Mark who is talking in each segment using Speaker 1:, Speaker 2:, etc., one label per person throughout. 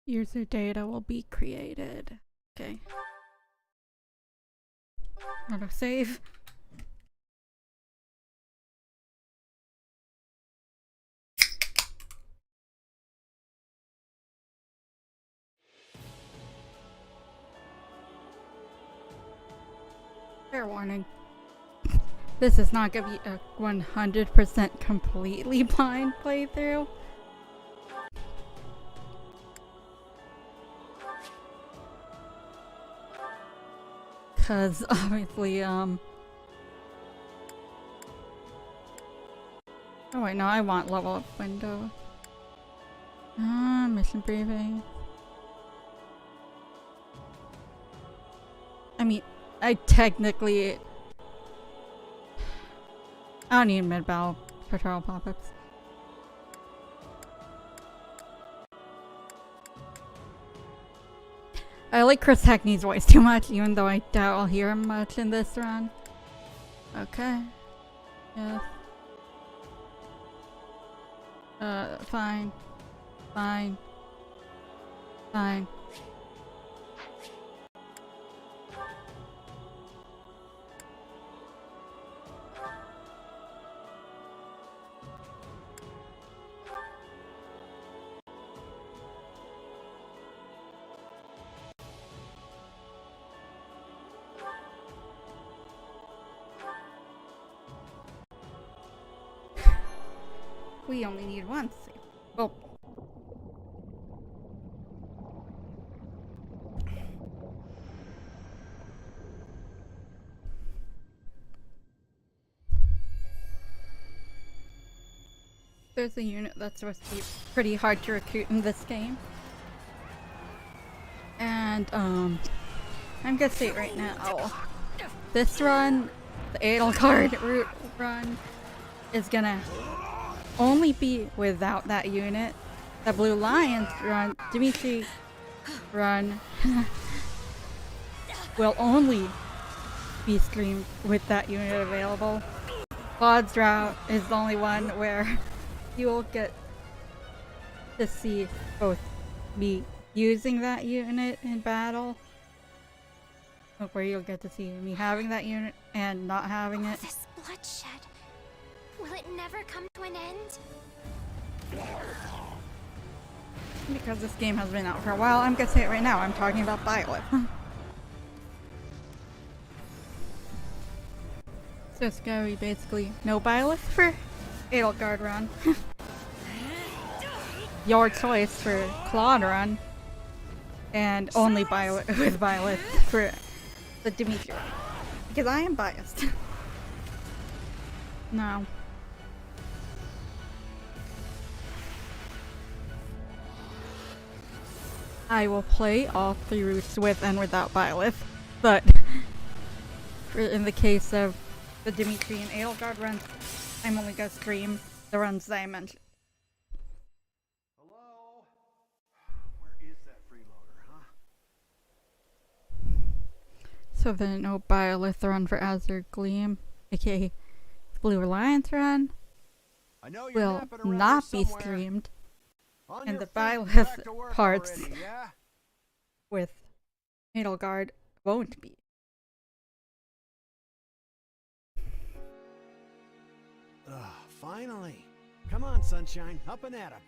Speaker 1: User data will be created. Okay. Auto save. Fair warning. This is not gonna be a 100% completely blind playthrough. Cause obviously, oh wait, no, I want level up window. Mission briefing. I mean, I technically... I don't need mid-battle patrol pop-ups. I like Chris Hackney's voice too much, even though I doubt I'll hear him much in this run. Okay. Yes. Fine. Fine. Fine. We only need one save. Oh. There's a unit that's supposed to be pretty hard to recruit in this game. And, I'm gonna say it right now. This run, the Edelgard route run, is gonna only be without that unit. The Blue Lions run, Dimitri run, will only be streamed with that unit available. Claude's route is the only one where you will get to see both me using that unit in battle, where you'll get to see me having that unit and not having it.
Speaker 2: This bloodshed, will it never come to an end?
Speaker 1: Because this game has been out for a while, I'm gonna say it right now, I'm talking about Byleth. So it's gonna be basically no Byleth for Edelgard run. Your choice for Claude run. And only with Byleth for the Dimitri run. Because I am biased. No. I will play all three routes with and without Byleth, but in the case of the Dimitri and Edelgard runs, I'm only gonna stream the runs that I mentioned.
Speaker 3: Hello? Where is that freeloader, huh?
Speaker 1: So then no Byleth run for Azure Gleam, aka Blue Alliance run,
Speaker 3: I know you're
Speaker 1: will
Speaker 3: napping around
Speaker 1: not
Speaker 3: here
Speaker 1: be
Speaker 3: somewhere.
Speaker 1: streamed.
Speaker 3: On
Speaker 1: And
Speaker 3: your
Speaker 1: the
Speaker 3: feet and
Speaker 1: Byleth
Speaker 3: back to work
Speaker 1: parts
Speaker 3: already, yeah?
Speaker 1: with Edelgard won't be.
Speaker 3: Finally. Come on, sunshine, up and at 'em.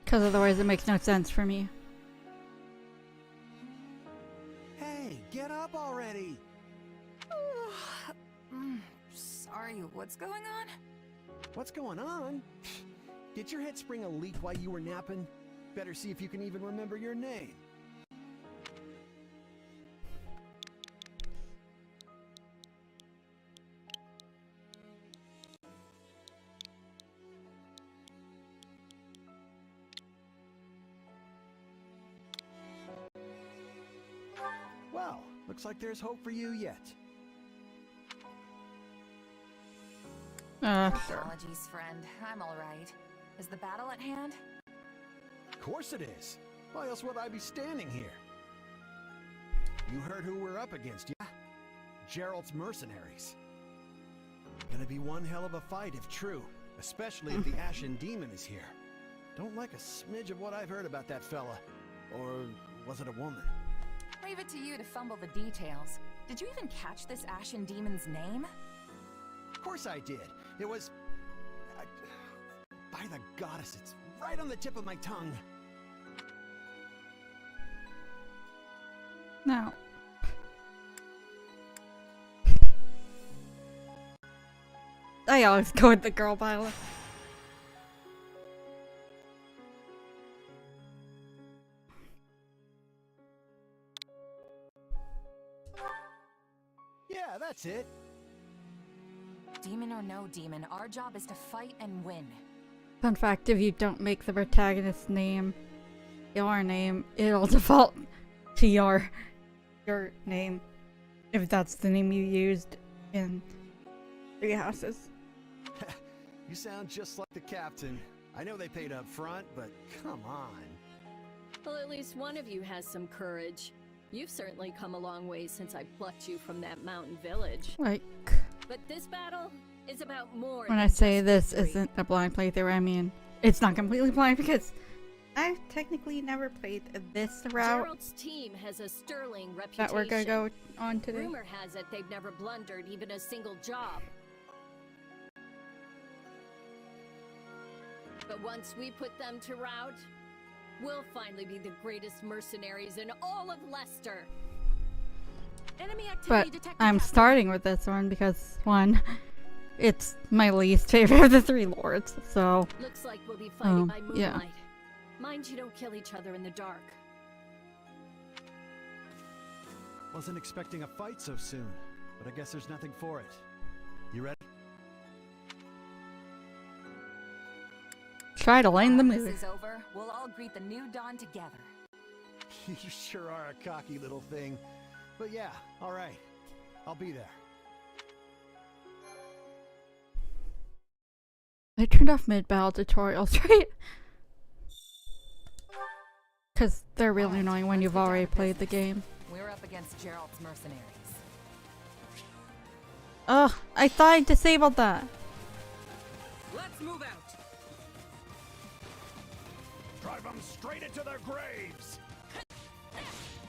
Speaker 1: Because otherwise it makes no sense for me.
Speaker 3: Hey, get up already.
Speaker 4: Sorry, what's going on?
Speaker 3: What's going on? Did your head spring a leak while you were napping? Better see if you can even remember your name. Well, looks like there's hope for you yet.
Speaker 1: Sure.
Speaker 4: Apologies, friend. I'm alright. Is the battle at hand?
Speaker 3: Of course it is. Why else would I be standing here? You heard who we're up against, yeah? Gerald's mercenaries. Gonna be one hell of a fight if true. Especially if the Ashen Demon is here. Don't like a smidge of what I've heard about that fella. Or was it a woman?
Speaker 4: Leave it to you to fumble the details. Did you even catch this Ashen Demon's name?
Speaker 3: Of course I did. It was... by the goddess, it's right on the tip of my tongue.
Speaker 1: Now. I always go with the girl pilot.
Speaker 3: Yeah, that's it.
Speaker 4: Demon or no demon, our job is to fight and win.
Speaker 1: Fun fact, if you don't make the protagonist's name your name, it'll default to your name. If that's the name you used in Three Houses.
Speaker 3: You sound just like the captain. I know they paid up front, but come on.
Speaker 5: Well, at least one of you has some courage. You've certainly come a long way since I plucked you from that mountain village.
Speaker 1: Like,
Speaker 5: But this battle is about more
Speaker 1: when
Speaker 5: than
Speaker 1: I say
Speaker 5: just
Speaker 1: this
Speaker 5: victory.
Speaker 1: isn't a blind playthrough, I mean, it's not completely blind because I've technically never played this route
Speaker 5: Gerald's team has a sterling reputation.
Speaker 1: that we're gonna go on today.
Speaker 5: Rumor has it they've never blundered even a single job. But once we put them to rout, we'll finally be the greatest mercenaries in all of Leicester. Enemy activity
Speaker 1: But
Speaker 5: detected,
Speaker 1: I'm
Speaker 5: Captain.
Speaker 1: starting with this one because, one, it's my least favorite of the three lords, so...
Speaker 5: Looks like we'll be fighting by moonlight.
Speaker 1: yeah.
Speaker 5: Mind you don't kill each other in the dark.
Speaker 3: Wasn't expecting a fight so soon, but I guess there's nothing for it. You ready?
Speaker 1: Try to lighten the
Speaker 4: When
Speaker 1: mood.
Speaker 4: this is over, we'll all greet the new dawn together.
Speaker 3: You sure are a cocky little thing. But yeah, alright. I'll be there.
Speaker 1: I turned off mid-battle tutorials, right? Because they're really annoying when you've already played the game.
Speaker 4: We're up against Gerald's mercenaries.
Speaker 1: Ugh, I thought I disabled that.
Speaker 5: Let's move out.
Speaker 3: Drive them straight into their graves!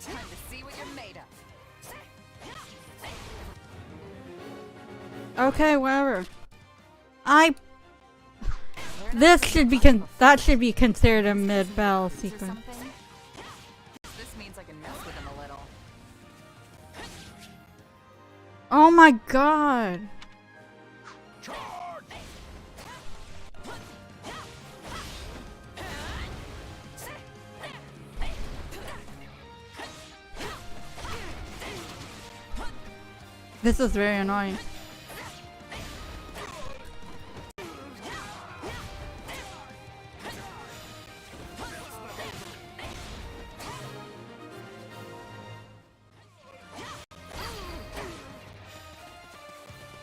Speaker 4: Time to see what you're made of.
Speaker 1: Okay, whatever. This should be that should be considered a mid-battle
Speaker 4: Or
Speaker 1: sequence.
Speaker 4: something? This means I can mess with him a little.
Speaker 1: Oh my god!
Speaker 3: Charge!
Speaker 1: This is very annoying.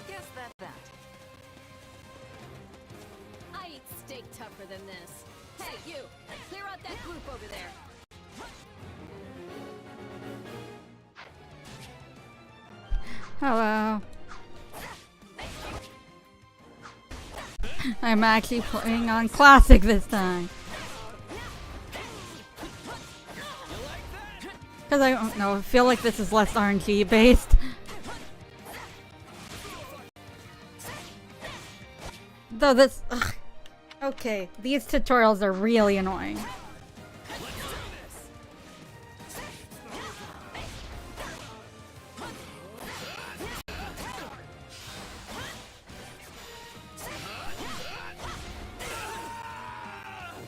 Speaker 4: Guess that's that.
Speaker 5: I eat steak tougher than this. Hey, you! Clear out that group over there.
Speaker 1: Hello. I'm actually playing on classic this time. Because I don't know, I feel like this is less RNG based. Though this... ugh. Okay, these tutorials are really annoying.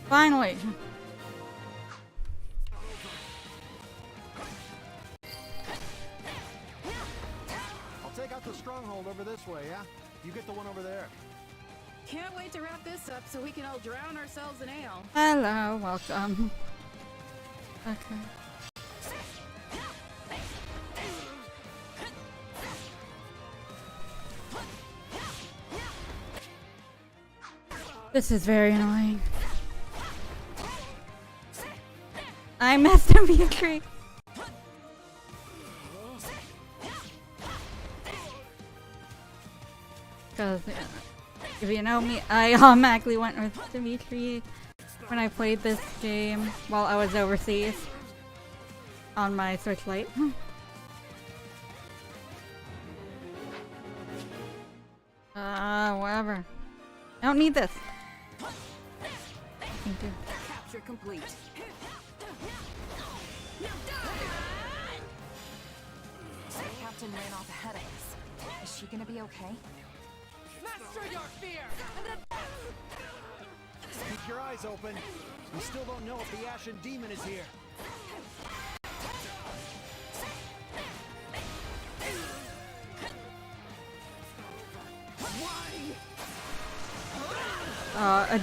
Speaker 1: Finally!
Speaker 3: I'll take out the stronghold over this way, yeah? You get the one over there.
Speaker 6: Can't wait to wrap this up so we can all drown ourselves in ale.
Speaker 1: Hello, welcome. Okay. This is very annoying. I messed up your tree. Because If you know me, I automatically went with Dimitri when I played this game while I was overseas on my Switch Lite. Whatever. I don't need this. Thank you.
Speaker 4: Capture complete. The captain ran off ahead of us. Is she gonna be okay? Master your fear!
Speaker 3: Keep your eyes open. We still don't know if the Ashen Demon is here.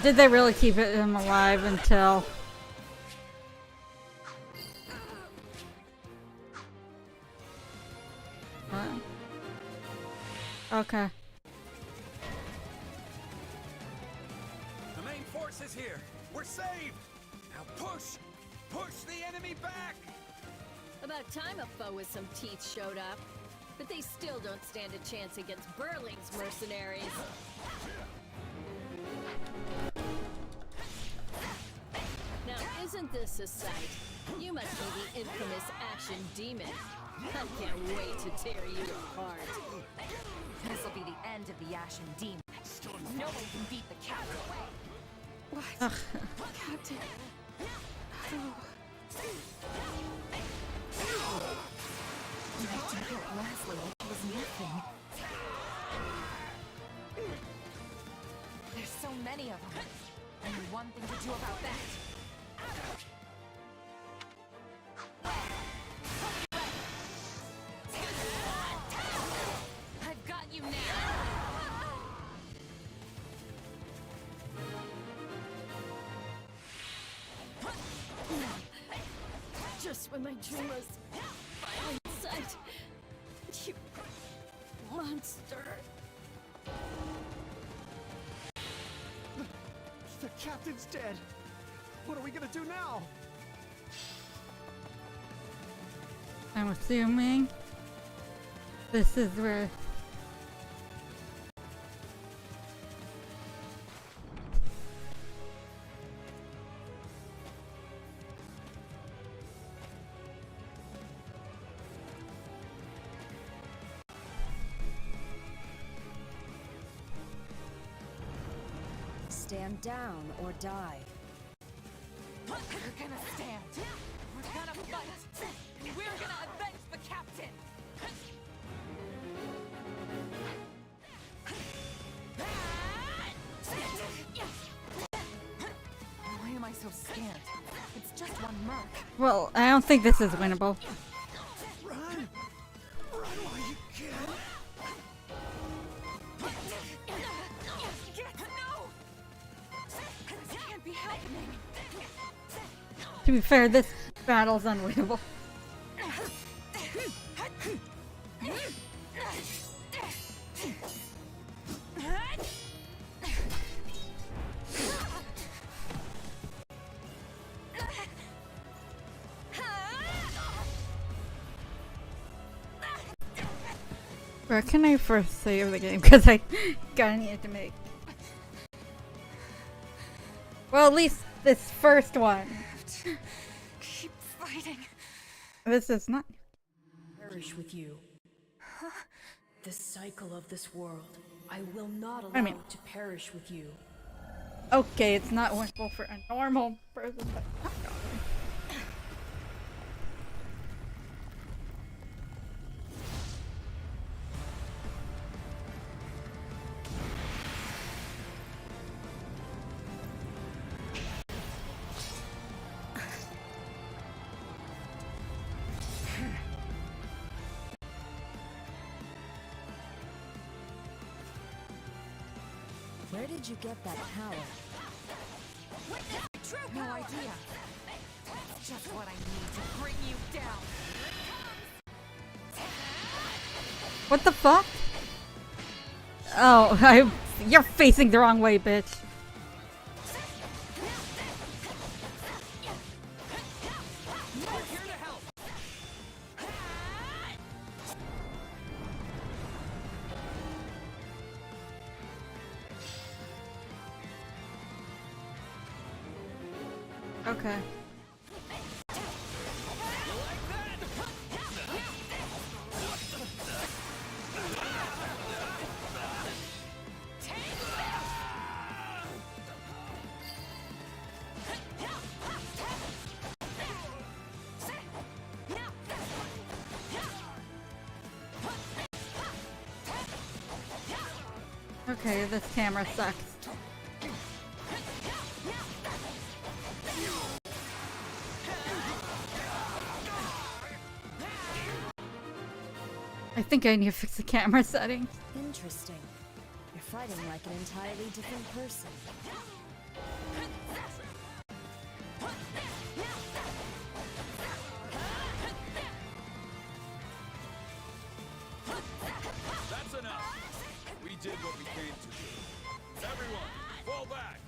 Speaker 1: Did they really keep him alive until... Okay.
Speaker 3: The main force is here. We're saved. Now push! Push the enemy back!
Speaker 5: About time a foe with some teeth showed up. But they still don't stand a chance against Burling's mercenaries. Now, isn't this a sight? You must be the infamous Ashen Demon. I can't wait to tear you apart.
Speaker 4: This'll be the end of the Ashen Demon. No one can beat the captain.
Speaker 6: What? Captain. Oh.
Speaker 4: You had to hit Leslie like it was nothing. There's so many of them. Only one thing to do about that. I've got you now.
Speaker 5: Just when my dream was finally in sight. You monster.
Speaker 3: The captain's dead. What are we gonna do now?
Speaker 1: I'm assuming this is where...
Speaker 7: Stand down or die.
Speaker 4: We're gonna stand. We're gonna fight. And we're gonna avenge the captain. Why am I so scared? It's just one merc.
Speaker 1: Well, I don't think this is winnable.
Speaker 3: Run! Run while you can!
Speaker 4: No! This can't be happening.
Speaker 1: To be fair, this battle's unwinnable. Where can I first save the game? Because I kinda need to make... Well, at least this first one.
Speaker 4: Keep fighting.
Speaker 1: This is not...
Speaker 7: Perish with you. The cycle of this world. I will not allow
Speaker 1: I mean-
Speaker 7: it to perish with you.
Speaker 1: Okay, it's not winnable for a normal person, but...
Speaker 7: Where did you get that power?
Speaker 4: No idea. That's just what I need to bring you down.
Speaker 1: What the fuck? Oh, you're facing the wrong way, bitch. Okay. Okay, this camera sucks. I think I need to fix the camera settings.
Speaker 7: Interesting. You're fighting like an entirely different person.
Speaker 8: That's enough. We did what we came to do. Everyone, fall back.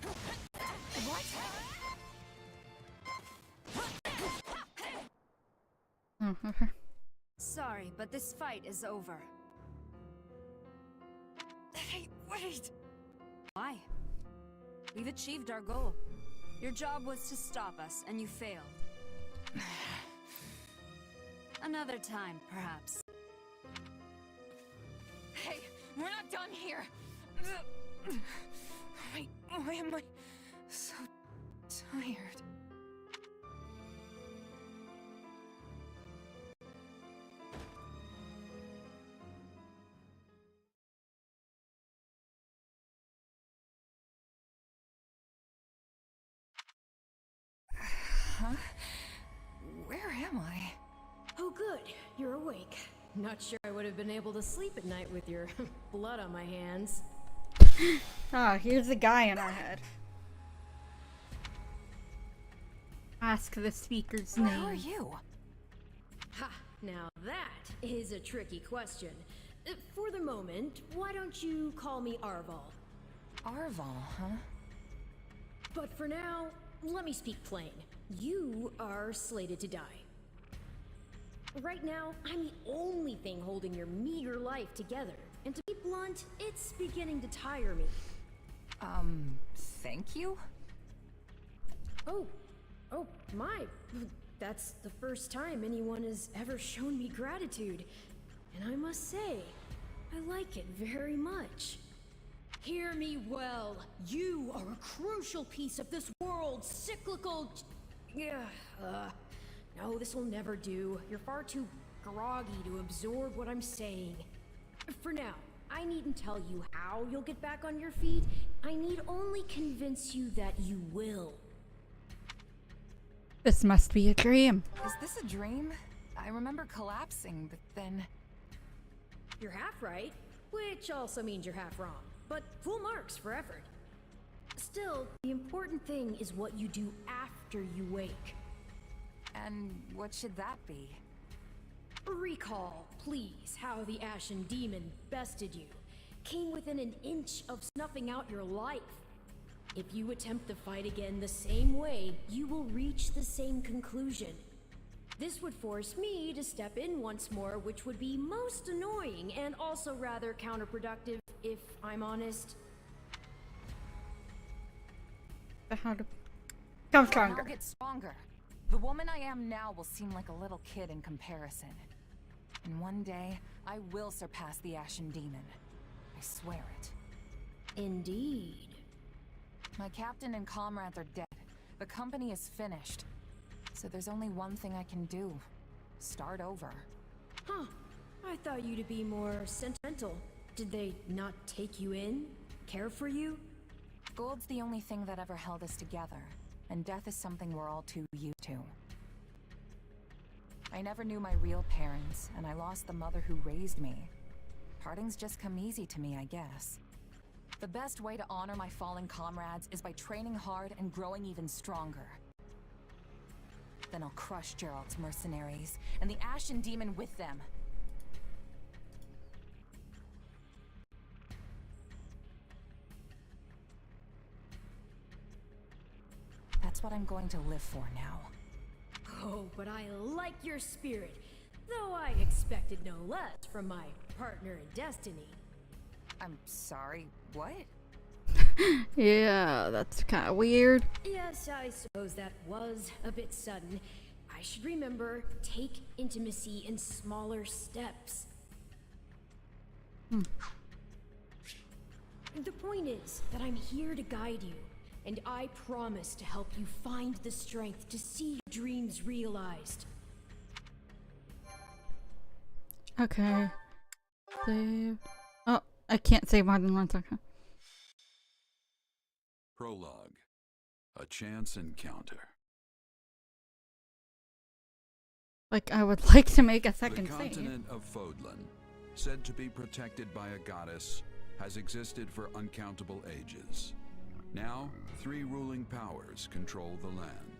Speaker 7: Sorry, but this fight is over.
Speaker 4: Hey, wait!
Speaker 7: Why? We've achieved our goal. Your job was to stop us, and you failed. Another time, perhaps.
Speaker 4: Hey, we're not done here! Why am I so tired? Huh? Where am I?
Speaker 9: Oh good, you're awake. Not sure I would have been able to sleep at night with your blood on my hands.
Speaker 1: Ah, here's a guy in our head. Ask the speaker's name.
Speaker 4: Who are you?
Speaker 9: Ha! Now that is a tricky question. For the moment, why don't you call me Arval?
Speaker 4: Arval, huh?
Speaker 9: But for now, let me speak plain. You are slated to die. Right now, I'm the only thing holding your meager life together. And to be blunt, it's beginning to tire me.
Speaker 4: Thank you?
Speaker 9: Oh, my. That's the first time anyone has ever shown me gratitude. And I must say, I like it very much. Hear me well. You are a crucial piece of this world's cyclical... No, this will never do. You're far too groggy to absorb what I'm saying. For now, I needn't tell you how you'll get back on your feet. I need only convince you that you will.
Speaker 1: This must be a dream.
Speaker 4: Is this a dream? I remember collapsing, but then...
Speaker 9: You're half right, which also means you're half wrong. But full marks for effort. Still, the important thing is what you do after you wake.
Speaker 4: And what should that be?
Speaker 9: Recall, please, how the Ashen Demon bested you. Came within an inch of snuffing out your life. If you attempt the fight again the same way, you will reach the same conclusion. This would force me to step in once more, which would be most annoying and also rather counterproductive, if I'm honest.
Speaker 1: How to come stronger.
Speaker 4: I'll get stronger. The woman I am now will seem like a little kid in comparison. And one day, I will surpass the Ashen Demon. I swear it.
Speaker 9: Indeed.
Speaker 4: My captain and comrades are dead. The company is finished. So there's only one thing I can do. Start over.
Speaker 9: Huh. I thought you to be more sentimental. Did they not take you in? Care for you?
Speaker 4: Gold's the only thing that ever held us together. And death is something we're all too used to. I never knew my real parents, and I lost the mother who raised me. Parting's just come easy to me, I guess. The best way to honor my fallen comrades is by training hard and growing even stronger. Then I'll crush Gerald's mercenaries, and the Ashen Demon with them. That's what I'm going to live for now.
Speaker 9: Oh, but I like your spirit. Though I expected no less from my partner in destiny.
Speaker 4: I'm sorry, what?
Speaker 1: Yeah, that's kind of weird.
Speaker 9: Yes, I suppose that was a bit sudden. I should remember, take intimacy in smaller steps. The point is that I'm here to guide you, and I promise to help you find the strength to see your dreams realized.
Speaker 1: Okay. Save. Oh, I can't save more than 1 second.
Speaker 8: Prologue. A chance encounter.
Speaker 1: Like, I would like to make a second
Speaker 8: The
Speaker 1: save.
Speaker 8: continent of Fodlan, said to be protected by a goddess, has existed for uncountable ages. Now, 3 ruling powers control the land.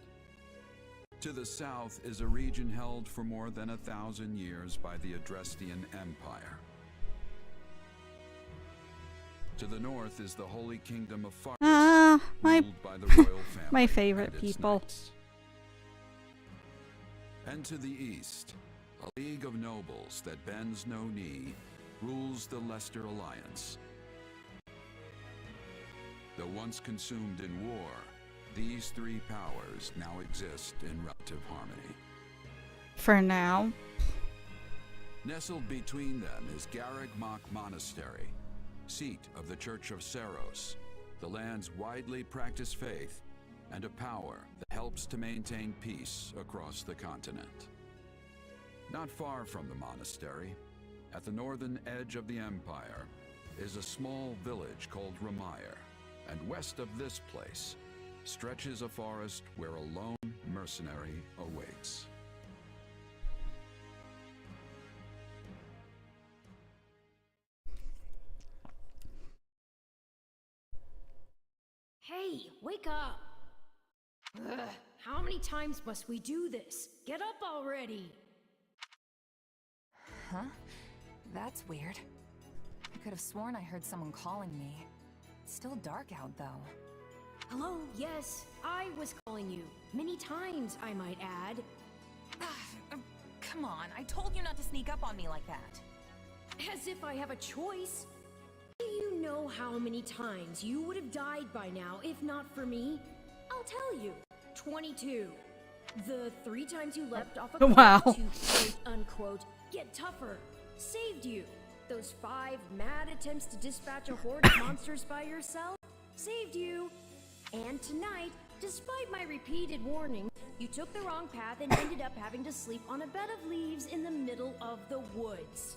Speaker 8: To the south is a region held for more than 1,000 years by the Adrestian Empire. To the north is the Holy Kingdom of Forest, ruled by the royal family
Speaker 1: my favorite
Speaker 8: and its
Speaker 1: people.
Speaker 8: knights. And to the east, a league of nobles that bends no knee, rules the Leicester Alliance. Though once consumed in war, these 3 powers now exist in relative harmony.
Speaker 1: For now.
Speaker 8: Nestled between them is Garreg-Mach Monastery, seat of the Church of Seros, the land's widely practiced faith, and a power that helps to maintain peace across the continent. Not far from the monastery, at the northern edge of the empire, is a small village called Ramire, and west of this place stretches a forest where a lone mercenary awaits.
Speaker 9: Hey, wake up! Ugh, how many times must we do this? Get up already!
Speaker 4: Huh? That's weird. I could have sworn I heard someone calling me. It's still dark out, though.
Speaker 9: Hello, yes, I was calling you. Many times, I might add.
Speaker 4: Come on, I told you not to sneak up on me like that.
Speaker 9: As if I have a choice. Do you know how many times you would have died by now if not for me? I'll tell you. 22. The 3 times you leapt off a cliff
Speaker 1: Wow.
Speaker 9: to quote-unquote get tougher saved you. Those 5 mad attempts to dispatch a horde of monsters by yourself saved you. And tonight, despite my repeated warnings, you took the wrong path and ended up having to sleep on a bed of leaves in the middle of the woods.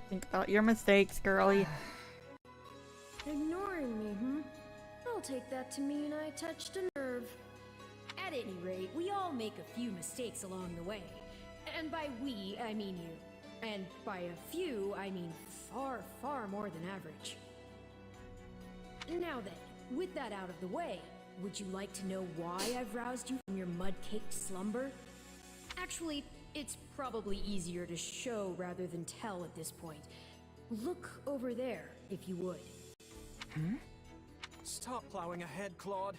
Speaker 1: Think about your mistakes, girly.
Speaker 9: Ignoring me, I'll take that to mean I touched a nerve. At any rate, we all make a few mistakes along the way. And by we, I mean you. And by a few, I mean far, far more than average. Now then, with that out of the way, would you like to know why I've roused you from your mud-caked slumber? Actually, it's probably easier to show rather than tell at this point. Look over there, if you would.
Speaker 10: Stop plowing ahead, Claude.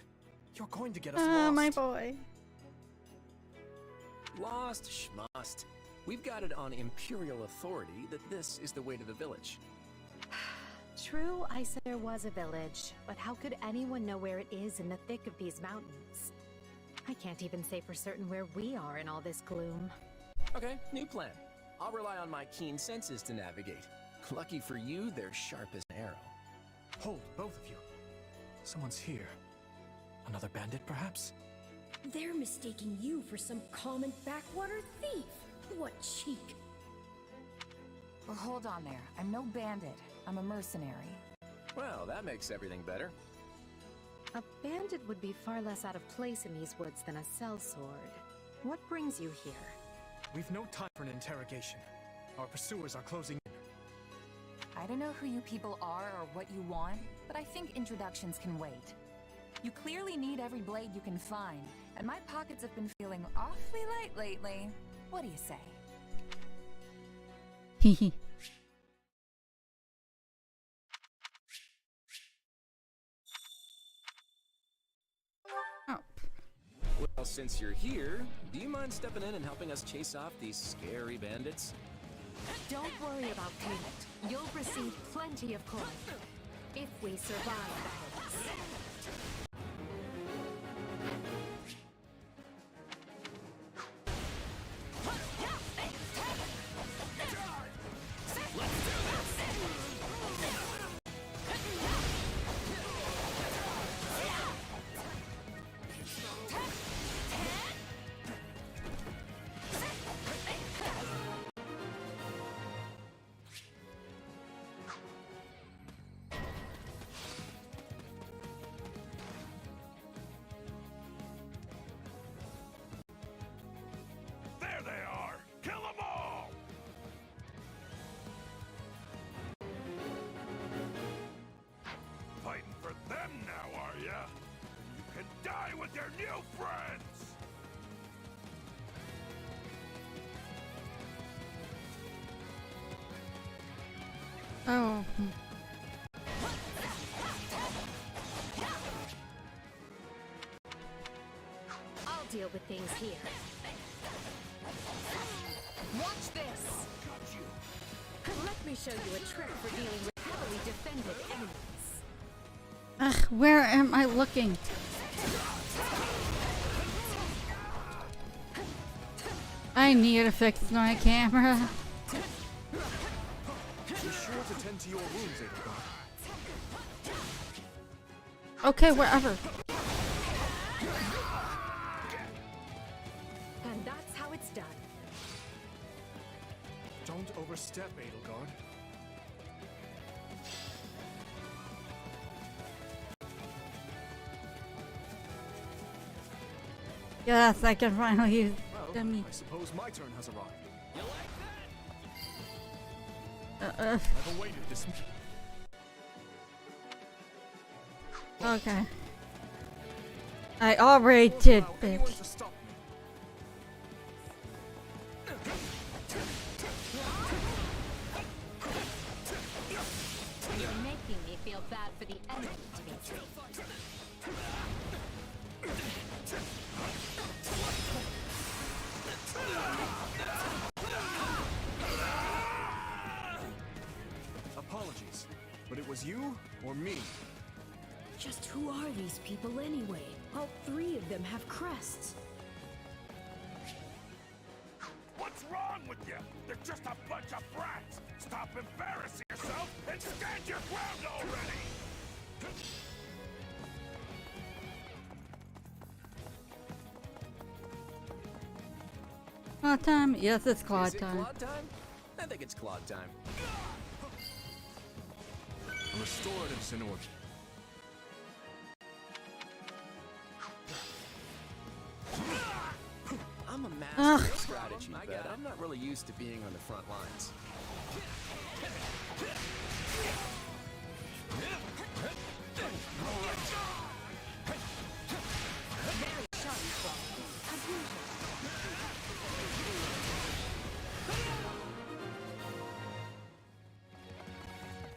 Speaker 10: You're going to get us lost.
Speaker 1: My boy.
Speaker 10: Lost schmust. We've got it on Imperial authority that this is the way to the village.
Speaker 11: True, I said there was a village, but how could anyone know where it is in the thick of these mountains? I can't even say for certain where we are in all this gloom.
Speaker 10: Okay, new plan. I'll rely on my keen senses to navigate. Lucky for you, they're sharp as an arrow.
Speaker 12: Hold, both of you. Someone's here. Another bandit, perhaps?
Speaker 9: They're mistaking you for some common backwater thief. What cheek.
Speaker 4: Well, hold on there. I'm no bandit. I'm a mercenary.
Speaker 10: Well, that makes everything better.
Speaker 11: A bandit would be far less out of place in these woods than a sellsword. What brings you here?
Speaker 12: We've no time for an interrogation. Our pursuers are closing in.
Speaker 4: I don't know who you people are or what you want, but I think introductions can wait. You clearly need every blade you can find, and my pockets have been feeling awfully light lately. What do you say?
Speaker 1: Hehe.
Speaker 10: Well, since you're here, do you mind stepping in and helping us chase off these scary bandits?
Speaker 11: Don't worry about payment. You'll receive plenty of coin. If we survive, that is.
Speaker 13: There they are! Kill them all! Fighting for them now, are ya? You can die with your new friends!
Speaker 1: Oh.
Speaker 11: I'll deal with things here. Watch this! Let me show you a trick for dealing with heavily defended enemies.
Speaker 1: Ugh, where am I looking? I need to fix my camera.
Speaker 12: Be sure to tend to your wounds, Edelgard.
Speaker 1: Okay, wherever.
Speaker 11: And that's how it's done.
Speaker 12: Don't overstep, Edelgard.
Speaker 1: Yes, I can finally use dummy.
Speaker 12: I suppose my turn has arrived.
Speaker 1: Uh,
Speaker 12: I've awaited this.
Speaker 1: Okay. I already did, bitch.
Speaker 12: To stop me.
Speaker 11: You're making me feel bad for the enemy, Dimitri.
Speaker 12: Apologies, but it was you or me.
Speaker 9: Just who are these people anyway? All three of them have crests.
Speaker 13: What's wrong with you? They're just a bunch of brats! Stop embarrassing yourself and stand your ground already!
Speaker 1: Claude time? Yes, it's Claude
Speaker 10: Is it
Speaker 1: time.
Speaker 10: Claude time? I think it's Claude time.
Speaker 12: A restorative's in order.
Speaker 10: I'm a master of strategy, but I'm not really used to being on the front lines.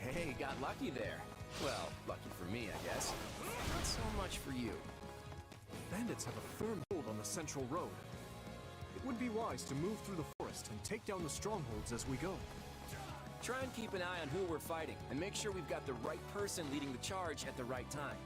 Speaker 10: Hey, got lucky there. Well, lucky for me, I guess. Not so much for you.
Speaker 12: Bandits have a firm hold on the central road. It would be wise to move through the forest and take down the strongholds as we go.
Speaker 10: Try and keep an eye on who we're fighting, and make sure we've got the right person leading the charge at the right time.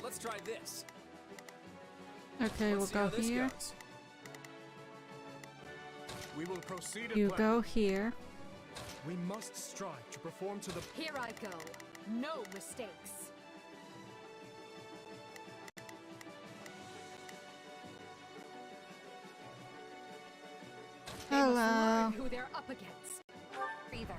Speaker 10: Let's try this.
Speaker 1: Okay, we'll go here.
Speaker 12: We will proceed.
Speaker 1: You go here.
Speaker 12: We must strive to perform to the.
Speaker 11: Here I go. No mistakes.
Speaker 1: Hello.
Speaker 11: They must learn who they're up against. Breather.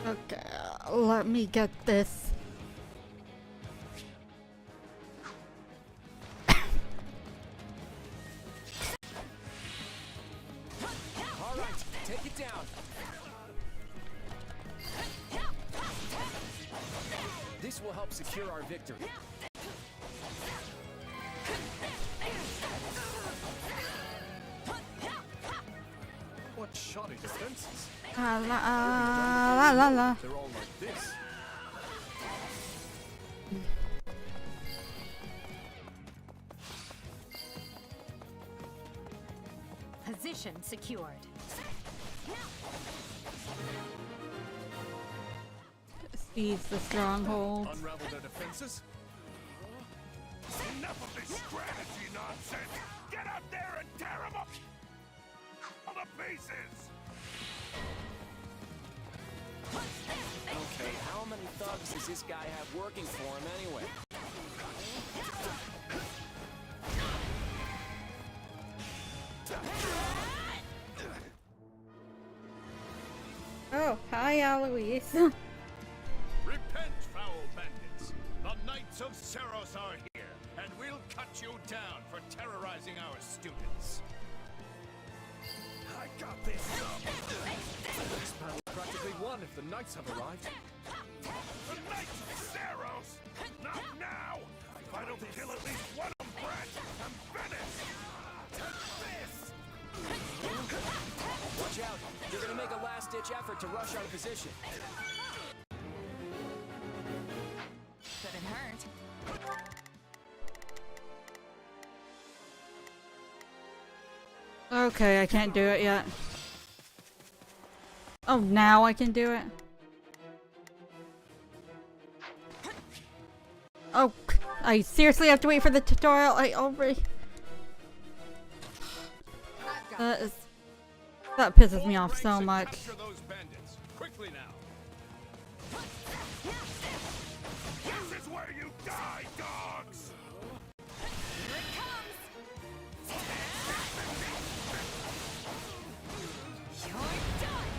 Speaker 1: Okay, let me get this.
Speaker 10: All right, take it down. This will help secure our victory.
Speaker 1: la la la.
Speaker 12: They're all like this.
Speaker 11: Position secured.
Speaker 1: Seize the stronghold.
Speaker 12: Unravel their defenses.
Speaker 13: Enough of this strategy nonsense! Get up there and tear them up! All the pieces!
Speaker 10: Okay, how many thugs does this guy have working for him anyway?
Speaker 1: Oh, hi, Eloise.
Speaker 13: Repent, foul bandits! The Knights of Seros are here, and we'll cut you down for terrorizing our students. I got this!
Speaker 12: This battle practically won if the knights have arrived.
Speaker 13: The Knights of Seros! Not now! If I don't kill at least one of them, Brett, I'm finished! Take this!
Speaker 10: Watch out! They're gonna make a last-ditch effort to rush out of position.
Speaker 4: Couldn't hurt.
Speaker 1: Okay, I can't do it yet. Oh, now I can do it? Oh, I seriously have to wait for the tutorial? I already... That pisses me off so much.
Speaker 13: Capture those bandits! Quickly now! This is where you die, dogs!
Speaker 2: Here it comes! You're done!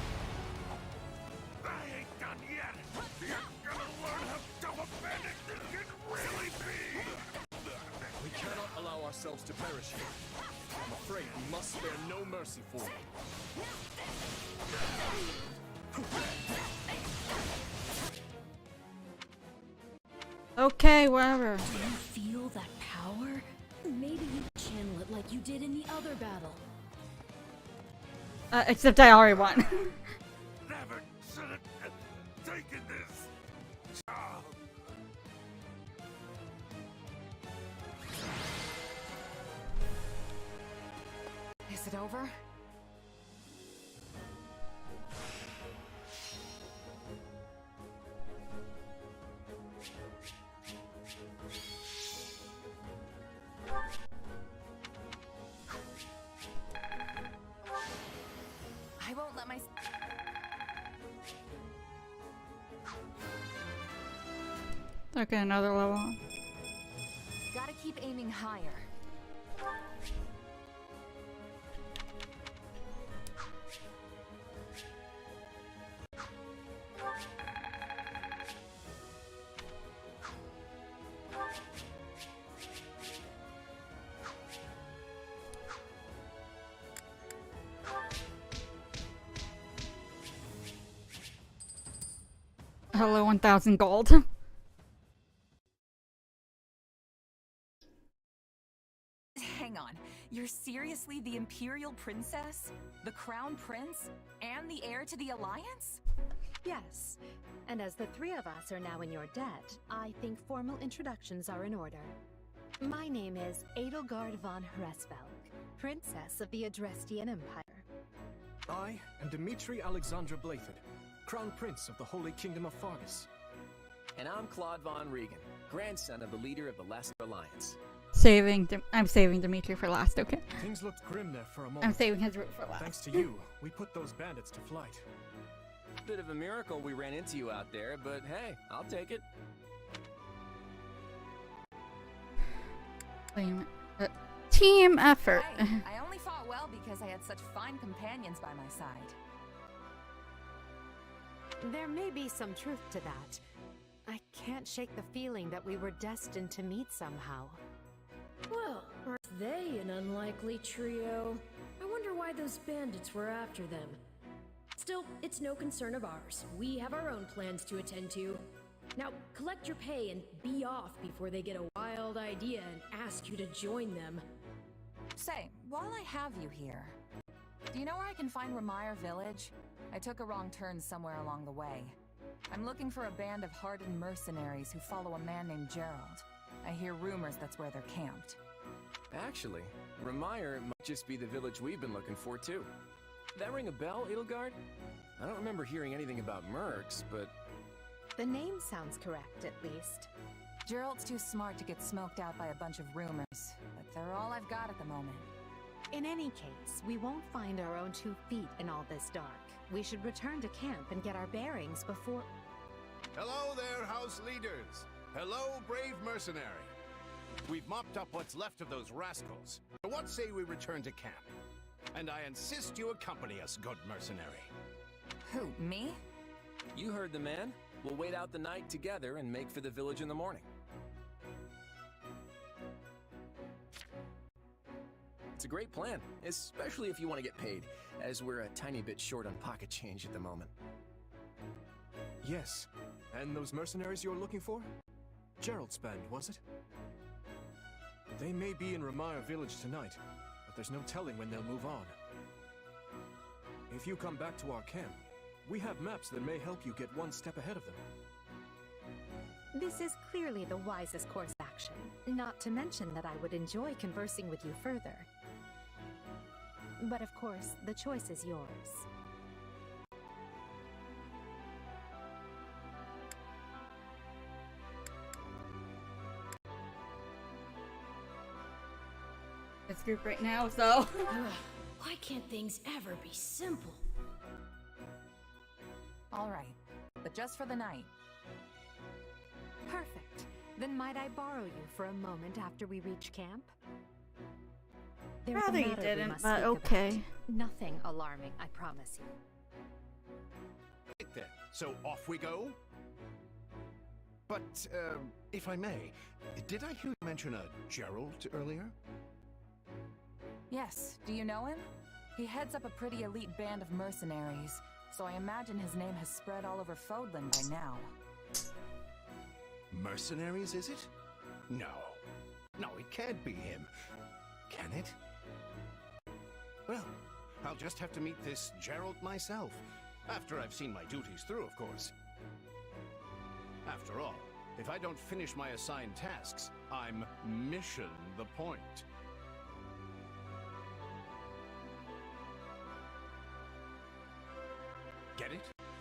Speaker 13: I ain't done yet! You're gonna learn how dumb a bandit this can really be!
Speaker 12: We cannot allow ourselves to perish here. I'm afraid we must spare no mercy for them.
Speaker 1: Okay, whatever.
Speaker 9: Do you feel that power? Maybe you channel it like you did in the other battle.
Speaker 1: Except I already won.
Speaker 13: Never should have taken this job!
Speaker 4: Is it over? I won't let my...
Speaker 1: Okay, another level.
Speaker 4: Gotta keep aiming higher.
Speaker 1: Hello, 1,000 gold.
Speaker 4: Hang on. You're seriously the Imperial Princess? The Crown Prince? And the heir to the Alliance?
Speaker 11: Yes. And as the three of us are now in your debt, I think formal introductions are in order. My name is Edelgard von Hresvelg, Princess of the Adrestian Empire.
Speaker 12: I am Dimitri Alexandra Blathed, Crown Prince of the Holy Kingdom of Fargus.
Speaker 10: And I'm Claude von Regan, grandson of the leader of the Lesser Alliance.
Speaker 1: I'm saving Dimitri for last, okay?
Speaker 12: Things looked grim there for a moment.
Speaker 1: I'm saving his route for last.
Speaker 12: Thanks to you, we put those bandits to flight.
Speaker 10: Bit of a miracle we ran into you out there, but hey, I'll take it.
Speaker 1: Wait a minute. Team effort.
Speaker 4: Hey, I only fought well because I had such fine companions by my side.
Speaker 11: There may be some truth to that. I can't shake the feeling that we were destined to meet somehow.
Speaker 9: Well, aren't they an unlikely trio? I wonder why those bandits were after them. Still, it's no concern of ours. We have our own plans to attend to. Now, collect your pay and be off before they get a wild idea and ask you to join them.
Speaker 4: Say, while I have you here, do you know where I can find Ramire Village? I took a wrong turn somewhere along the way. I'm looking for a band of hardened mercenaries who follow a man named Gerald. I hear rumors that's where they're camped.
Speaker 10: Actually, Remire might just be the village we've been looking for, too. That ring a bell, Edelgard? I don't remember hearing anything about mercs, but...
Speaker 11: The name sounds correct, at least.
Speaker 4: Gerald's too smart to get smoked out by a bunch of rumors, but they're all I've got at the moment.
Speaker 11: In any case, we won't find our own 2 feet in all this dark. We should return to camp and get our bearings before...
Speaker 13: Hello there, house leaders. Hello, brave mercenary. We've mopped up what's left of those rascals. So what say we return to camp? And I insist you accompany us, good mercenary.
Speaker 4: Who, me?
Speaker 10: You heard the man. We'll wait out the night together and make for the village in the morning. It's a great plan, especially if you want to get paid, as we're a tiny bit short on pocket change at the moment.
Speaker 12: Yes. And those mercenaries you're looking for? Gerald's band, was it? They may be in Remire village tonight, but there's no telling when they'll move on. If you come back to our camp, we have maps that may help you get one step ahead of them.
Speaker 11: This is clearly the wisest course of action, not to mention that I would enjoy conversing with you further. But of course, the choice is yours.
Speaker 1: This group right now, so...
Speaker 9: Why can't things ever be simple?
Speaker 4: Alright, but just for the night.
Speaker 11: Perfect. Then might I borrow you for a moment after we reach camp? There's
Speaker 1: Rather
Speaker 11: a
Speaker 1: you
Speaker 11: matter we
Speaker 1: didn't,
Speaker 11: must
Speaker 1: but
Speaker 11: speak
Speaker 1: okay.
Speaker 11: about. Nothing alarming, I promise you.
Speaker 3: Right then, so off we go? But, if I may, did I hear you mention a Gerald earlier?
Speaker 4: Yes, do you know him? He heads up a pretty elite band of mercenaries, so I imagine his name has spread all over Fodlan by now.
Speaker 3: Mercenaries, is it? No. No, it can't be him. Can it? Well, I'll just have to meet this Gerald myself. After I've seen my duties through, of course. After all, if I don't finish my assigned tasks, I'm mission the point. Get it?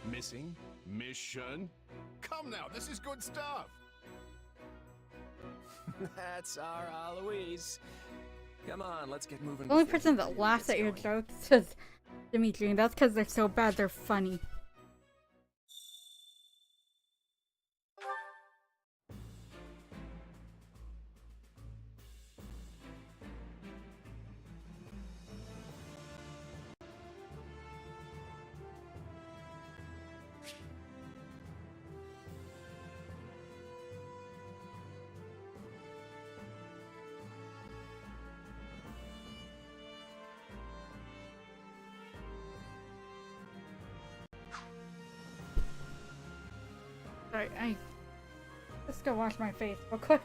Speaker 3: Missing? Mission? Come now, this is good stuff!
Speaker 10: That's our Aloise. Come on, let's get moving.
Speaker 1: The only person that laughs at your jokes is Dimitri, and that's because they're so bad they're funny. Sorry, I just go wash my face real quick.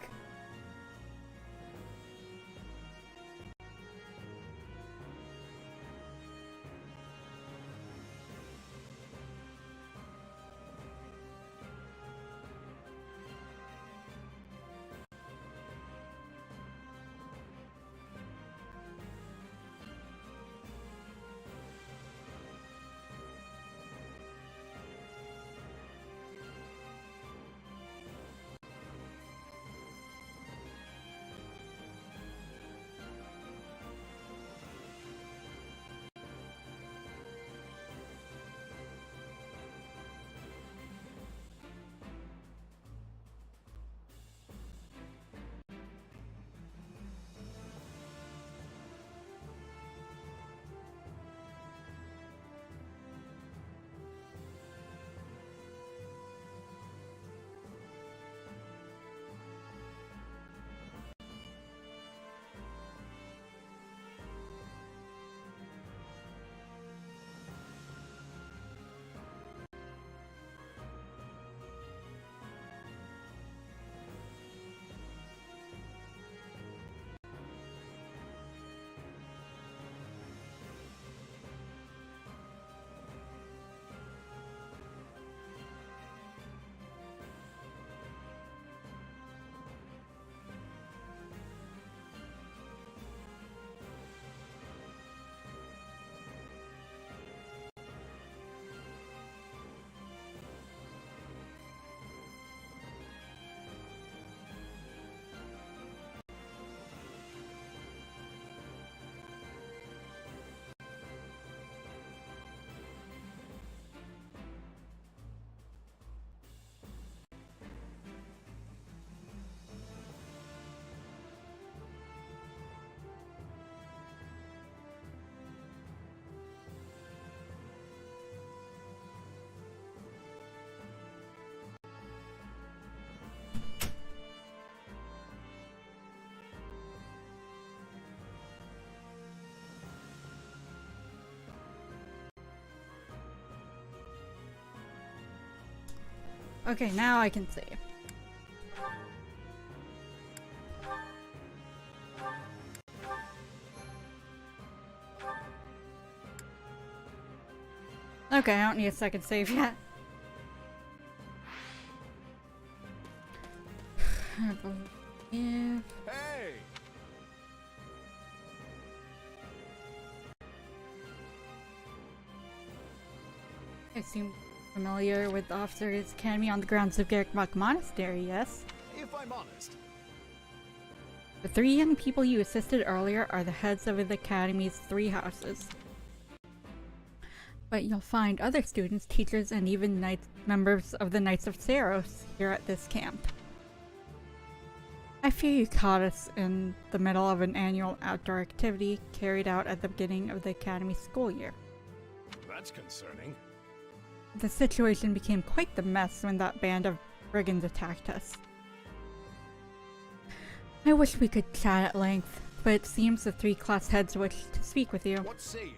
Speaker 1: Okay, now I can save. Okay, I don't need a second save yet. Yeah.
Speaker 13: Hey!
Speaker 1: I seem familiar with the Officers' Academy on the grounds of Garrick Monastery, yes?
Speaker 13: If I'm honest.
Speaker 1: The 3 young people you assisted earlier are the heads of the Academy's 3 houses. But you'll find other students, teachers, and even members of the Knights of Saros here at this camp. I fear you caught us in the middle of an annual outdoor activity carried out at the beginning of the Academy's school year.
Speaker 13: That's concerning.
Speaker 1: The situation became quite the mess when that band of brigands attacked us. I wish we could chat at length, but it seems the 3 class heads wish to speak with you.
Speaker 13: What say you?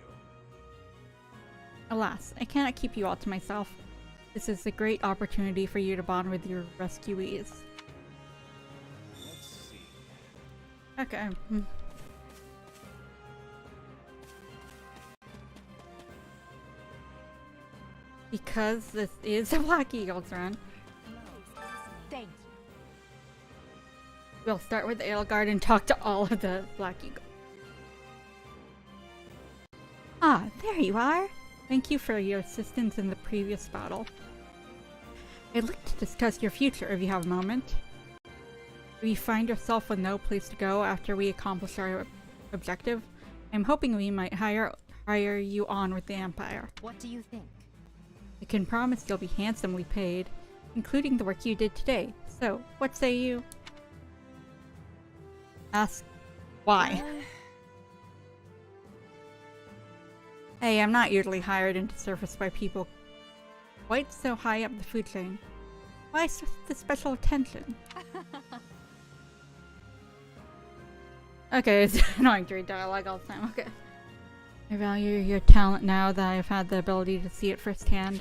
Speaker 1: Alas, I cannot keep you all to myself. This is a great opportunity for you to bond with your rescuees.
Speaker 13: Let's see.
Speaker 1: Okay. Because this is a Black Eagles run.
Speaker 11: Thank you.
Speaker 1: We'll start with Edelgard and talk to all of the Black Eagles. Ah, there you are! Thank you for your assistance in the previous battle. I'd like to discuss your future if you have a moment. If you find yourself with no place to go after we accomplish our objective, I'm hoping we might hire you on with the Empire.
Speaker 11: What do you think?
Speaker 1: I can promise you'll be handsomely paid, including the work you did today. So, what say you? Ask why. Hey, I'm not usually hired into service by people quite so high up the food chain. Why the special attention? Okay, it's annoying to read dialogue all the time, okay. I value your talent now that I've had the ability to see it firsthand.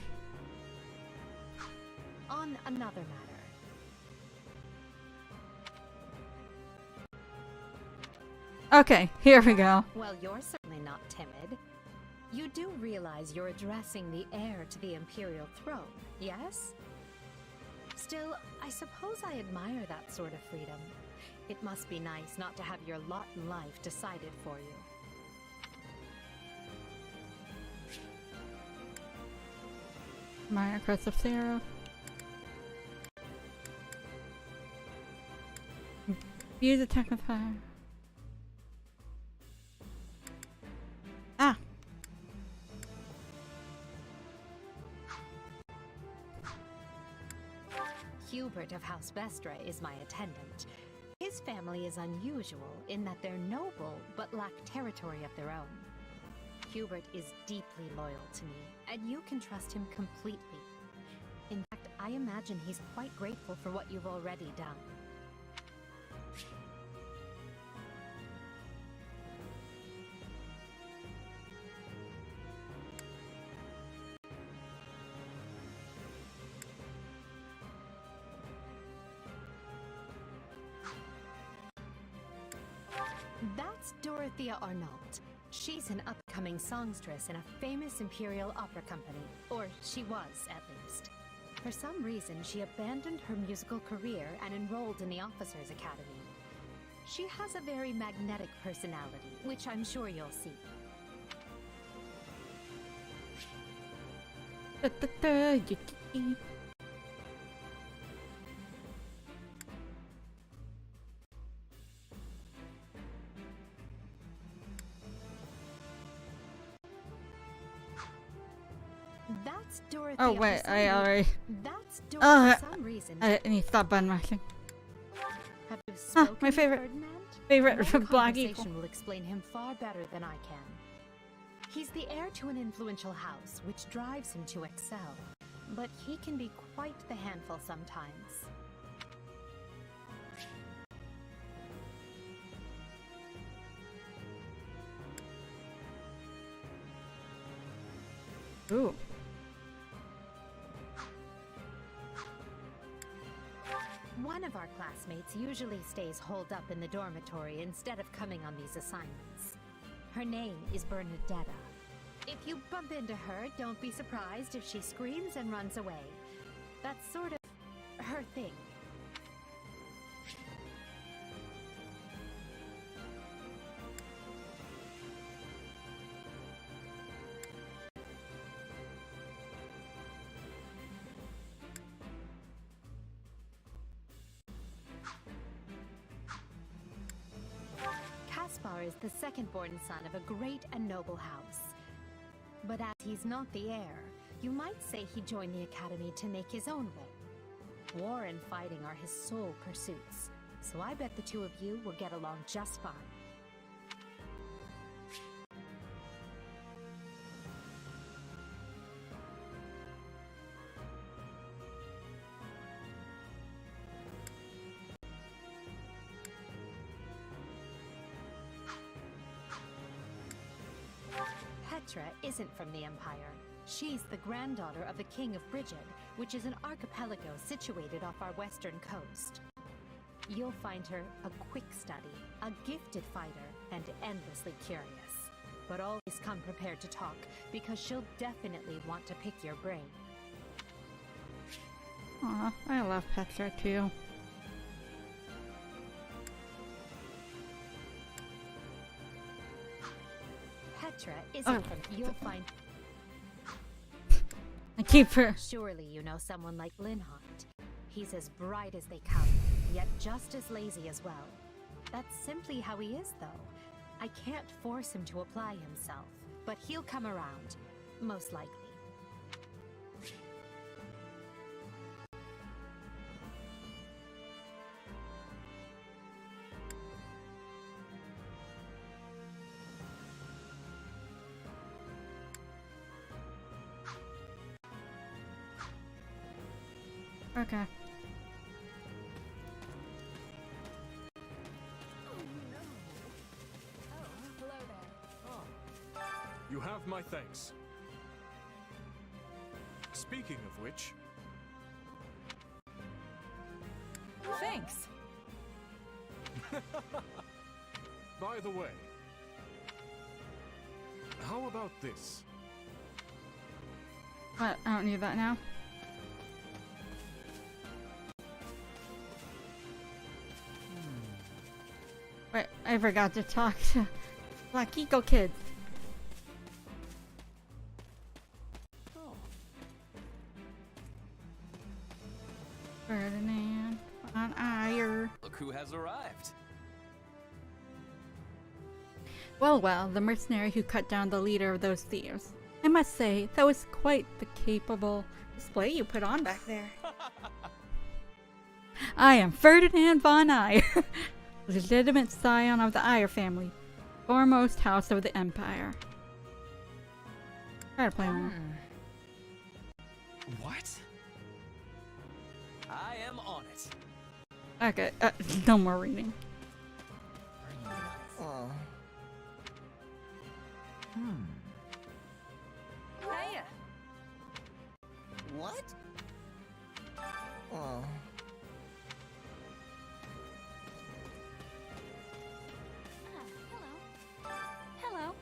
Speaker 11: On another matter.
Speaker 1: Okay, here we go.
Speaker 11: Well, you're certainly not timid. You do realize you're addressing the heir to the Imperial throne, yes? Still, I suppose I admire that sort of freedom. It must be nice not to have your lot in life decided for you.
Speaker 1: Minor Crest of Sarah. Use attack with fire. Ah!
Speaker 11: Hubert of House Vestra is my attendant. His family is unusual in that they're noble but lack territory of their own. Hubert is deeply loyal to me, and you can trust him completely. In fact, I imagine he's quite grateful for what you've already done. That's Dorothea Arnault. She's an upcoming songstress in a famous Imperial opera company. Or she was, at least. For some reason, she abandoned her musical career and enrolled in the Officers' Academy. She has a very magnetic personality, which I'm sure you'll see. That's Dorothea.
Speaker 1: Oh wait, I already.
Speaker 11: That's Dorothea for some reason.
Speaker 1: I need to stop button mashing.
Speaker 11: Have you spoken
Speaker 1: my favorite,
Speaker 11: to Ferdinand?
Speaker 1: favorite Black Eagle.
Speaker 11: Conversation will explain him far better than I can. He's the heir to an influential house, which drives him to excel. But he can be quite the handful sometimes.
Speaker 1: Ooh.
Speaker 11: One of our classmates usually stays holed up in the dormitory instead of coming on these assignments. Her name is Bernadetta. If you bump into her, don't be surprised if she screams and runs away. That's sort of her thing. Caspar is the second-born son of a great and noble house. But as he's not the heir, you might say he joined the academy to make his own way. War and fighting are his sole pursuits, so I bet the two of you will get along just fine. Petra isn't from the Empire. She's the granddaughter of the King of Brigid, which is an archipelago situated off our western coast. You'll find her a quick study, a gifted fighter, and endlessly curious. But always come prepared to talk, because she'll definitely want to pick your brain.
Speaker 1: Aw, I love Petra too.
Speaker 11: Petra isn't from... You'll find...
Speaker 1: I keep her.
Speaker 11: Surely you know someone like Linhardt. He's as bright as they come, yet just as lazy as well. That's simply how he is, though. I can't force him to apply himself, but he'll come around, most likely.
Speaker 1: Okay.
Speaker 12: You have my thanks. Speaking of which...
Speaker 4: Thanks.
Speaker 12: By the way, how about this?
Speaker 1: What? I don't need that now. Wait, I forgot to talk to Black Eco Kids. Ferdinand on Ire.
Speaker 14: Look who has arrived.
Speaker 1: Well, well, the mercenary who cut down the leader of those thieves. I must say, that was quite the capable display you put on back there. I am Ferdinand von Ire, legitimate scion of the Ire family, foremost house of the Empire. Try to play one.
Speaker 14: What? I am on it.
Speaker 1: Okay, no more reading.
Speaker 14: Oh.
Speaker 4: Hiya.
Speaker 14: What? Oh.
Speaker 2: Hello.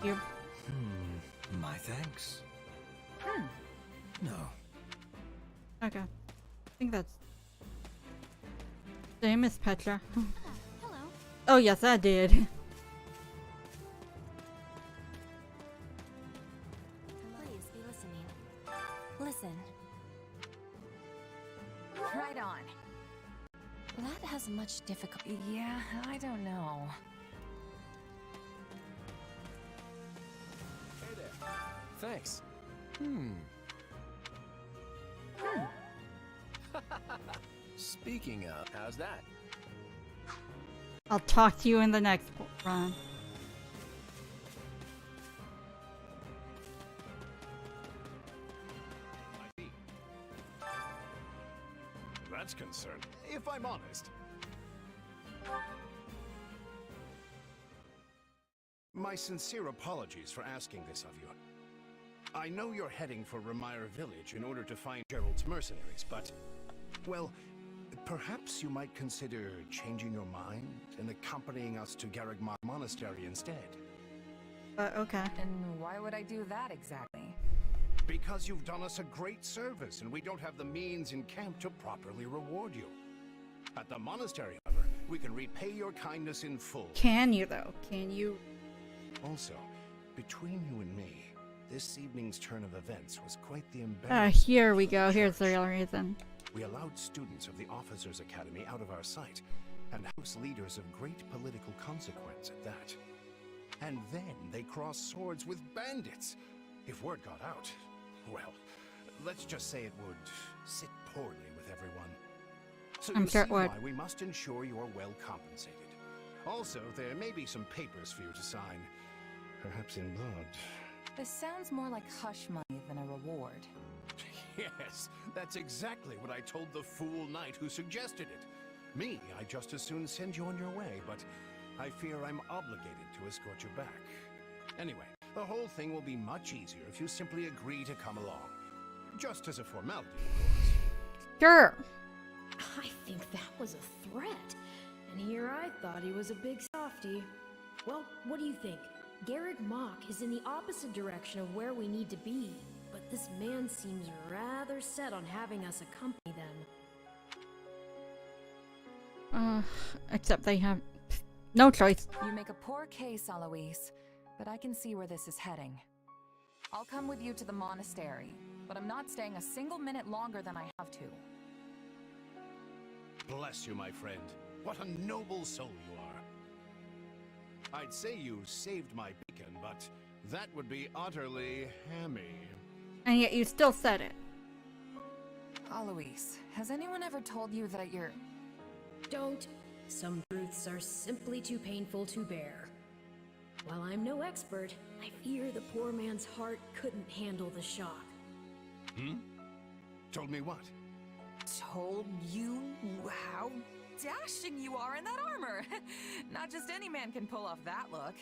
Speaker 1: You.
Speaker 14: My thanks. No.
Speaker 1: Okay. I think that's same as Petra.
Speaker 2: Hello.
Speaker 1: Oh yes, I did.
Speaker 2: Please be listening. Listen.
Speaker 4: Right on.
Speaker 2: That has much difficulty.
Speaker 4: Yeah, I don't know.
Speaker 10: Hey there. Thanks. Speaking of, how's that?
Speaker 1: I'll talk to you in the next run.
Speaker 13: That's concerning, if I'm honest.
Speaker 3: My sincere apologies for asking this of you. I know you're heading for Remire Village in order to find Gerald's mercenaries, but, well, perhaps you might consider changing your mind and accompanying us to Garreg Mach Monastery instead.
Speaker 1: Okay.
Speaker 4: And why would I do that exactly?
Speaker 3: Because you've done us a great service, and we don't have the means in camp to properly reward you. At the monastery, however, we can repay your kindness in full.
Speaker 1: Can you, though? Can you?
Speaker 3: Also, between you and me, this evening's turn of events was quite the embarrassment.
Speaker 1: Here we go. Here's the real reason.
Speaker 3: We allowed students of the Officers' Academy out of our sight, and house leaders of great political consequence at that. And then they crossed swords with bandits. If word got out, well, let's just say it would sit poorly with everyone. So
Speaker 1: I'm
Speaker 3: you
Speaker 1: sure
Speaker 3: see
Speaker 1: it would.
Speaker 3: why we must ensure you are well compensated. Also, there may be some papers for you to sign, perhaps in blood.
Speaker 4: This sounds more like hush money than a reward.
Speaker 3: Yes, that's exactly what I told the fool knight who suggested it. Me, I'd just as soon send you on your way, but I fear I'm obligated to escort you back. Anyway, the whole thing will be much easier if you simply agree to come along. Just as a formality, of course.
Speaker 1: Sure.
Speaker 9: I think that was a threat. And here I thought he was a big softy. Well, what do you think? Garreg Mach is in the opposite direction of where we need to be, but this man seems rather set on having us accompany them.
Speaker 1: Except they have no choice.
Speaker 4: You make a poor case, Alois, but I can see where this is heading. I'll come with you to the monastery, but I'm not staying a single minute longer than I have to.
Speaker 3: Bless you, my friend. What a noble soul you are. I'd say you saved my beacon, but that would be utterly hammy.
Speaker 1: And yet you still said it.
Speaker 4: Alois, has anyone ever told you that you're...
Speaker 9: Don't. Some truths are simply too painful to bear. While I'm no expert, I fear the poor man's heart couldn't handle the shock.
Speaker 3: Told me what?
Speaker 4: Told you how dashing you are in that armor. Not just any man can pull off that look.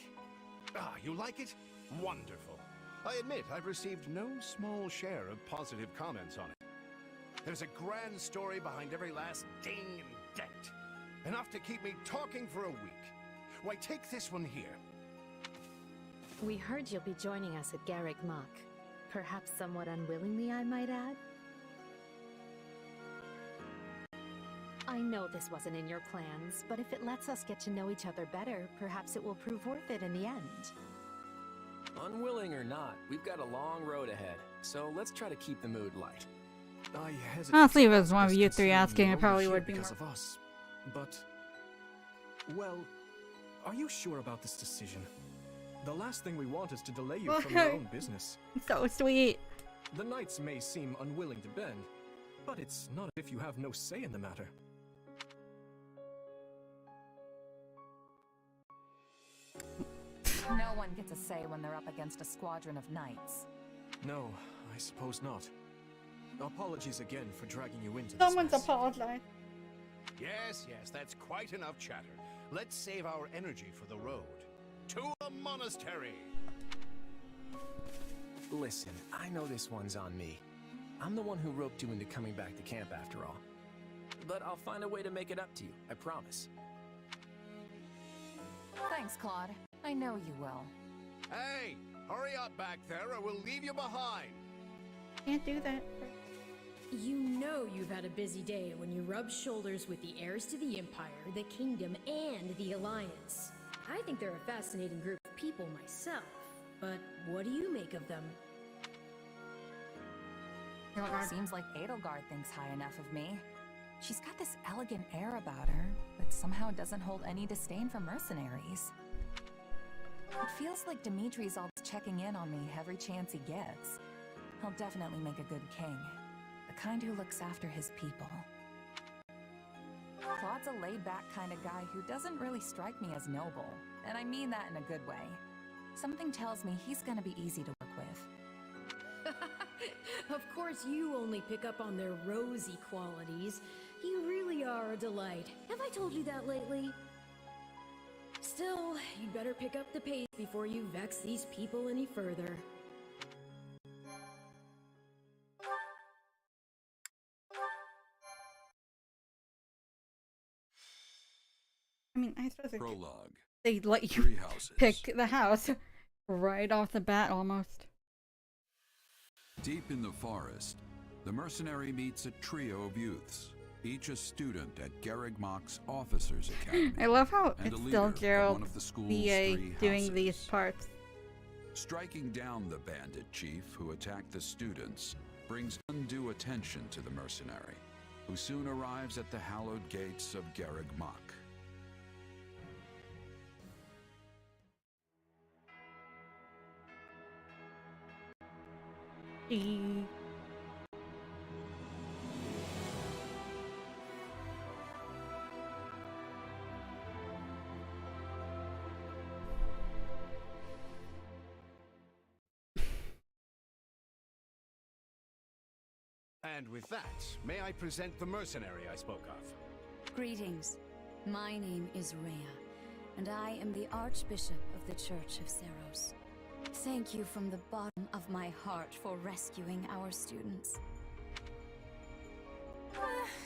Speaker 3: Ah, you like it? Wonderful. I admit I've received no small share of positive comments on it. There's a grand story behind every last ding and dent. Enough to keep me talking for a week. Why, take this one here.
Speaker 11: We heard you'll be joining us at Garreg Mach. Perhaps somewhat unwillingly, I might add. I know this wasn't in your plans, but if it lets us get to know each other better, perhaps it will prove worth it in the end.
Speaker 10: Unwilling or not, we've got a long road ahead, so let's try to keep the mood light.
Speaker 12: I hesitate.
Speaker 1: Honestly, if it was one of you
Speaker 12: to
Speaker 1: three
Speaker 12: assume
Speaker 1: asking,
Speaker 12: you're
Speaker 1: it probably
Speaker 12: only
Speaker 1: would
Speaker 12: here
Speaker 1: be
Speaker 12: because
Speaker 1: more.
Speaker 12: of us. But, well, are you sure about this decision? The last thing we want is to delay you from your own business.
Speaker 1: So sweet.
Speaker 12: The knights may seem unwilling to bend, but it's not as if you have no say in the matter.
Speaker 4: No one gets a say when they're up against a squadron of knights.
Speaker 12: No, I suppose not. Apologies again for dragging you into
Speaker 1: Someone's
Speaker 12: this mess.
Speaker 1: apologized.
Speaker 3: Yes, that's quite enough chatter. Let's save our energy for the road. To the monastery!
Speaker 10: Listen, I know this one's on me. I'm the one who roped you into coming back to camp after all. But I'll find a way to make it up to you, I promise.
Speaker 4: Thanks, Claude. I know you will.
Speaker 3: Hey! Hurry up back there or we'll leave you behind!
Speaker 1: Can't do that.
Speaker 9: You know you've had a busy day when you rub shoulders with the heirs to the Empire, the Kingdom, and the Alliance. I think they're a fascinating group of people myself, but what do you make of them?
Speaker 4: Seems like Edelgard thinks high enough of me. She's got this elegant air about her, but somehow doesn't hold any disdain for mercenaries. It feels like Dimitri's always checking in on me every chance he gets. He'll definitely make a good king. The kind who looks after his people. Claude's a laid-back kind of guy who doesn't really strike me as noble, and I mean that in a good way. Something tells me he's gonna be easy to work with.
Speaker 9: Of course you only pick up on their rosy qualities. You really are a delight. Have I told you that lately? Still, you'd better pick up the pace before you vex these people any further.
Speaker 1: I mean, I suppose
Speaker 8: Prologue.
Speaker 1: they let you
Speaker 8: Three houses.
Speaker 1: pick the house right off the bat, almost.
Speaker 8: Deep in the forest, the mercenary meets a trio of youths, each a student at Garreg Mach's Officers Academy.
Speaker 1: I love how
Speaker 8: and
Speaker 1: it's
Speaker 8: a
Speaker 1: still
Speaker 8: leader of
Speaker 1: Gerald
Speaker 8: one of the school's
Speaker 1: BA
Speaker 8: three
Speaker 1: doing
Speaker 8: houses.
Speaker 1: these parts.
Speaker 8: Striking down the bandit chief who attacked the students brings undue attention to the mercenary, who soon arrives at the hallowed gates of Garreg Mach.
Speaker 3: And with that, may I present the mercenary I spoke of?
Speaker 15: Greetings. My name is Rhea, and I am the Archbishop of the Church of Seros. Thank you from the bottom of my heart for rescuing our students.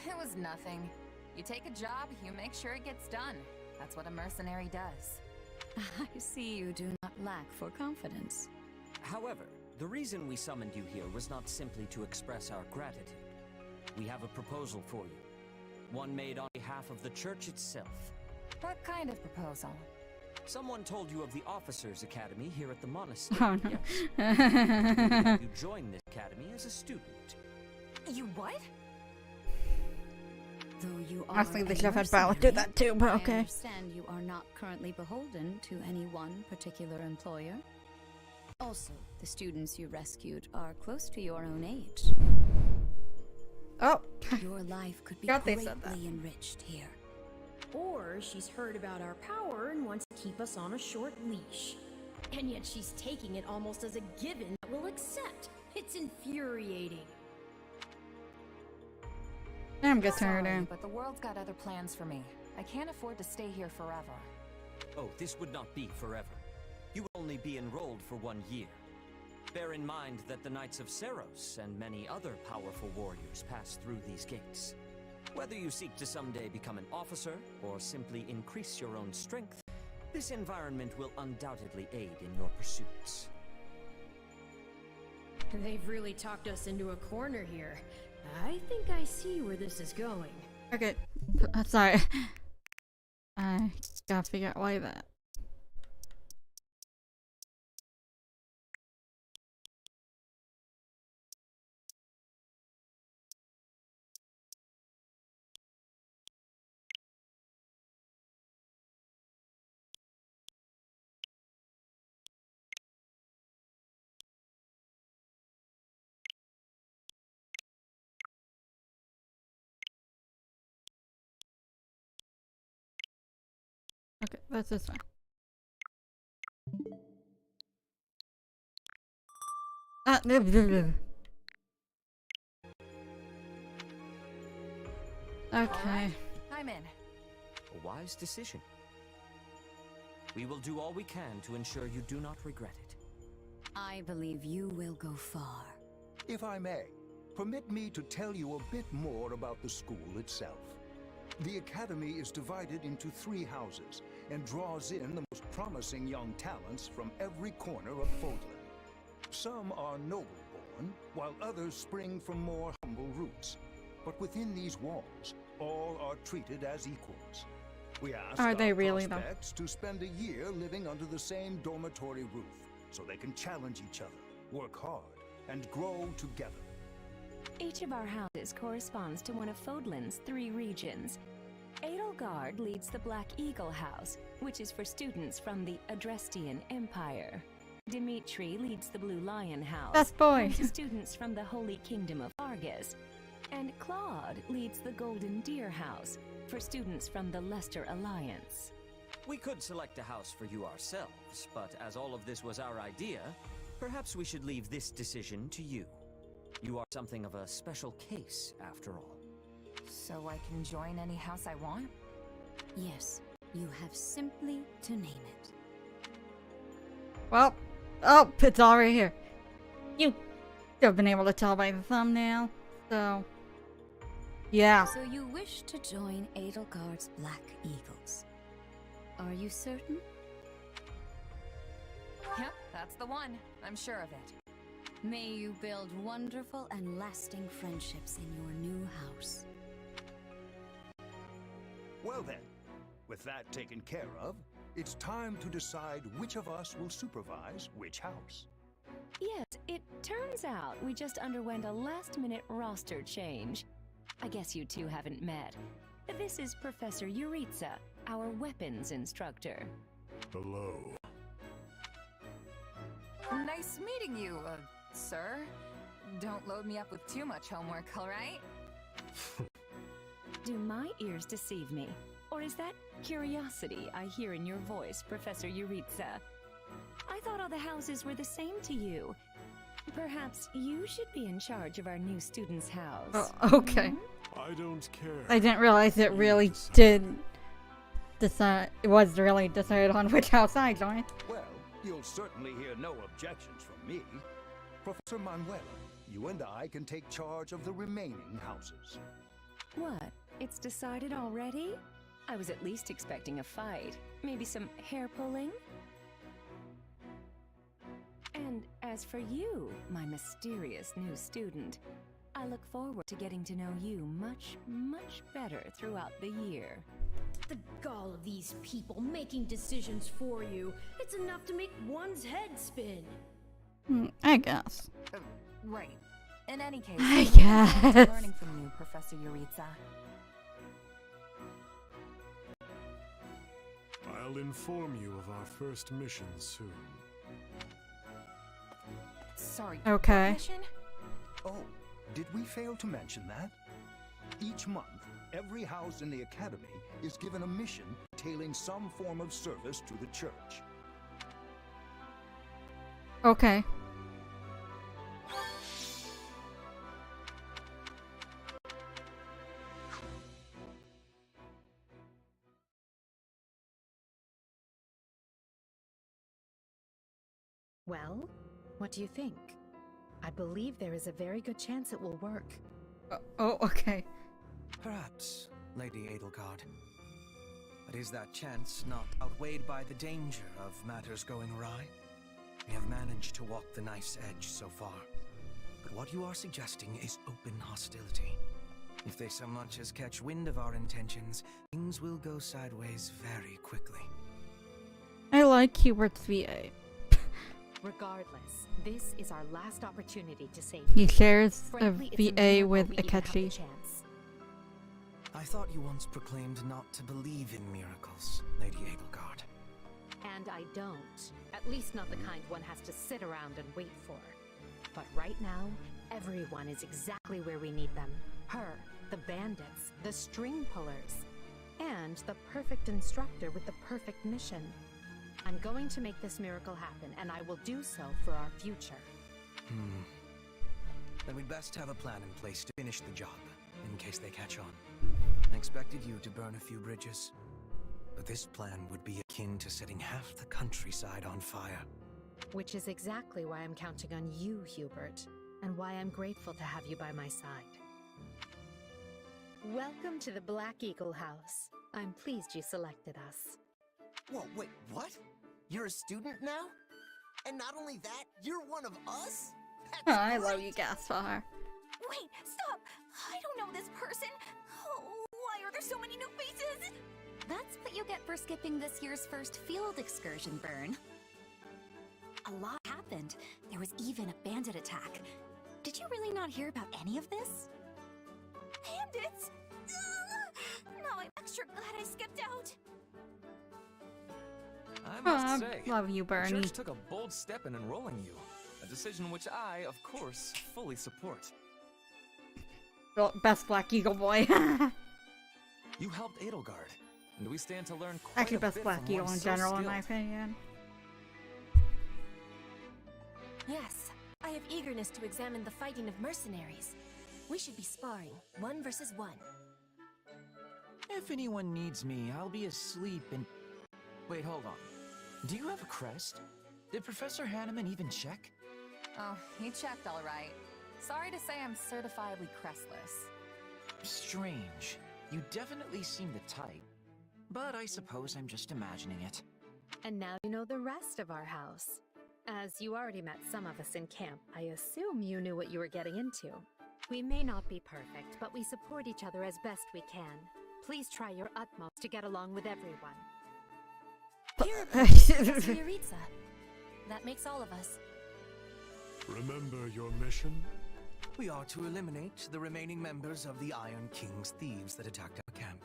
Speaker 4: It was nothing. You take a job, you make sure it gets done. That's what a mercenary does.
Speaker 15: I see you do not lack for confidence.
Speaker 16: However, the reason we summoned you here was not simply to express our gratitude. We have a proposal for you. One made on behalf of the church itself.
Speaker 4: What kind of proposal?
Speaker 16: Someone told you of the Officers Academy here at the monastery.
Speaker 1: Oh, no.
Speaker 16: Yes. You join this academy as a student.
Speaker 4: You what?
Speaker 15: Though you are
Speaker 1: Honestly, they
Speaker 15: a
Speaker 1: should have had Ballard do
Speaker 15: mercenary,
Speaker 1: that too, but
Speaker 15: I
Speaker 1: okay.
Speaker 15: understand you are not currently beholden to any one particular employer. Also, the students you rescued are close to your own age.
Speaker 1: Oh,
Speaker 15: your life could be
Speaker 1: God, they
Speaker 15: greatly
Speaker 1: said that.
Speaker 15: enriched here.
Speaker 9: Or she's heard about our power and wants to keep us on a short leash. And yet she's taking it almost as a given that we'll accept. It's infuriating.
Speaker 1: I'm good
Speaker 4: Sorry,
Speaker 1: turn.
Speaker 4: but the world's got other plans for me. I can't afford to stay here forever.
Speaker 16: Oh, this would not be forever. You will only be enrolled for 1 year. Bear in mind that the Knights of Seros and many other powerful warriors pass through these gates. Whether you seek to someday become an officer, or simply increase your own strength, this environment will undoubtedly aid in your pursuits.
Speaker 9: They've really talked us into a corner here. I think I see where this is going.
Speaker 1: Okay, sorry. I gotta figure out why that. Okay, that's this one. Blah, blah, blah. Okay.
Speaker 4: I'm in.
Speaker 16: A wise decision. We will do all we can to ensure you do not regret it.
Speaker 15: I believe you will go far.
Speaker 17: If I may, permit me to tell you a bit more about the school itself. The Academy is divided into 3 houses and draws in the most promising young talents from every corner of Fodlan. Some are noble-born, while others spring from more humble roots. But within these walls, all are treated as equals. We ask
Speaker 1: Are
Speaker 17: our
Speaker 1: they really, though?
Speaker 17: prospects to spend a year living under the same dormitory roof, so they can challenge each other, work hard, and grow together.
Speaker 18: Each of our houses corresponds to one of Fodlan's 3 regions. Edelgard leads the Black Eagle House, which is for students from the Adrestian Empire. Dimitri leads the Blue Lion House,
Speaker 1: Best boy.
Speaker 18: to students from the Holy Kingdom of Argus. And Claude leads the Golden Deer House, for students from the Leicester Alliance.
Speaker 16: We could select a house for you ourselves, but as all of this was our idea, perhaps we should leave this decision to you. You are something of a special case, after all.
Speaker 4: So I can join any house I want?
Speaker 15: Yes, You have simply to name it.
Speaker 1: Well, oh, it's all right here. You have been able to tell by the thumbnail, so yeah.
Speaker 15: So you wish to join Edelgard's Black Eagles. Are you certain?
Speaker 4: Yep, that's the one. I'm sure of it.
Speaker 15: May you build wonderful and lasting friendships in your new house.
Speaker 17: Well then, with that taken care of, it's time to decide which of us will supervise which house.
Speaker 18: Yes, it turns out we just underwent a last-minute roster change. I guess you two haven't met. This is Professor Yuritsa, our weapons instructor.
Speaker 12: Hello.
Speaker 4: Nice meeting you, sir. Don't load me up with too much homework, alright?
Speaker 18: Do my ears deceive me? Or is that curiosity I hear in your voice, Professor Yuritsa? I thought all the houses were the same to you. Perhaps you should be in charge of our new student's house.
Speaker 1: Oh, okay.
Speaker 12: I don't care.
Speaker 1: I didn't realize it really did decide. It was really decided on which house I joined.
Speaker 17: Well, you'll certainly hear no objections from me. Professor Manuela, you and I can take charge of the remaining houses.
Speaker 18: What? It's decided already? I was at least expecting a fight. Maybe some hair pulling? And as for you, my mysterious new student, I look forward to getting to know you much, much better throughout the year.
Speaker 9: The gall of these people making decisions for you. It's enough to make one's head spin.
Speaker 1: I guess.
Speaker 4: Right. In any case,
Speaker 1: I
Speaker 4: I'm
Speaker 1: guess.
Speaker 4: learning from you, Professor Yuritsa.
Speaker 12: I'll inform you of our first mission soon.
Speaker 4: Sorry.
Speaker 1: Okay.
Speaker 4: Mission?
Speaker 17: Oh, did we fail to mention that? Each month, every house in the Academy is given a mission entailing some form of service to the church.
Speaker 1: Okay.
Speaker 11: Well, what do you think? I believe there is a very good chance it will work.
Speaker 1: Oh, okay.
Speaker 14: Perhaps, Lady Edelgard. But is that chance not outweighed by the danger of matters going awry? We have managed to walk the knife's edge so far. But what you are suggesting is open hostility. If they so much as catch wind of our intentions, things will go sideways very quickly.
Speaker 1: I like Hubert's VA.
Speaker 11: Regardless, this is our last opportunity to save
Speaker 1: He
Speaker 11: you.
Speaker 1: shares a
Speaker 11: Frankly, it's
Speaker 1: VA
Speaker 11: miracle
Speaker 1: with
Speaker 11: we even have the
Speaker 1: Akechi.
Speaker 11: chance.
Speaker 14: I thought you once proclaimed not to believe in miracles, Lady Edelgard.
Speaker 11: And I don't. At least not the kind one has to sit around and wait for. But right now, everyone is exactly where we need them. Her, the bandits, the string pullers, and the perfect instructor with the perfect mission. I'm going to make this miracle happen, and I will do so for our future.
Speaker 14: Then we'd best have a plan in place to finish the job, in case they catch on. I expected you to burn a few bridges, but this plan would be akin to setting half the countryside on fire.
Speaker 11: Which is exactly why I'm counting on you, Hubert, and why I'm grateful to have you by my side. Welcome to the Black Eagle House. I'm pleased you selected us.
Speaker 19: Whoa, wait, what? You're a student now? And not only that, you're one of us? That's
Speaker 1: I love you, Gaspar.
Speaker 2: Wait, stop! I don't know this person! Oh, why are there so many new faces? That's what you get for skipping this year's first field excursion, Burn. A lot happened. There was even a bandit attack. Did you really not hear about any of this? Bandits? Now I'm extra glad I skipped out.
Speaker 10: I must say,
Speaker 1: love you, Bernie.
Speaker 10: The church took a bold step in enrolling you. A decision which I, of course, fully support.
Speaker 1: Well, best Black Eagle boy.
Speaker 10: You helped Edelgard, and we stand to learn quite
Speaker 1: Actually,
Speaker 10: a
Speaker 1: best
Speaker 10: bit
Speaker 1: Black
Speaker 10: from
Speaker 1: Eagle
Speaker 10: one
Speaker 1: in
Speaker 10: so
Speaker 1: general, in my
Speaker 10: skilled.
Speaker 1: opinion.
Speaker 20: Yes, I have eagerness to examine the fighting of mercenaries. We should be sparring, 1 versus 1.
Speaker 21: If anyone needs me, I'll be asleep and... Wait, hold on. Do you have a crest? Did Professor Hanneman even check?
Speaker 4: Oh, he checked all right. Sorry to say I'm certifiably crestless.
Speaker 21: Strange. You definitely seem the type. But I suppose I'm just imagining it.
Speaker 11: And now you know the rest of our house. As you already met some of us in camp, I assume you knew what you were getting into. We may not be perfect, but we support each other as best we can. Please try your utmost to get along with everyone.
Speaker 20: Here, Professor Yuritsa. That makes all of us.
Speaker 12: Remember your mission?
Speaker 14: We are to eliminate the remaining members of the Iron King's thieves that attacked our camp.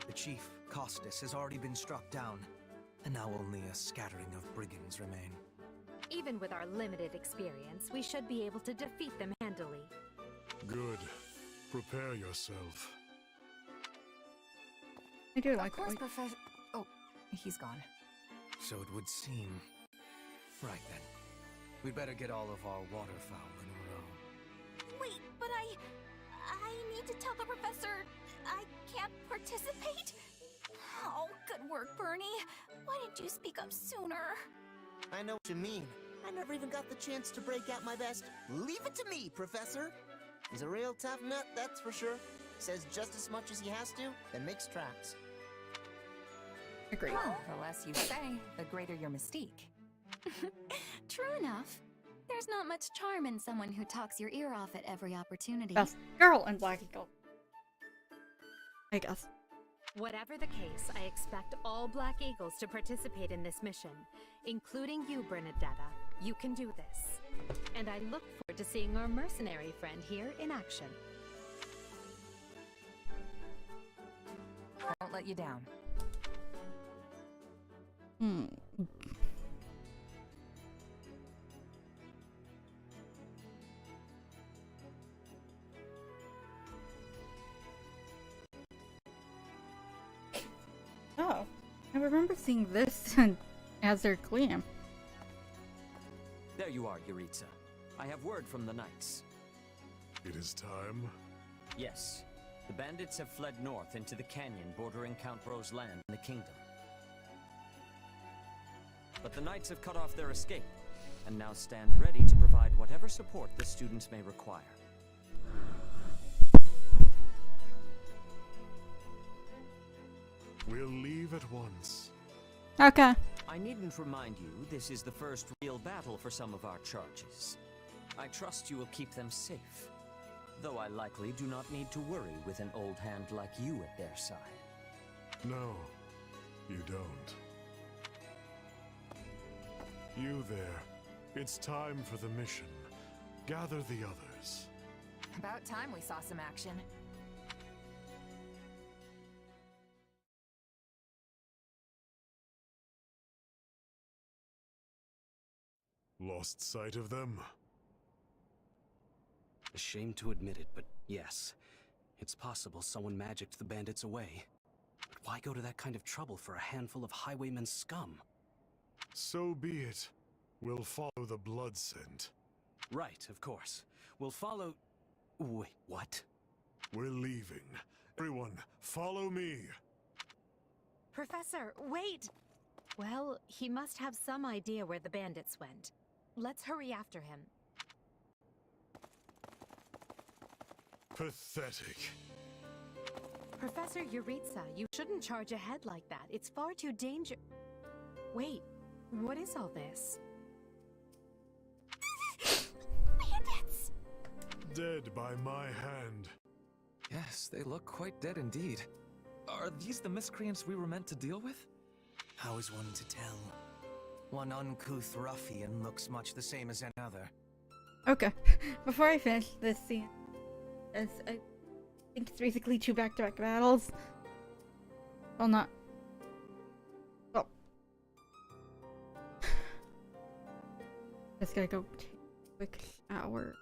Speaker 14: The chief, Costas, has already been struck down, and now only a scattering of brigands remain.
Speaker 11: Even with our limited experience, we should be able to defeat them handily.
Speaker 12: Good. Prepare yourself.
Speaker 1: I do like
Speaker 4: Of course, Professor... Oh, he's gone.
Speaker 14: So it would seem. Right then. We'd better get all of our waterfowl in a row.
Speaker 2: Wait, but I need to tell the professor I can't participate? Oh, good work, Bernie. Why didn't you speak up sooner?
Speaker 19: I know what you mean. I never even got the chance to break out my best. Leave it to me, Professor. He's a real tough nut, that's for sure. Says just as much as he has to, then makes tracks.
Speaker 1: Agreed.
Speaker 4: Well, the less you say, the greater your mystique.
Speaker 2: True enough. There's not much charm in someone who talks your ear off at every opportunity.
Speaker 1: Best girl in Black Eagle, I guess.
Speaker 11: Whatever the case, I expect all Black Eagles to participate in this mission, including you, Bernadetta. You can do this. And I look forward to seeing our mercenary friend here in action.
Speaker 4: I won't let you down.
Speaker 1: Oh, I remember seeing this in Azure Clean.
Speaker 16: There you are, Yuritsa. I have word from the knights.
Speaker 12: It is time.
Speaker 16: Yes. The bandits have fled north into the canyon bordering Count Bro's land in the kingdom. But the knights have cut off their escape, and now stand ready to provide whatever support the students may require.
Speaker 12: We'll leave at once.
Speaker 1: Okay.
Speaker 16: I needn't remind you, this is the first real battle for some of our charges. I trust you will keep them safe, though I likely do not need to worry with an old hand like you at their side.
Speaker 12: No, you don't. You there. It's time for the mission. Gather the others.
Speaker 4: About time we saw some action.
Speaker 12: Lost sight of them?
Speaker 22: A shame to admit it, but yes. It's possible someone magicked the bandits away. But why go to that kind of trouble for a handful of highwaymen scum?
Speaker 12: So be it. We'll follow the blood scent.
Speaker 22: Right, of course. We'll follow... Wait, what?
Speaker 12: We're leaving. Everyone, follow me.
Speaker 11: Professor, wait! Well, he must have some idea where the bandits went. Let's hurry after him.
Speaker 12: Pathetic.
Speaker 11: Professor Yuritsa, you shouldn't charge ahead like that. It's far too dangerous. Wait, what is all this?
Speaker 2: Bandits!
Speaker 12: Dead by my hand.
Speaker 21: Yes, they look quite dead indeed. Are these the miscreants we were meant to deal with?
Speaker 14: How is one to tell? One uncouth ruffian looks much the same as another.
Speaker 1: Okay, before I finish this scene, as I think it's basically 2 back-to-back battles. Well, not. Well. Just gotta go take a quick shower.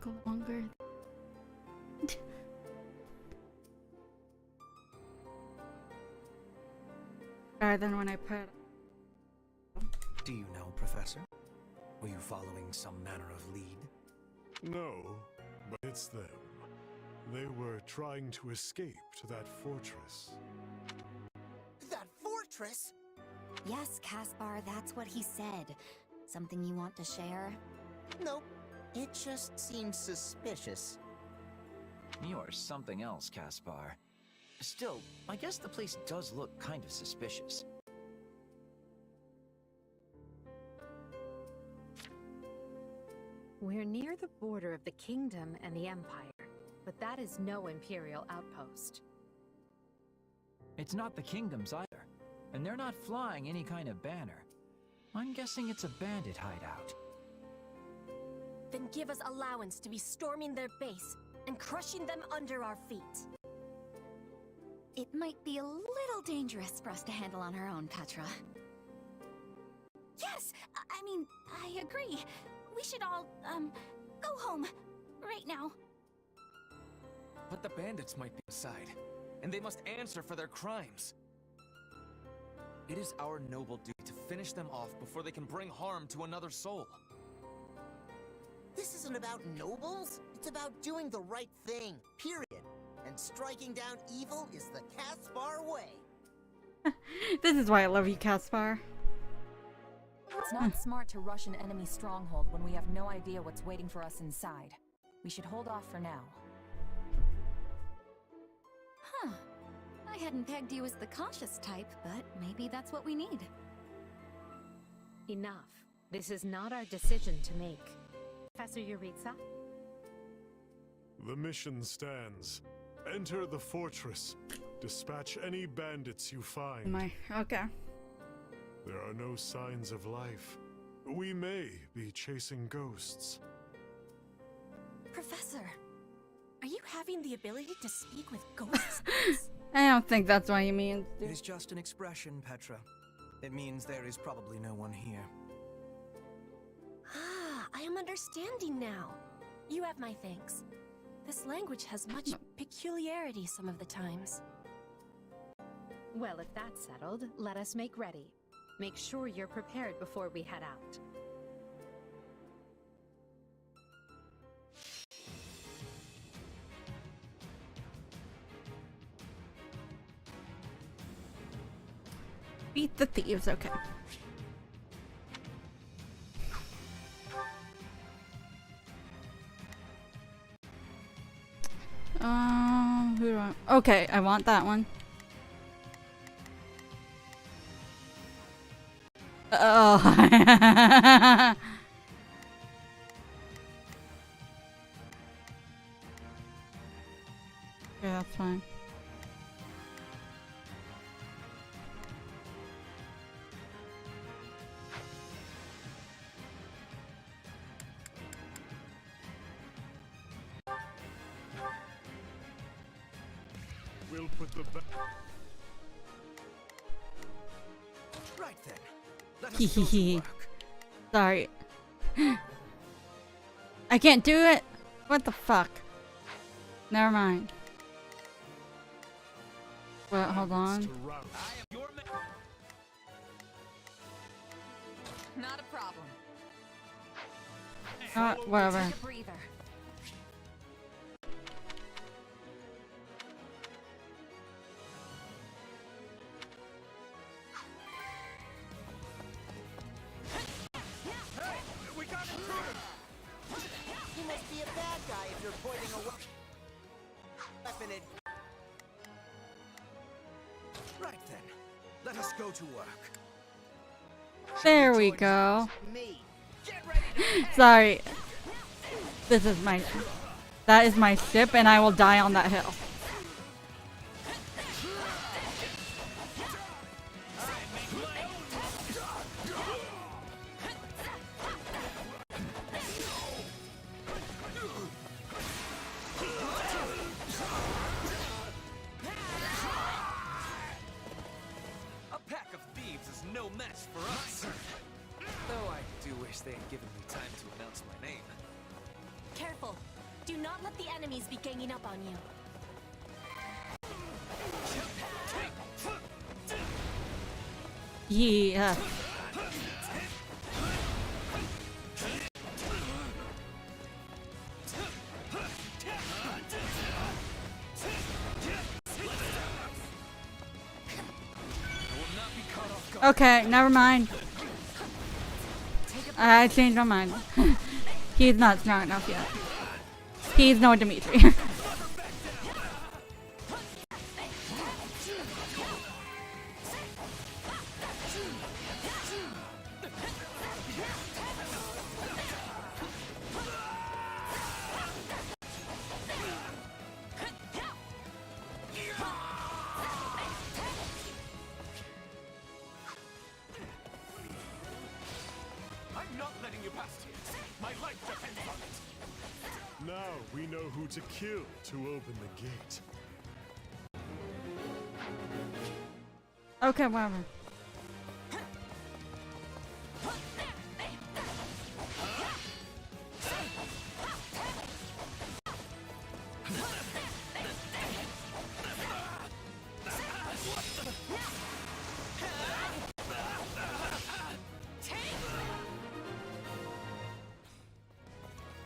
Speaker 1: Go longer. Better than when I put.
Speaker 14: Do you know, Professor? Were you following some manner of lead?
Speaker 5: No, but it's them. They were trying to escape to that fortress.
Speaker 19: That fortress?
Speaker 2: Yes, Caspar, that's what he said. Something you want to share?
Speaker 19: Nope. It just seems suspicious.
Speaker 21: You're something else, Caspar. Still, I guess the place does look kind of suspicious.
Speaker 11: We're near the border of the kingdom and the empire, but that is no imperial outpost.
Speaker 21: It's not the kingdoms either, and they're not flying any kind of banner. I'm guessing it's a bandit hideout.
Speaker 9: Then give us allowance to be storming their base and crushing them under our feet.
Speaker 2: It might be a little dangerous for us to handle on our own, Petra. Yes! I mean, I agree. We should all, go home. Right now.
Speaker 10: But the bandits might be inside, and they must answer for their crimes. It is our noble duty to finish them off before they can bring harm to another soul.
Speaker 19: This isn't about nobles. It's about doing the right thing, period. And striking down evil is the Caspar way.
Speaker 1: This is why I love you, Caspar.
Speaker 4: It's not smart to rush an enemy stronghold when we have no idea what's waiting for us inside. We should hold off for now.
Speaker 2: Huh. I hadn't pegged you as the cautious type, but maybe that's what we need.
Speaker 11: Enough. This is not our decision to make. Professor Yuritsa?
Speaker 5: The mission stands. Enter the fortress. Dispatch any bandits you find.
Speaker 1: Okay.
Speaker 5: There are no signs of life. We may be chasing ghosts.
Speaker 9: Professor, are you having the ability to speak with ghosts?
Speaker 1: I don't think that's what he means.
Speaker 14: It is just an expression, Petra. It means there is probably no one here.
Speaker 9: Ah, I am understanding now. You have my thanks. This language has much peculiarity some of the times.
Speaker 11: Well, if that's settled, let us make ready. Make sure you're prepared before we head out.
Speaker 1: Beat the thieves, okay. Who do I... Okay, I want that one. Oh. Yeah, that's fine.
Speaker 5: We'll put the
Speaker 14: Right then. Let us go to work.
Speaker 1: Sorry. I can't do it? What the fuck? Never mind. Well, hold on.
Speaker 4: Not a problem.
Speaker 1: Whatever.
Speaker 4: Take a breather.
Speaker 19: You must be a bad guy if you're pointing a weapon at...
Speaker 14: Right then. Let us go to work.
Speaker 1: There we go. Sorry. This is my... That is my ship, and I will die on that hill.
Speaker 10: A pack of thieves is no match for us. Though I do wish they had given me time to announce my name.
Speaker 20: Careful. Do not let the enemies be ganging up on you.
Speaker 1: Yeah. Okay, never mind. I changed my mind. He's not strong enough yet. He's no Dimitri.
Speaker 12: I'm not letting you past here. My life depends on it.
Speaker 5: Now we know who to kill to open the gate.
Speaker 1: Okay, whatever.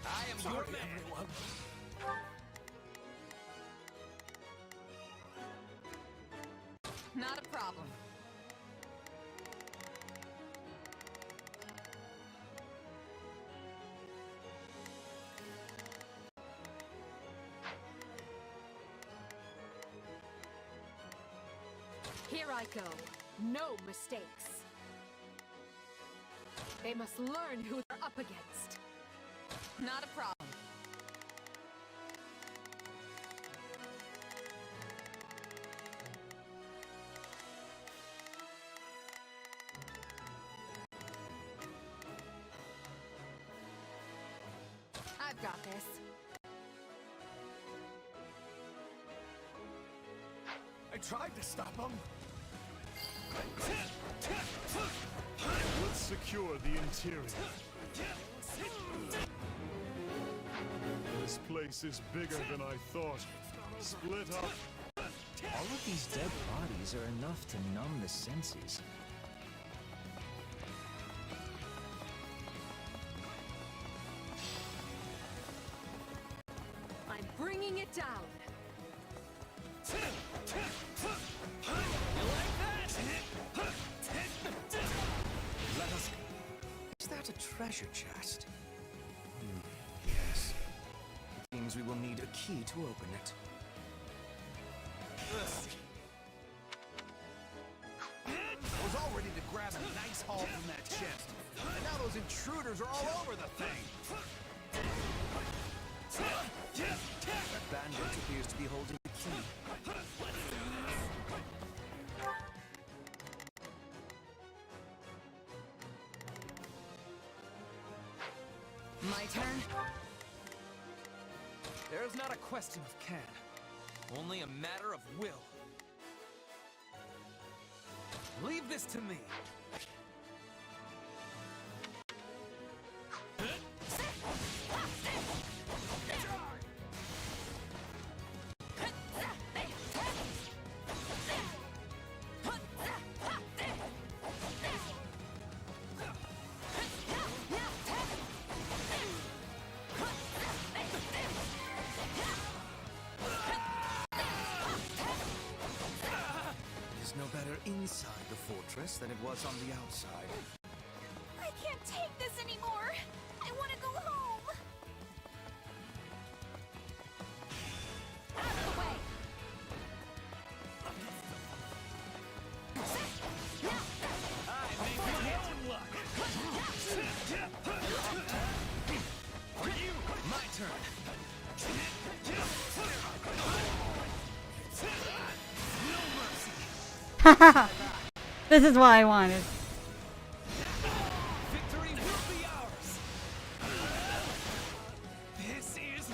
Speaker 10: I am your man.
Speaker 4: Not a problem.
Speaker 9: Here I go. No mistakes. They must learn who they're up against.
Speaker 4: Not a problem. I've got this.
Speaker 12: I tried to stop him.
Speaker 5: Let's secure the interior. This place is bigger than I thought. Split up.
Speaker 21: All of these dead bodies are enough to numb the senses.
Speaker 9: I'm bringing it down.
Speaker 14: Let us... Is that a treasure chest? Yes. It seems we will need a key to open it.
Speaker 13: I was all ready to grab a nice haul from that chest. And now those intruders are all over the thing.
Speaker 14: That bandit appears to be holding the key.
Speaker 4: My turn?
Speaker 10: There is not a question of can, only a matter of will. Leave this to me.
Speaker 14: It is no better inside the fortress than it was on the outside.
Speaker 2: I can't take this anymore. I want to go home.
Speaker 9: Out of the way.
Speaker 10: My turn.
Speaker 1: This is what I wanted.
Speaker 10: Victory will be ours. This is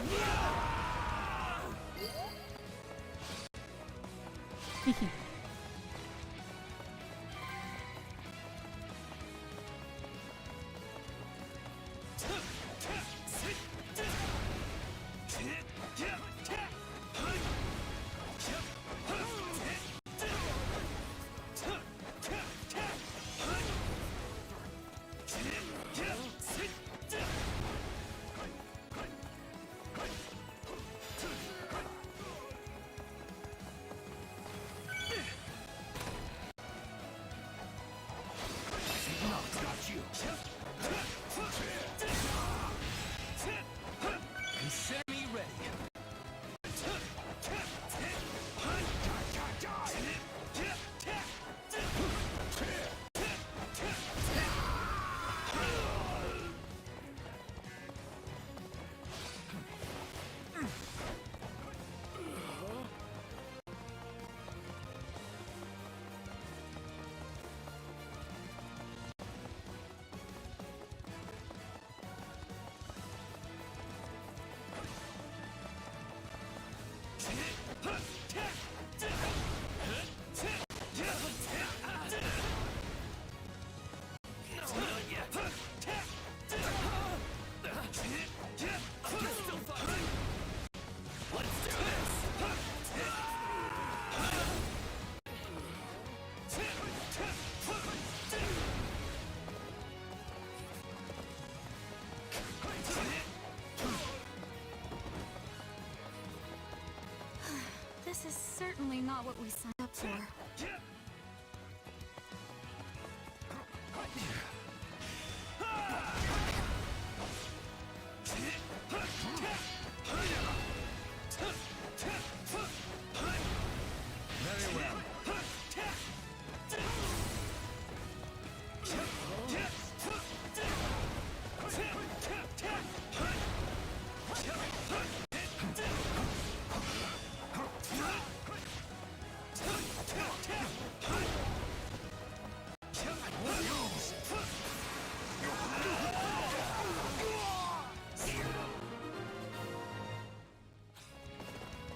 Speaker 2: This is certainly not what we signed up for.
Speaker 13: Very well.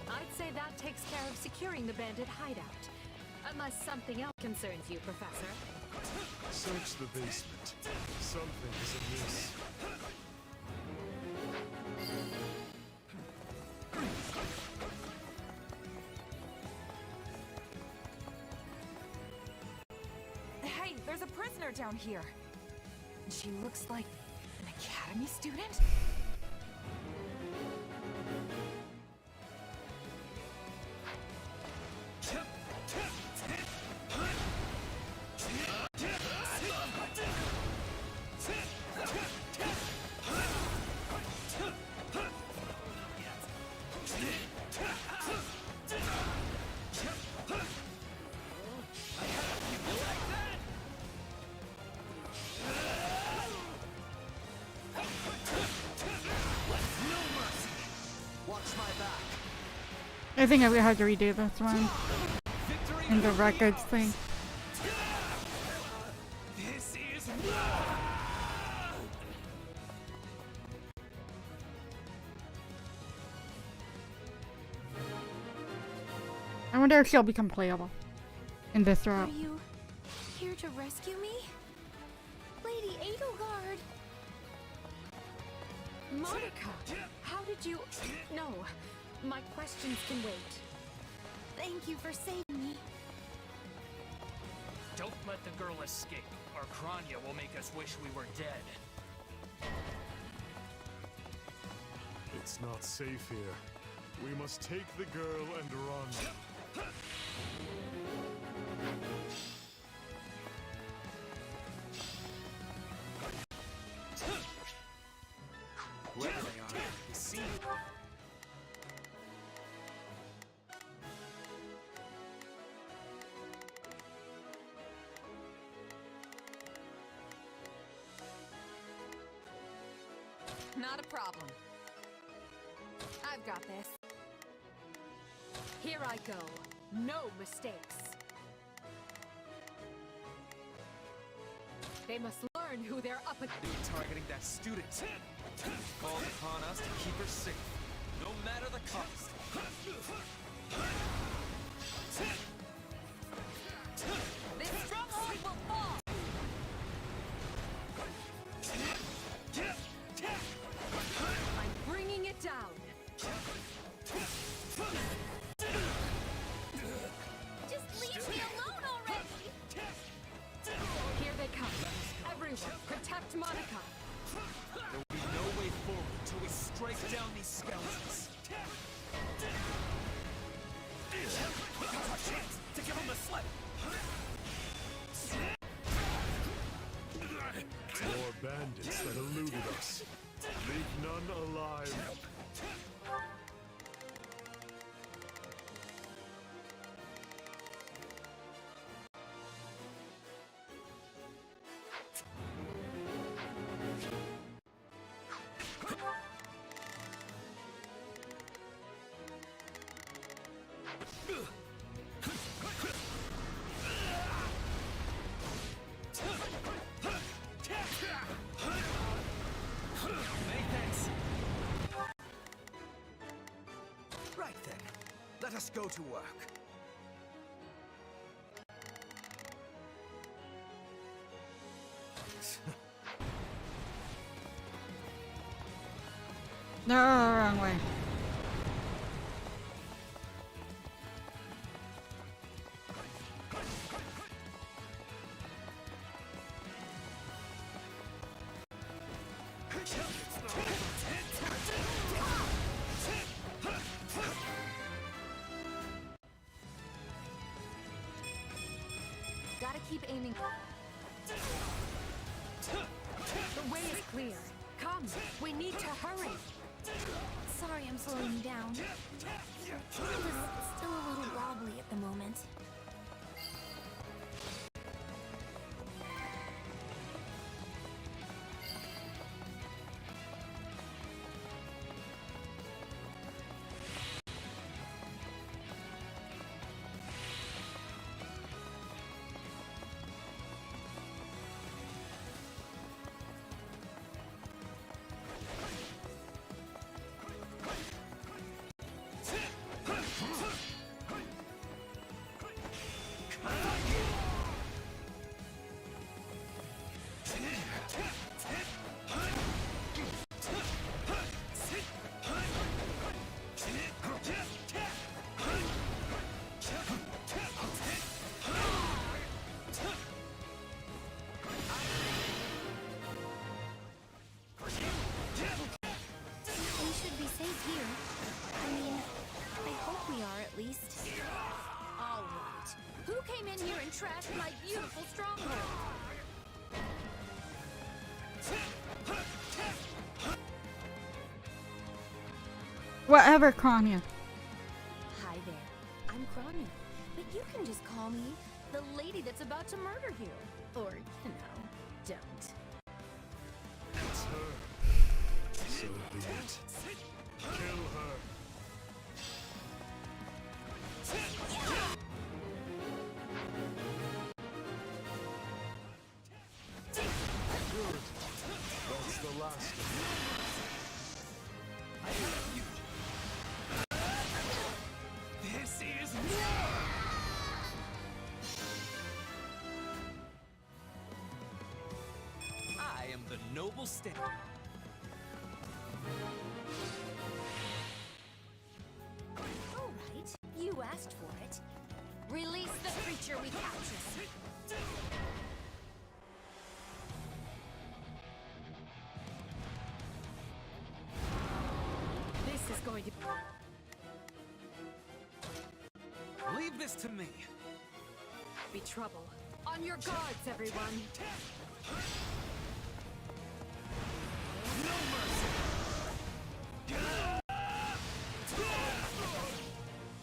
Speaker 9: I'd say that takes care of securing the bandit hideout. Unless something else concerns you, Professor.
Speaker 5: Search the basement. Something is amiss.
Speaker 4: Hey, there's a prisoner down here. And she looks like an academy student?
Speaker 1: I think I'm gonna have to redo this one in the records thing.
Speaker 13: This is
Speaker 1: I wonder if she'll become playable in this
Speaker 15: Are
Speaker 1: route.
Speaker 15: you here to rescue me? Lady Edelgard!
Speaker 9: Monica! How did you... No, my questions can wait.
Speaker 15: Thank you for saving me.
Speaker 6: Don't let the girl escape, or Kranya will make us wish we were dead.
Speaker 5: It's not safe here. We must take the girl and run.
Speaker 10: Whoever they are, is seen.
Speaker 4: Not a problem. I've got this.
Speaker 9: Here I go. No mistakes. They must learn who they're up against.
Speaker 10: They were targeting that student. Called upon us to keep her safe, no matter the cost.
Speaker 4: This stronghold will fall!
Speaker 9: I'm bringing it down.
Speaker 2: Just leave me alone already!
Speaker 9: Here they come. Everyone, protect Monica.
Speaker 10: There will be no way forward until we strike down these scoundrels. Now's our chance to give them the slip.
Speaker 5: More bandits that eluded us. Leave none alive.
Speaker 14: Let us go to work.
Speaker 1: No, wrong way.
Speaker 2: Gotta keep aiming.
Speaker 9: The way is clear. Come, we need to hurry.
Speaker 20: Sorry I'm slowing you down. The field is still a little wobbly at the moment.
Speaker 2: Trashed my beautiful stronghold.
Speaker 1: Whatever, Kranya.
Speaker 2: Hi there. I'm Kranya, but you can just call me the lady that's about to murder you. Or, don't.
Speaker 5: It's her. So be it. Kill her. Good. That's the last of you.
Speaker 10: I have you. This is war! I am the noble stand.
Speaker 2: All right, you asked for it. Release the creature we captured.
Speaker 9: This is going to
Speaker 10: Leave this to me.
Speaker 9: be trouble. On your guards, everyone.
Speaker 10: No mercy.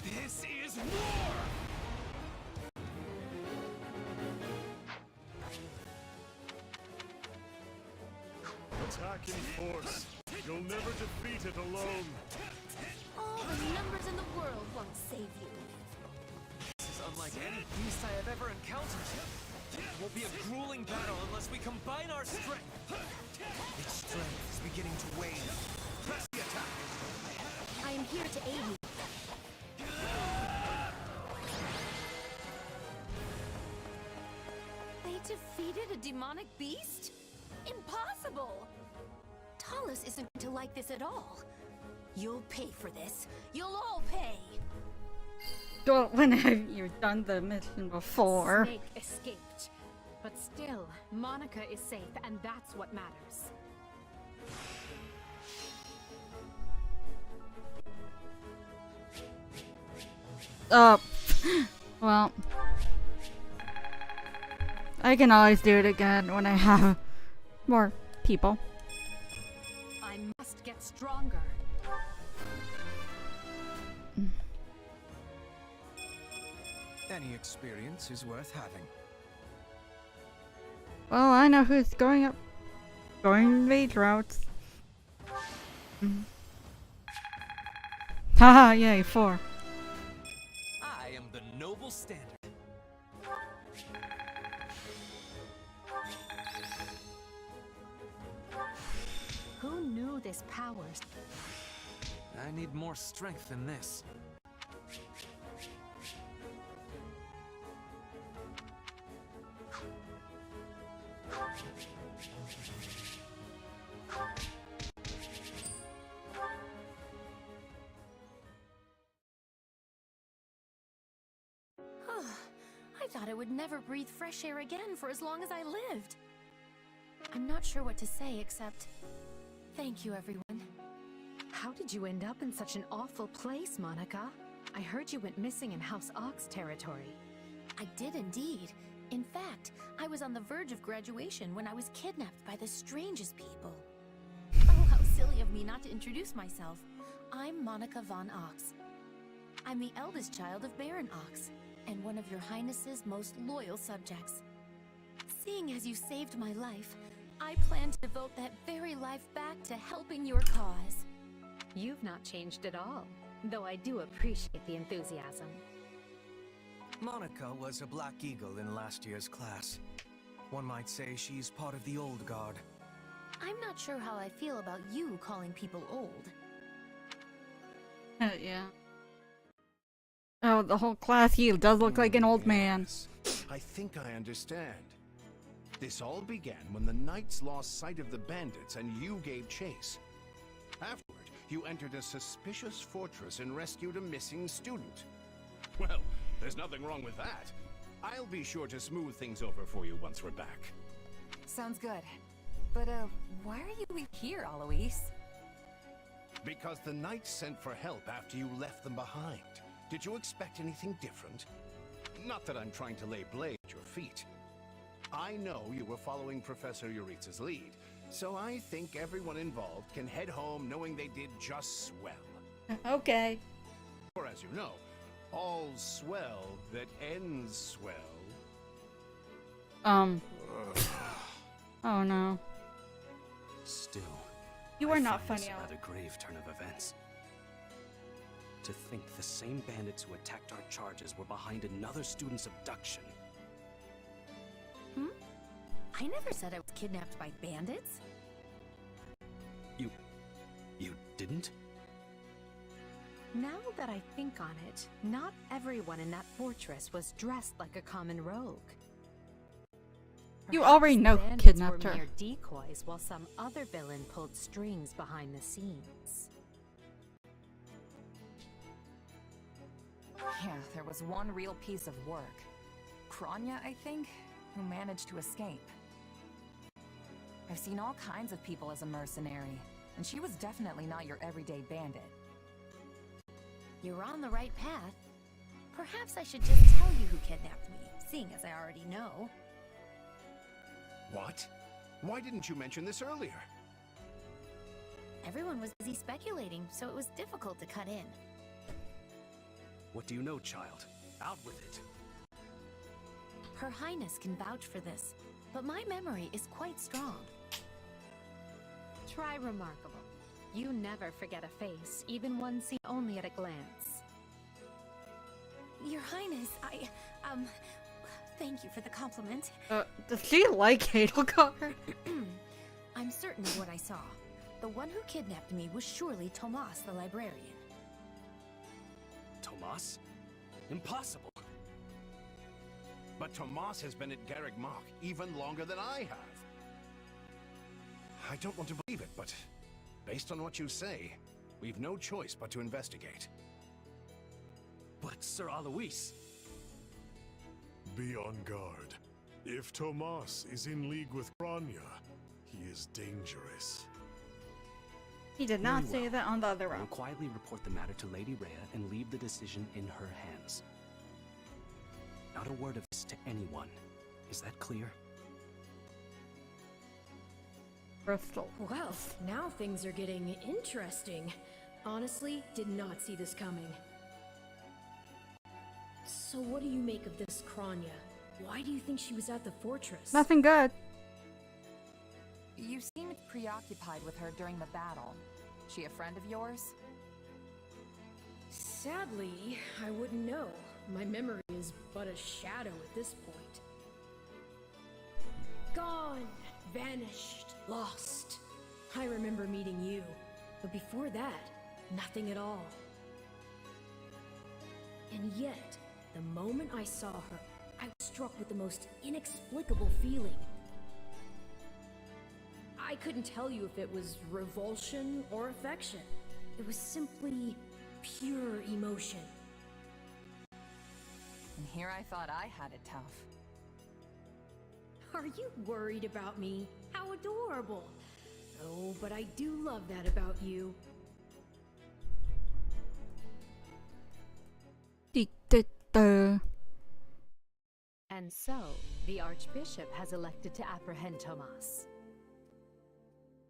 Speaker 10: This is war.
Speaker 5: Attack in force. You'll never defeat it alone.
Speaker 2: All the numbers in the world won't save you.
Speaker 10: This is unlike any beast I have ever encountered. It won't be a grueling battle unless we combine our strength. Its strength is beginning to wane. Press the attack.
Speaker 2: I am here to aid you. They defeated a demonic beast? Impossible! Talus isn't going to like this at all. You'll pay for this. You'll all pay.
Speaker 1: Well, when have you done the mission before?
Speaker 9: Snake escaped. But still, Monica is safe, and that's what matters.
Speaker 1: Well, I can always do it again when I have more people.
Speaker 9: I must get stronger.
Speaker 14: Any experience is worth having.
Speaker 1: Well, I know who's going mage routes. Haha, yay, 4.
Speaker 10: I am the noble standard.
Speaker 9: Who knew this power?
Speaker 10: I need more strength than this.
Speaker 20: I'd never breathe fresh air again for as long as I lived. I'm not sure what to say except thank you, everyone.
Speaker 11: How did you end up in such an awful place, Monica? I heard you went missing in House Ox territory.
Speaker 20: I did indeed. In fact, I was on the verge of graduation when I was kidnapped by the strangest people. Oh, how silly of me not to introduce myself. I'm Monica von Ox. I'm the eldest child of Baron Ox, and one of your Highness's most loyal subjects. Seeing as you saved my life, I plan to devote that very life back to helping your cause.
Speaker 11: You've not changed at all, though I do appreciate the enthusiasm.
Speaker 14: Monica was a Black Eagle in last year's class. One might say she's part of the old guard.
Speaker 20: I'm not sure how I feel about you calling people old.
Speaker 1: Yeah. Oh, the whole class, he does look like an old man.
Speaker 3: I think I understand. This all began when the knights lost sight of the bandits and you gave chase. Afterward, you entered a suspicious fortress and rescued a missing student. Well, there's nothing wrong with that. I'll be sure to smooth things over for you once we're back.
Speaker 4: Sounds good. But, why are you here, Alois?
Speaker 3: Because the knights sent for help after you left them behind. Did you expect anything different? Not that I'm trying to lay blame at your feet. I know you were following Professor Euritza's lead, so I think everyone involved can head home knowing they did just swell.
Speaker 1: Okay.
Speaker 3: For as you know, all swell that ends swell.
Speaker 1: Oh no.
Speaker 22: Still,
Speaker 1: You are
Speaker 22: I
Speaker 1: not
Speaker 22: find
Speaker 1: funny,
Speaker 22: this a
Speaker 1: Alex.
Speaker 22: rather grave turn of events. To think the same bandits who attacked our charges were behind another student's abduction.
Speaker 20: I never said I was kidnapped by bandits.
Speaker 22: You didn't?
Speaker 11: Now that I think on it, not everyone in that fortress was dressed like a common rogue.
Speaker 1: You already know who
Speaker 11: Bandits
Speaker 1: kidnapped
Speaker 11: were
Speaker 1: her.
Speaker 11: mere decoys while some other villain pulled strings behind the scenes.
Speaker 4: Yeah, there was one real piece of work. Kranya, I think, who managed to escape. I've seen all kinds of people as a mercenary, and she was definitely not your everyday bandit.
Speaker 20: You're on the right path. Perhaps I should just tell you who kidnapped me, seeing as I already know.
Speaker 3: What? Why didn't you mention this earlier?
Speaker 20: Everyone was busy speculating, so it was difficult to cut in.
Speaker 22: What do you know, child? Out with it.
Speaker 20: Her Highness can vouch for this, but my memory is quite strong.
Speaker 11: Try remarkable. You never forget a face, even one seen only at a glance.
Speaker 20: Your Highness, thank you for the compliment.
Speaker 1: Does she like Hadelgard?
Speaker 20: I'm certain of what I saw. The one who kidnapped me was surely Tomas the librarian.
Speaker 22: Tomas? Impossible.
Speaker 3: But Tomas has been at Garreg Mach even longer than I have. I don't want to believe it, but based on what you say, we've no choice but to investigate.
Speaker 22: But Sir Alois...
Speaker 5: Be on guard. If Tomas is in league with Kranya, he is dangerous.
Speaker 1: He did not
Speaker 22: Very
Speaker 1: say
Speaker 22: well.
Speaker 1: that on the other
Speaker 22: I will
Speaker 1: round.
Speaker 22: quietly report the matter to Lady Rhea and leave the decision in her hands. Not a word of this to anyone. Is that clear?
Speaker 1: Crystal.
Speaker 9: Well, now things are getting interesting. Honestly, did not see this coming. So what do you make of this Kranya? Why do you think she was at the fortress?
Speaker 1: Nothing good.
Speaker 4: You seemed preoccupied with her during the battle. She a friend of yours?
Speaker 9: Sadly, I wouldn't know. My memory is but a shadow at this point. Gone, vanished, lost. I remember meeting you, but before that, nothing at all. And yet, the moment I saw her, I was struck with the most inexplicable feeling. I couldn't tell you if it was revulsion or affection. It was simply pure emotion.
Speaker 4: And here I thought I had it tough.
Speaker 9: Are you worried about me? How adorable. Oh, but I do love that about you.
Speaker 11: And so, the Archbishop has elected to apprehend Tomas.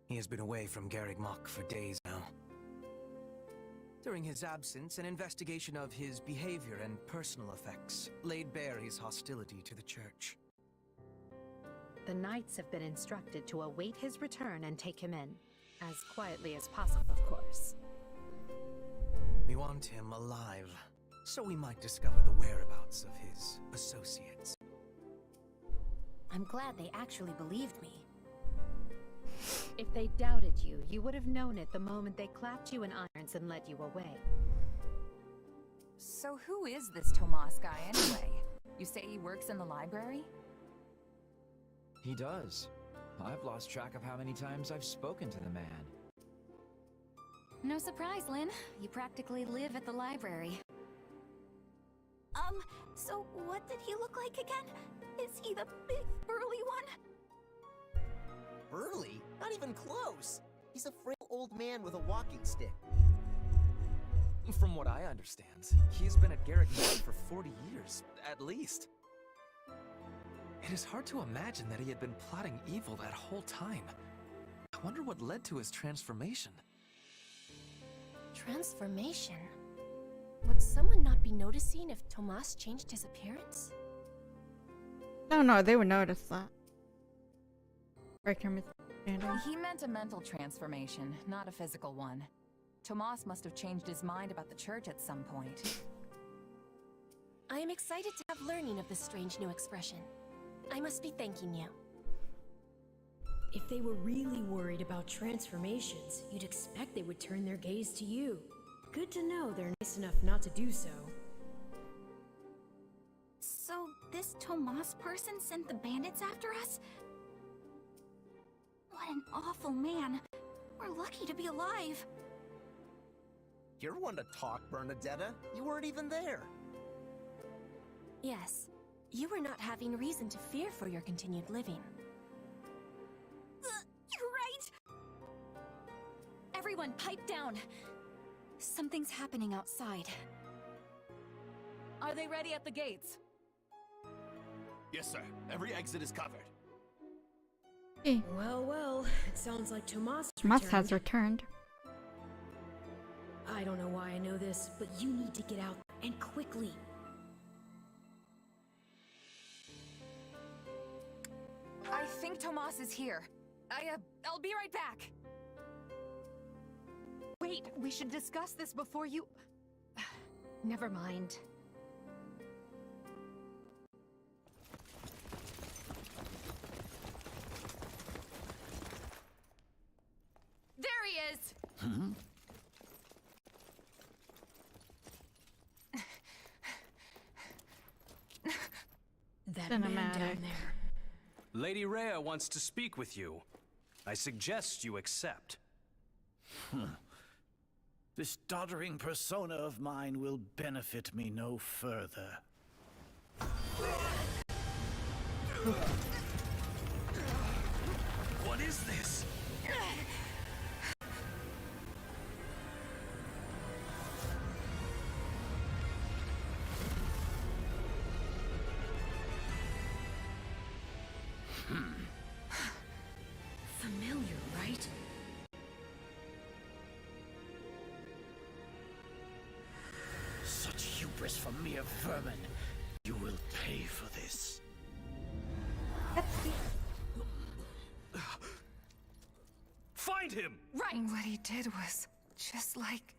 Speaker 14: He has been away from Garreg Mach for days now. During his absence, an investigation of his behavior and personal effects laid bare his hostility to the Church.
Speaker 11: The Knights have been instructed to await his return and take him in. As quietly as possible, of course.
Speaker 14: We want him alive, so we might discover the whereabouts of his associates.
Speaker 20: I'm glad they actually believed me.
Speaker 11: If they doubted you, you would have known it the moment they clapped you in irons and led you away.
Speaker 4: So who is this Tomas guy anyway? You say he works in the library?
Speaker 21: He does. I've lost track of how many times I've spoken to the man.
Speaker 2: No surprise, Lynn. You practically live at the library. So what did he look like again? Is he the big, burly one?
Speaker 19: Burly? Not even close. He's a frail old man with a walking stick.
Speaker 10: From what I understand, he's been at Garreg Mach for 40 years, at least. It is hard to imagine that he had been plotting evil that whole time. I wonder what led to his transformation.
Speaker 20: Transformation? Would someone not be noticing if Tomas changed his appearance?
Speaker 1: No, they would notice that. Break your misunderstanding.
Speaker 4: He meant a mental transformation, not a physical one. Tomas must have changed his mind about the Church at some point.
Speaker 20: I am excited to have learning of this strange new expression. I must be thanking you.
Speaker 9: If they were really worried about transformations, you'd expect they would turn their gaze to you. Good to know they're nice enough not to do so.
Speaker 2: So this Tomas person sent the bandits after us? What an awful man. We're lucky to be alive.
Speaker 19: You're one to talk, Bernadetta. You weren't even there.
Speaker 20: Yes, you were not having reason to fear for your continued living.
Speaker 2: You're right! Everyone, pipe down. Something's happening outside.
Speaker 4: Are they ready at the gates?
Speaker 13: Yes, sir. Every exit is covered.
Speaker 9: Well, it sounds like Tomas
Speaker 1: Has returned.
Speaker 9: I don't know why I know this, but you need to get out, and quickly.
Speaker 4: I think Tomas is here. I'll be right back. Wait, we should discuss this before you...
Speaker 11: Never mind.
Speaker 4: There he is!
Speaker 9: That man down there.
Speaker 22: Lady Rhea wants to speak with you. I suggest you accept.
Speaker 7: This doddering persona of mine will benefit me no further.
Speaker 22: What is this?
Speaker 9: Familiar, right?
Speaker 7: Such hubris from mere vermin. You will pay for this.
Speaker 22: Find him!
Speaker 4: Right! What he did was just like...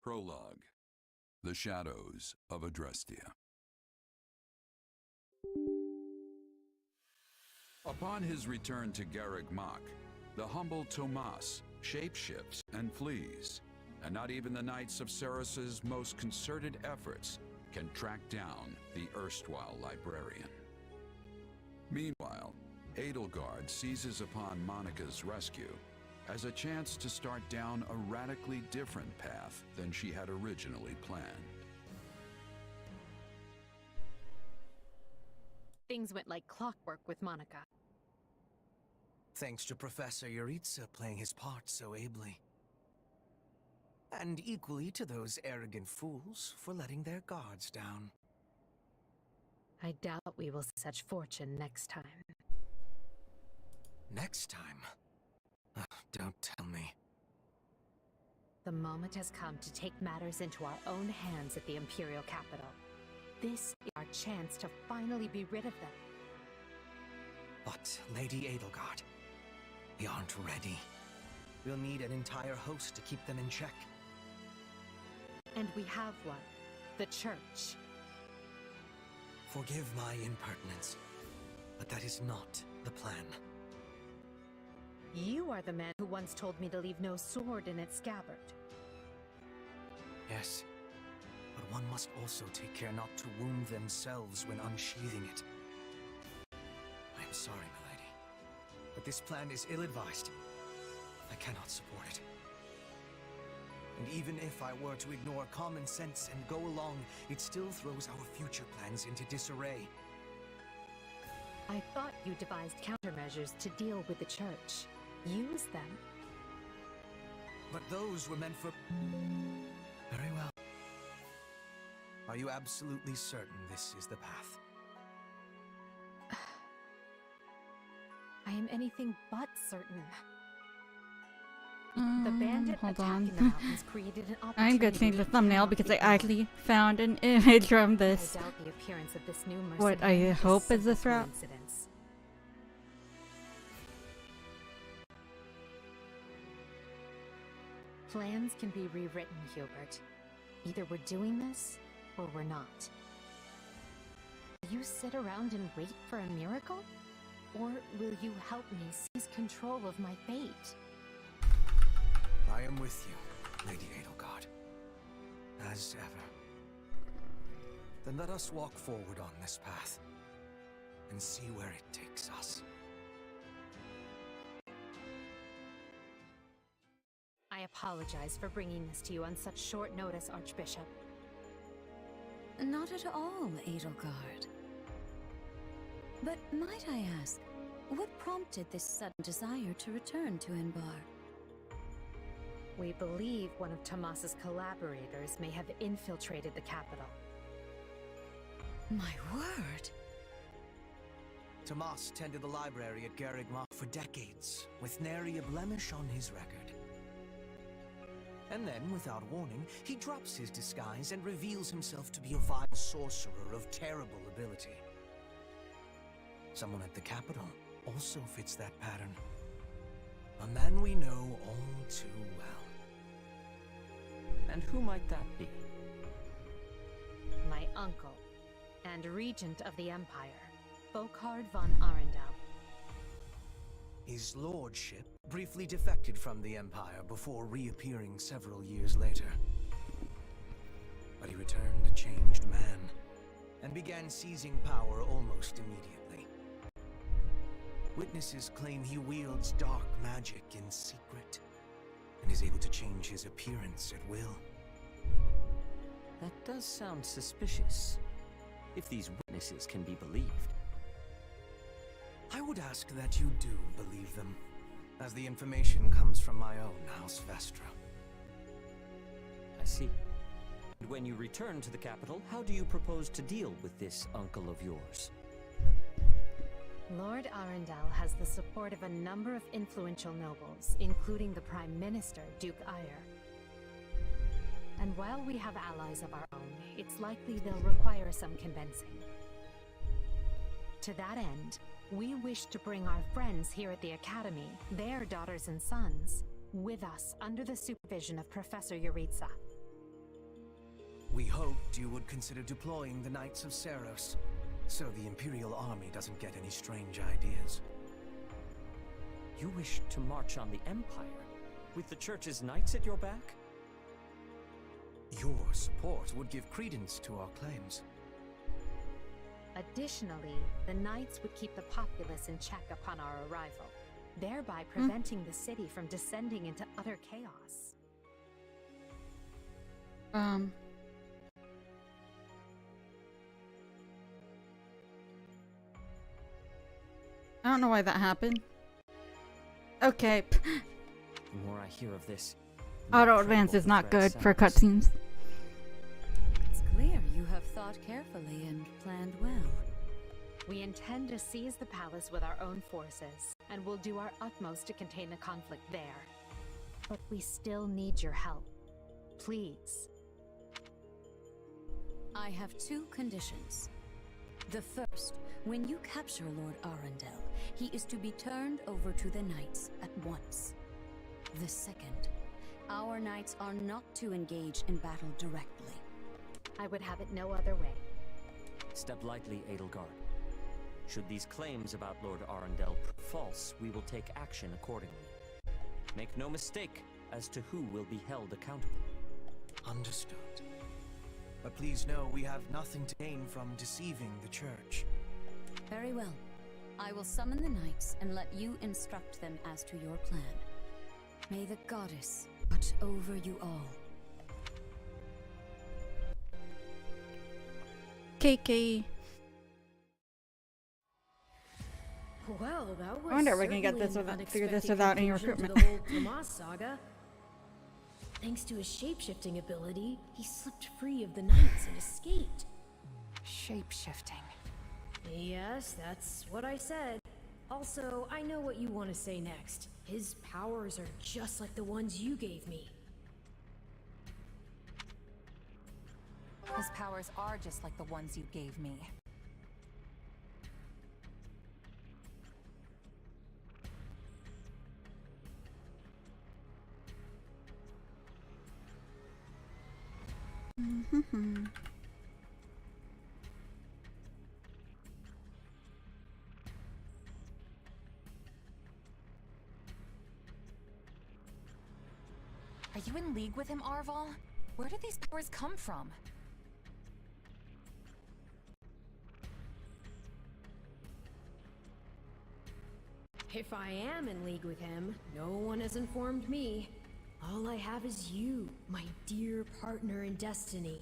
Speaker 8: Prologue. The Shadows of Adrestia. Upon his return to Garreg Mach, the humble Tomas shapeshifts and flees, and not even the Knights of Ceros's most concerted efforts can track down the erstwhile librarian. Meanwhile, Edelgard seizes upon Monica's rescue as a chance to start down a radically different path than she had originally planned.
Speaker 11: Things went like clockwork with Monica.
Speaker 14: Thanks to Professor Yuritsa playing his part so ably. And equally to those arrogant fools for letting their guards down.
Speaker 11: I doubt we will see such fortune next time.
Speaker 14: Next time? Don't tell me.
Speaker 11: The moment has come to take matters into our own hands at the Imperial capital. This is our chance to finally be rid of them.
Speaker 14: But, Lady Edelgard, we aren't ready. We'll need an entire host to keep them in check.
Speaker 11: And we have one. The Church.
Speaker 14: Forgive my impertinence, but that is not the plan.
Speaker 11: You are the man who once told me to leave no sword in its scabbard.
Speaker 14: Yes, but one must also take care not to wound themselves when unsheathing it. I am sorry, milady, but this plan is ill-advised. I cannot support it. And even if I were to ignore common sense and go along, it still throws our future plans into disarray.
Speaker 11: I thought you devised countermeasures to deal with the Church. Use them.
Speaker 14: But those were meant for... Very well. Are you absolutely certain this is the path?
Speaker 11: I am anything but certain. The bandit
Speaker 1: Hold
Speaker 11: attack
Speaker 1: on.
Speaker 11: in the mountains created an opportunity.
Speaker 1: I'm gonna change the thumbnail because I actually found an image from this.
Speaker 11: I doubt the appearance of this new
Speaker 1: What I
Speaker 11: mercenary
Speaker 1: hope is this
Speaker 11: simple
Speaker 1: route.
Speaker 11: coincidence. Plans can be rewritten, Hubert. Either we're doing this, or we're not. Will you sit around and wait for a miracle? Or will you help me seize control of my fate?
Speaker 14: I am with you, Lady Edelgard. As ever. Then let us walk forward on this path, and see where it takes us.
Speaker 11: I apologize for bringing this to you on such short notice, Archbishop.
Speaker 15: Not at all, Edelgard. But might I ask, what prompted this sudden desire to return to Inbar?
Speaker 11: We believe one of Tomas's collaborators may have infiltrated the capital.
Speaker 15: My word!
Speaker 14: Tomas tended the library at Garreg Mach for decades, with nary a blemish on his record. And then, without warning, he drops his disguise and reveals himself to be a vile sorcerer of terrible ability. Someone at the capital also fits that pattern. A man we know all too well.
Speaker 16: And who might that be?
Speaker 11: My uncle, and regent of the Empire, Volkhard von Arundel.
Speaker 14: His lordship briefly defected from the Empire before reappearing several years later. But he returned a changed man, and began seizing power almost immediately. Witnesses claim he wields dark magic in secret, and is able to change his appearance at will.
Speaker 16: That does sound suspicious, if these witnesses can be believed.
Speaker 14: I would ask that you do believe them, as the information comes from my own House Vestra.
Speaker 16: I see. And when you return to the capital, how do you propose to deal with this uncle of yours?
Speaker 11: Lord Arundel has the support of a number of influential nobles, including the Prime Minister, Duke Eyre. And while we have allies of our own, it's likely they'll require some convincing. To that end, we wish to bring our friends here at the Academy, their daughters and sons, with us under the supervision of Professor Yuritsa.
Speaker 14: We hoped you would consider deploying the Knights of Seros, so the Imperial Army doesn't get any strange ideas.
Speaker 16: You wish to march on the Empire, with the Church's knights at your back?
Speaker 14: Your support would give credence to our claims.
Speaker 11: Additionally, the knights would keep the populace in check upon our arrival, thereby preventing the city from descending into utter chaos.
Speaker 1: I don't know why that happened. Okay.
Speaker 16: The more I hear of this,
Speaker 1: Auto advance is not good for cutscenes.
Speaker 15: It's clear you have thought carefully and planned well.
Speaker 11: We intend to seize the palace with our own forces, and we'll do our utmost to contain the conflict there. But we still need your help. Please.
Speaker 15: I have two conditions. The first, when you capture Lord Arundel, he is to be turned over to the knights at once. The second, our knights are not to engage in battle directly.
Speaker 11: I would have it no other way.
Speaker 16: Step lightly, Edelgard. Should these claims about Lord Arundel prove false, we will take action accordingly. Make no mistake as to who will be held accountable.
Speaker 14: Understood. But please know we have nothing to gain from deceiving the church.
Speaker 15: Very well. I will summon the knights and let you instruct them as to your plan. May the goddess watch over you all.
Speaker 1: KK.
Speaker 9: Well, that was
Speaker 1: I wonder if we can get this
Speaker 9: certainly an
Speaker 1: without, figure this
Speaker 9: unexpected
Speaker 1: without any
Speaker 9: conclusion to
Speaker 1: recruitment.
Speaker 9: the whole Tomas saga. Thanks to his shape-shifting ability, he slipped free of the knights and escaped.
Speaker 4: Shape-shifting.
Speaker 9: Yes, that's what I said. Also, I know what you want to say next. His powers are just like the ones you gave me.
Speaker 4: His powers are just like the ones you gave me. Are you in league with him, Arval? Where did these powers come from?
Speaker 9: If I am in league with him, no one has informed me. All I have is you, my dear partner in destiny.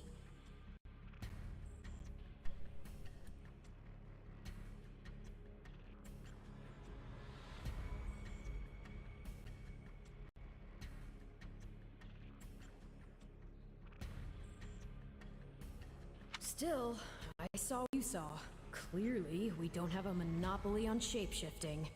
Speaker 9: Still, I saw what you saw. Clearly, we don't have a monopoly on shapeshifting.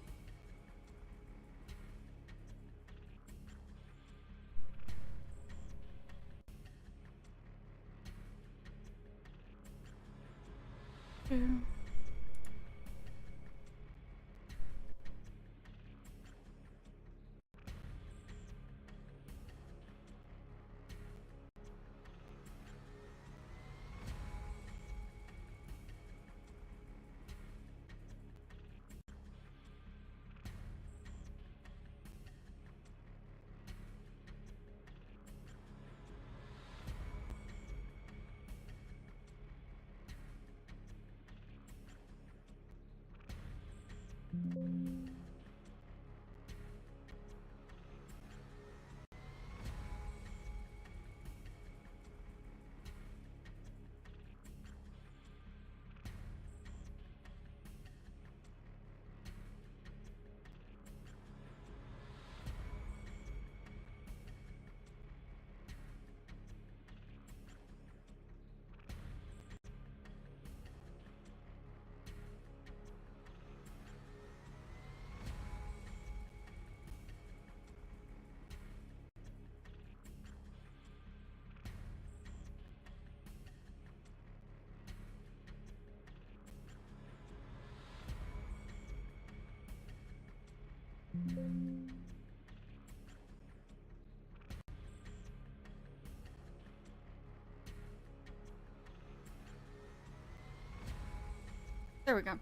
Speaker 1: There we go.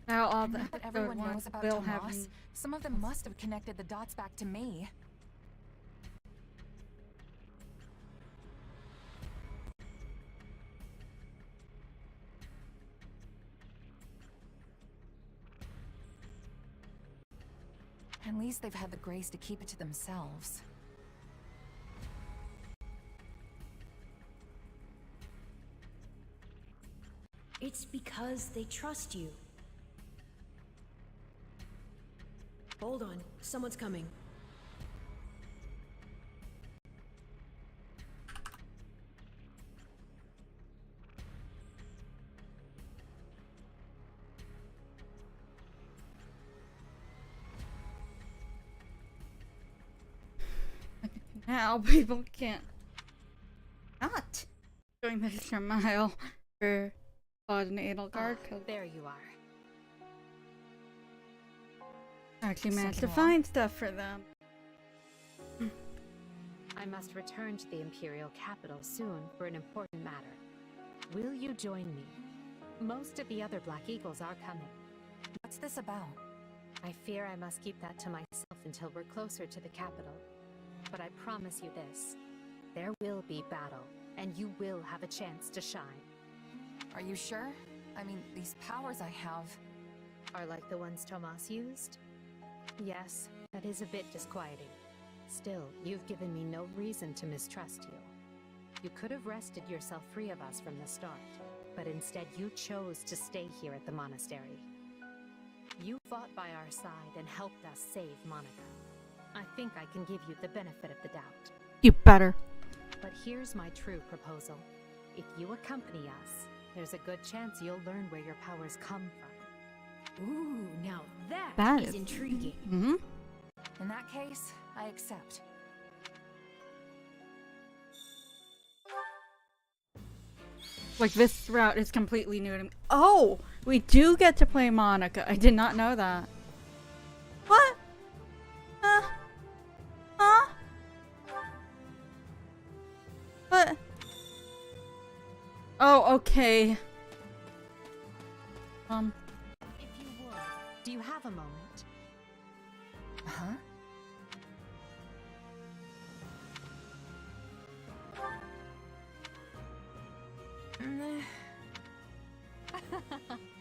Speaker 1: Now all the
Speaker 4: Now that everyone
Speaker 1: ones
Speaker 4: knows about
Speaker 1: will have
Speaker 4: Tomas, some of them must have connected the dots back to me. At least they've had the grace to keep it to themselves.
Speaker 9: It's because they trust you. Hold on, someone's coming.
Speaker 1: Now people can't not going the extra mile for Fodlan and Edelgard.
Speaker 11: There you are.
Speaker 1: Actually managed to
Speaker 11: Second
Speaker 1: find stuff for them.
Speaker 11: I must return to the Imperial capital soon for an important matter. Will you join me? Most of the other Black Eagles are coming.
Speaker 4: What's this about?
Speaker 11: I fear I must keep that to myself until we're closer to the capital. But I promise you this. There will be battle, and you will have a chance to shine.
Speaker 4: Are you sure? I mean, these powers I have...
Speaker 11: Are like the ones Tomas used? Yes, that is a bit disquieting. Still, you've given me no reason to mistrust you. You could have wrested yourself free of us from the start, but instead you chose to stay here at the monastery. You fought by our side and helped us save Monica. I think I can give you the benefit of the doubt.
Speaker 1: You better.
Speaker 11: But here's my true proposal. If you accompany us, there's a good chance you'll learn where your powers come from.
Speaker 9: Ooh, now
Speaker 1: That
Speaker 9: that
Speaker 1: is
Speaker 9: is intriguing.
Speaker 1: Mm-hmm.
Speaker 4: In that case, I accept.
Speaker 1: Like, this route is completely new to me. Oh! We do get to play Monica. I did not know that. What? Huh? What? Oh, okay.
Speaker 11: If you would, do you have a moment?
Speaker 4: Huh?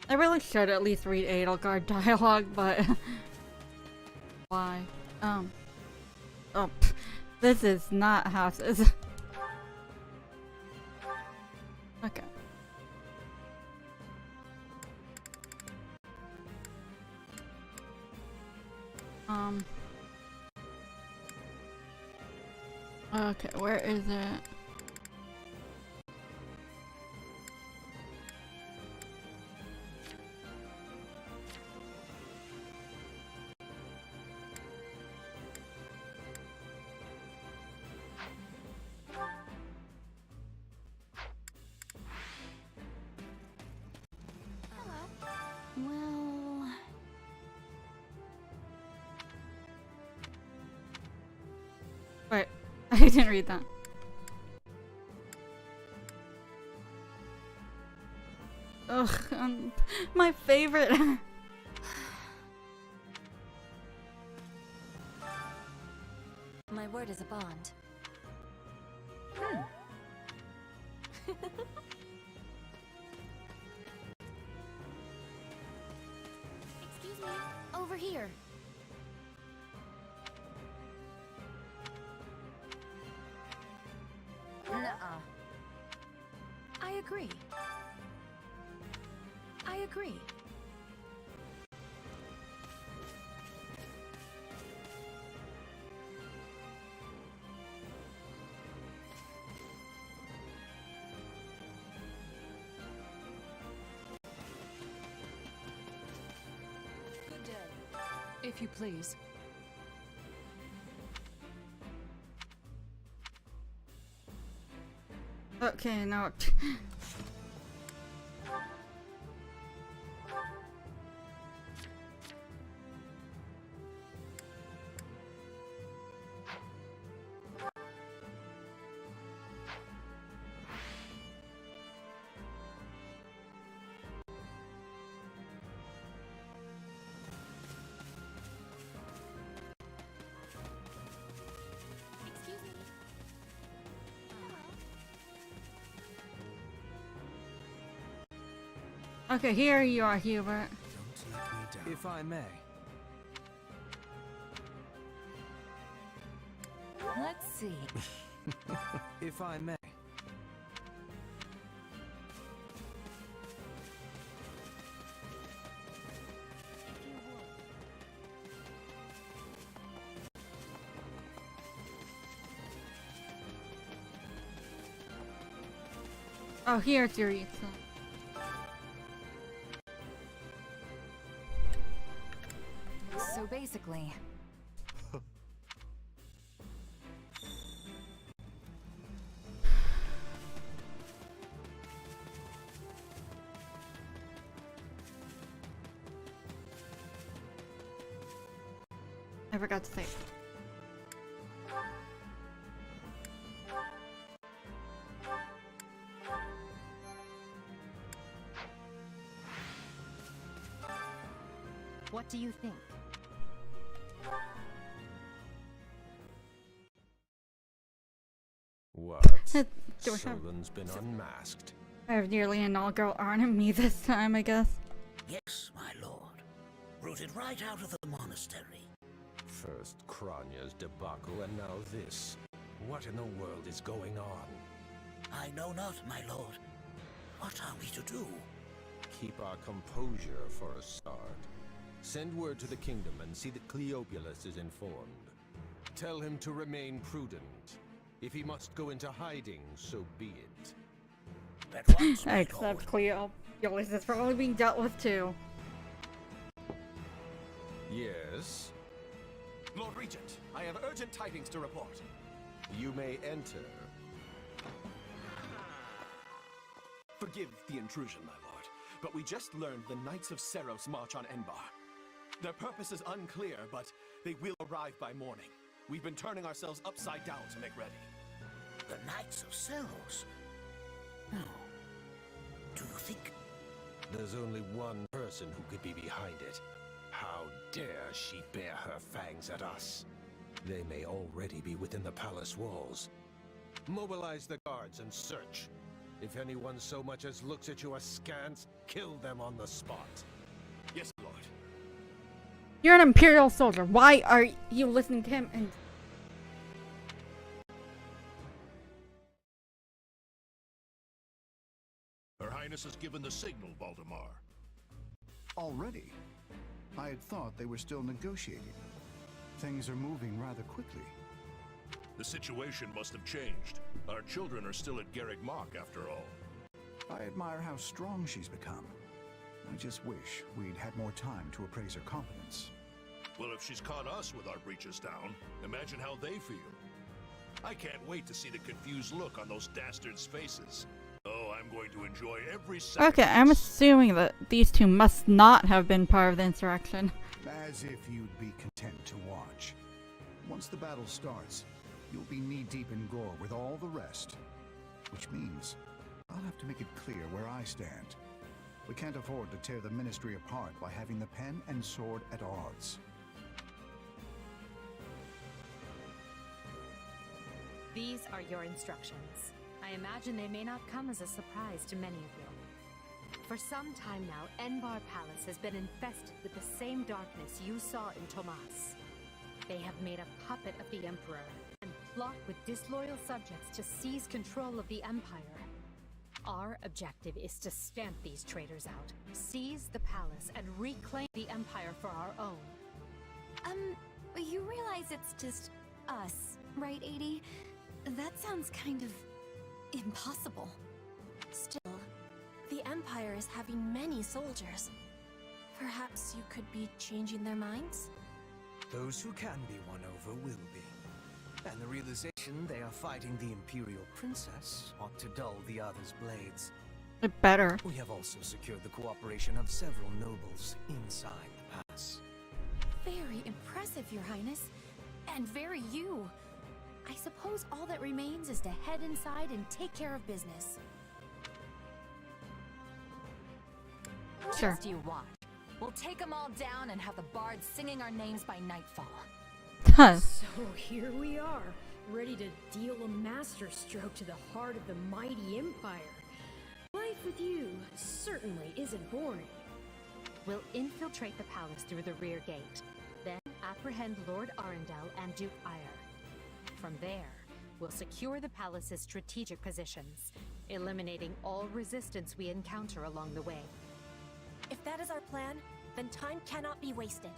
Speaker 1: I really should at least read Edelgard dialogue, but why? Oh, this is not houses. Okay. Okay, where is it?
Speaker 20: Well...
Speaker 1: Wait, I didn't read that. Ugh, my favorite.
Speaker 20: My word is a bond. Excuse me, over here.
Speaker 4: Nuh-uh.
Speaker 20: I agree. I agree.
Speaker 4: Good day. If you please.
Speaker 1: Okay, now.
Speaker 20: Excuse me.
Speaker 1: Okay, here you are, Hubert.
Speaker 14: If I may.
Speaker 4: see.
Speaker 14: If I may.
Speaker 1: Oh, here's your eat.
Speaker 4: So basically,
Speaker 1: I forgot to say.
Speaker 11: What do you think?
Speaker 17: What?
Speaker 1: Someone's
Speaker 17: been unmasked.
Speaker 1: I have nearly an all-girl army this time, I guess.
Speaker 7: Yes, my lord. Rooted right out of the monastery.
Speaker 17: First Kronya's debacle, and now this. What in the world is going on?
Speaker 7: I know not, my lord. What are we to do?
Speaker 17: Keep our composure for a start. Send word to the kingdom and see that Cleobulus is informed. Tell him to remain prudent. If he must go into hiding, so be it.
Speaker 1: Except Cleobulus is probably being dealt with too.
Speaker 17: Yes?
Speaker 12: Lord Regent, I have urgent tidings to report.
Speaker 17: You may enter.
Speaker 12: Forgive the intrusion, my lord, but we just learned the Knights of Seros march on Enbar. Their purpose is unclear, but they will arrive by morning. We've been turning ourselves upside down to make ready.
Speaker 7: The Knights of Seros? No. Do you think...
Speaker 17: There's only one person who could be behind it. How dare she bare her fangs at us? They may already be within the palace walls. Mobilize the guards and search. If anyone so much as looks at you askance, kill them on the spot.
Speaker 12: Yes, Lord.
Speaker 1: You're an Imperial soldier. Why are you listening to him? And
Speaker 13: Her Highness has given the signal, Valdemar.
Speaker 18: Already? I had thought they were still negotiating. Things are moving rather quickly.
Speaker 13: The situation must have changed. Our children are still at Garrick Mach, after all.
Speaker 18: I admire how strong she's become. I just wish we'd had more time to appraise her competence.
Speaker 13: Well, if she's caught us with our breeches down, imagine how they feel. I can't wait to see the confused look on those dastards' faces. Oh, I'm going to enjoy every second.
Speaker 1: okay, I'm assuming that these two must not have been part of the insurrection.
Speaker 18: As if you'd be content to watch. Once the battle starts, you'll be knee-deep in gore with all the rest. Which means I'll have to make it clear where I stand. We can't afford to tear the Ministry apart by having the pen and sword at odds.
Speaker 11: These are your instructions. I imagine they may not come as a surprise to many of you. For some time now, Enbar Palace has been infested with the same darkness you saw in Tomas. They have made a puppet of the Emperor and plot with disloyal subjects to seize control of the Empire. Our objective is to stamp these traitors out, seize the palace, and reclaim the Empire for our own.
Speaker 2: You realize it's just us, right, 80? That sounds kind of impossible. Still, the Empire is having many soldiers. Perhaps you could be changing their minds?
Speaker 14: Those who can be won over will be. And the realization they are fighting the Imperial Princess ought to dull the others' blades.
Speaker 1: It better.
Speaker 14: We have also secured the cooperation of several nobles inside the pass.
Speaker 2: Very impressive, Your Highness. And very you. I suppose all that remains is to head inside and take care of business.
Speaker 1: Sure.
Speaker 4: Just you watch. We'll take them all down and have the bards singing our names by nightfall.
Speaker 9: So here we are, ready to deal a masterstroke to the heart of the mighty Empire. Life with you certainly isn't boring.
Speaker 11: We'll infiltrate the palace through the rear gate, then apprehend Lord Arundel and Duke Ire. From there, will secure the palace's strategic positions, eliminating all resistance we encounter along the way.
Speaker 2: If that is our plan, then time cannot be wasted.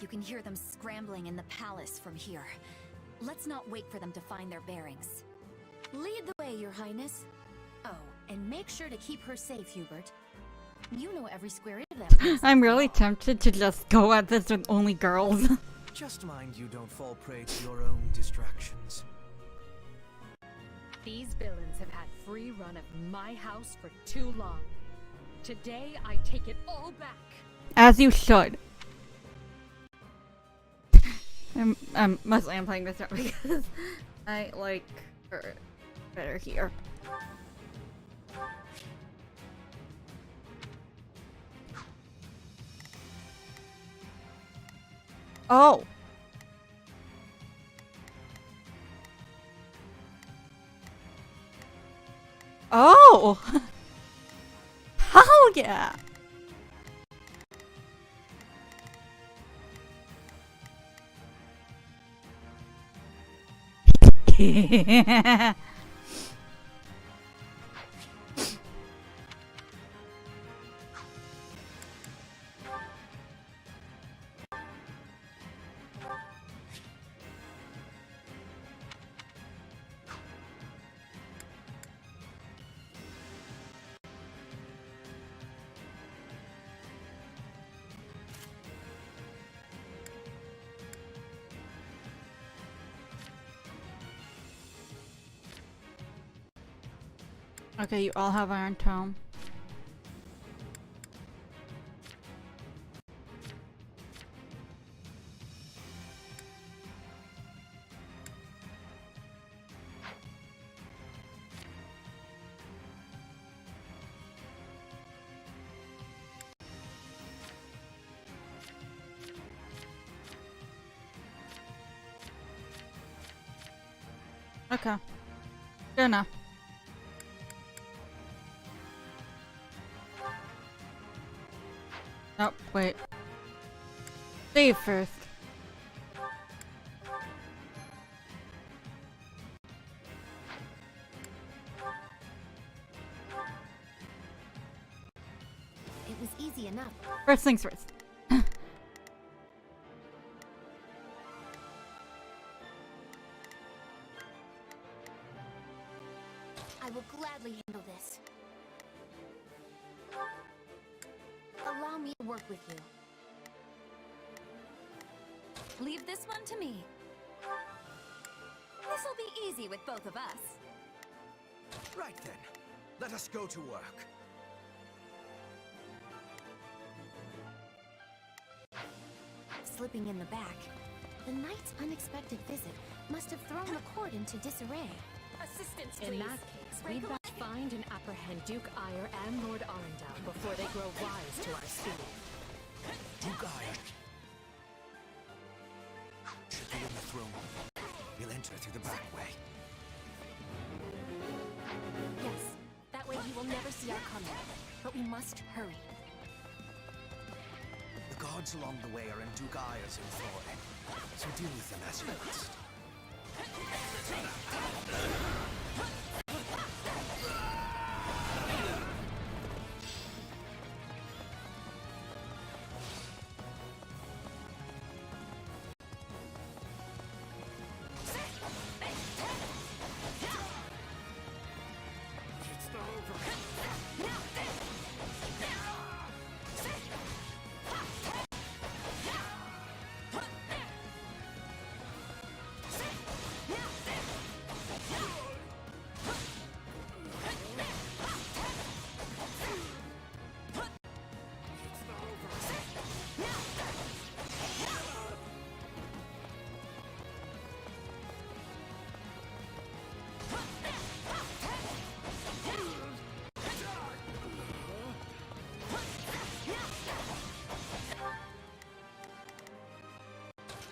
Speaker 4: You can hear them scrambling in the palace from here. Let's not wait for them to find their bearings.
Speaker 20: Lead the way, Your Highness. Oh, and make sure to keep her safe, Hubert. You know every square inch of that place.
Speaker 1: I'm really tempted to just go at this with only girls.
Speaker 14: Just mind you don't fall prey to your own distractions.
Speaker 11: These villains have had free run of my house for too long. Today, I take it all back.
Speaker 1: As you should. Mostly I'm playing this route because I like her better here. Oh! Oh! Hell yeah! Okay, you all have Iron Tome. Okay. Good enough. Oh, wait. Save first.
Speaker 20: It was easy enough.
Speaker 1: First things first.
Speaker 20: I will gladly handle this. Allow me to work with you.
Speaker 4: Leave this one to me. This'll be easy with both of us.
Speaker 14: Right then, let us go to work.
Speaker 20: Slipping in the back, the knight's unexpected visit must have thrown the court into disarray.
Speaker 2: Assistance,
Speaker 11: In that case, we'd best find and apprehend Duke Ire and Lord Arundel before they grow wise to our speed.
Speaker 14: Duke Ire should be in the throne. We'll enter through the back way.
Speaker 20: Yes, that way he will never see our coming. But we must hurry.
Speaker 14: The guards along the way are in Duke Ire's employ, so deal with them as you must.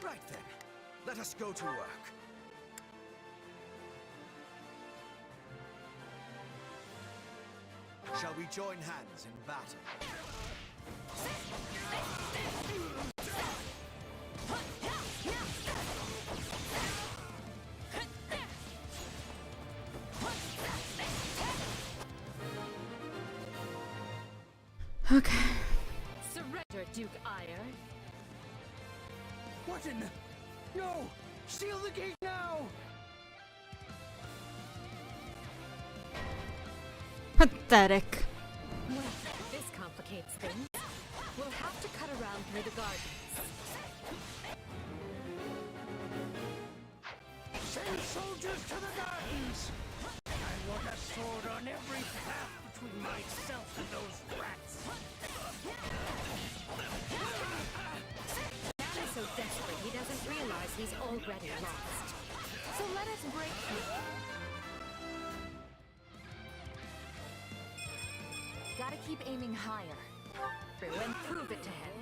Speaker 14: Right then, let us go to work. Shall we join hands in battle?
Speaker 1: Okay.
Speaker 9: Surrender, Duke Ire.
Speaker 7: What in the... No! Seal the gate now!
Speaker 1: Pathetic.
Speaker 9: Well, this complicates things. We'll have to cut around through the gardens.
Speaker 7: Send soldiers to the gardens! I want a sword on every path between myself and those rats.
Speaker 9: Man is so desperate he doesn't realize he's already lost. So let us break through.
Speaker 4: Gotta keep aiming higher.
Speaker 9: Through and prove it to him.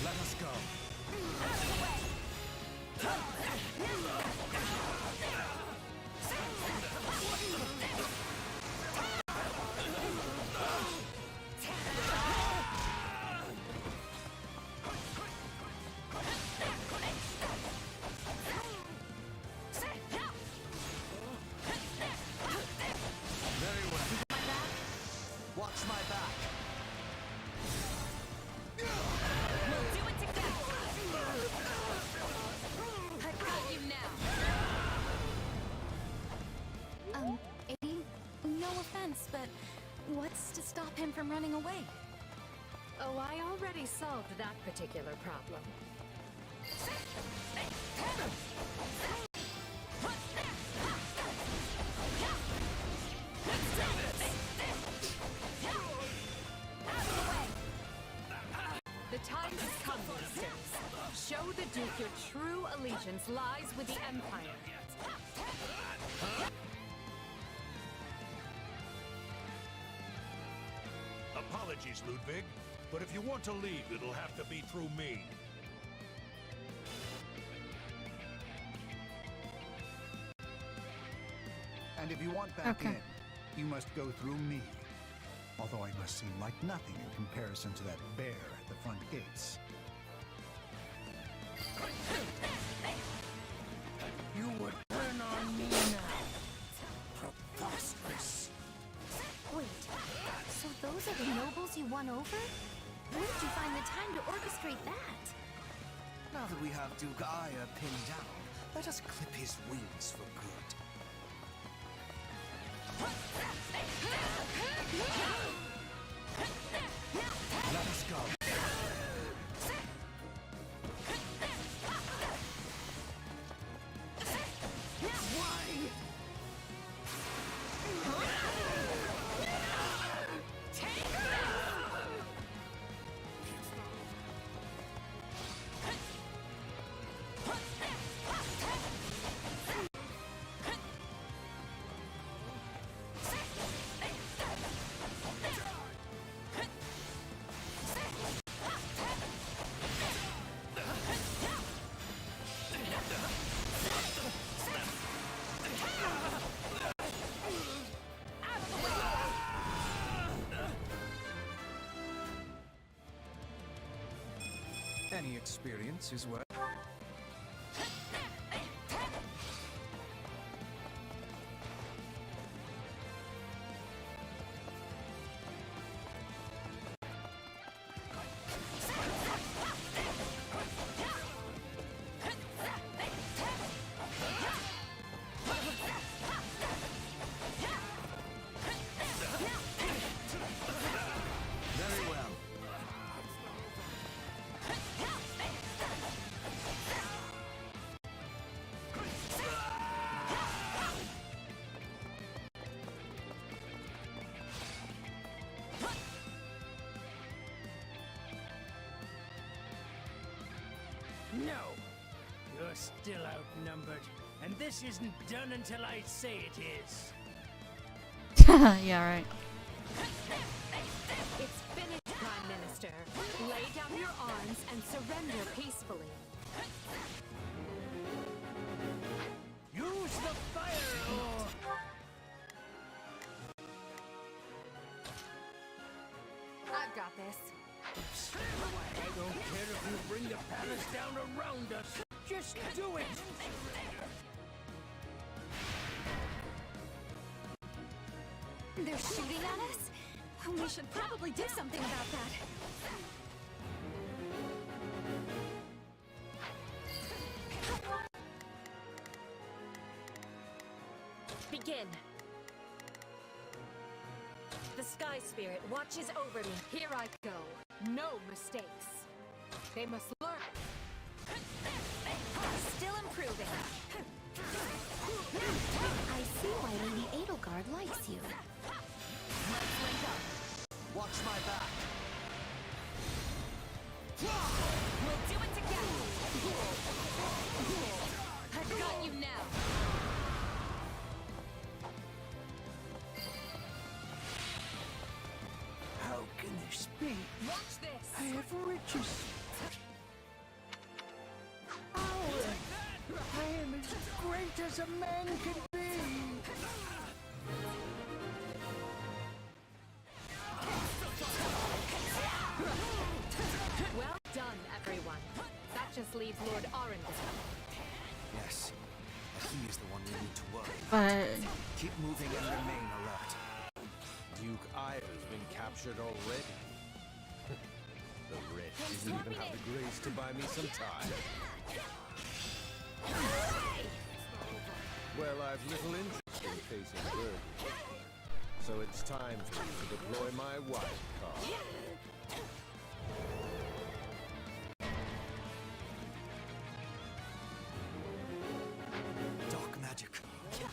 Speaker 7: Let us go.
Speaker 14: Very well. Watch my back.
Speaker 9: We'll do it together. I got you now.
Speaker 2: Eddie, no offense, but what's to stop him from running away?
Speaker 9: Oh, I already solved that particular problem. The time has come, sisters. Show the Duke your true allegiance lies with the Empire.
Speaker 13: Apologies, Ludwig, but if you want to leave, it'll have to be through me.
Speaker 18: And if you want back in, you must go through me. Although I must seem like nothing in comparison to that bear at the front gates.
Speaker 7: You would turn on me now. Preposterous.
Speaker 20: Wait, so those are the nobles you won over? Where did you find the time to orchestrate that?
Speaker 14: Now that we have Duke Ire pinned down, let us clip his wings for good. Let us go.
Speaker 12: Any experience is worth.
Speaker 14: Very well.
Speaker 7: No! You're still outnumbered, and this isn't done until I say it is.
Speaker 1: Yeah, right.
Speaker 9: It's finished, Prime Minister. Lay down your arms and surrender peacefully.
Speaker 7: Use the fire or...
Speaker 4: I've got this.
Speaker 7: I don't care if you bring the palace down around us. Just do it!
Speaker 2: They're shooting at us? We should probably do something about that.
Speaker 9: Begin. The Sky Spirit watches over me. Here I go. No mistakes. They must learn.
Speaker 2: Still improving. I see why Lady Edelgard likes you.
Speaker 4: Let's link up.
Speaker 14: Watch my back.
Speaker 4: We'll do it together. I've got you now.
Speaker 7: How can this be?
Speaker 4: Watch this.
Speaker 7: I have riches. Power. I am as great as a man can be.
Speaker 9: Well done, everyone. That just leaves Lord Arundel.
Speaker 14: Yes, he is the one we need to worry
Speaker 1: But
Speaker 14: about. Keep moving and remain alert.
Speaker 17: Duke Ivor's been captured already. The wretch didn't even have the grace to buy me some time. Well, I've little interest in facing burglars. So it's time for me to deploy my wild card.
Speaker 14: Dark magic.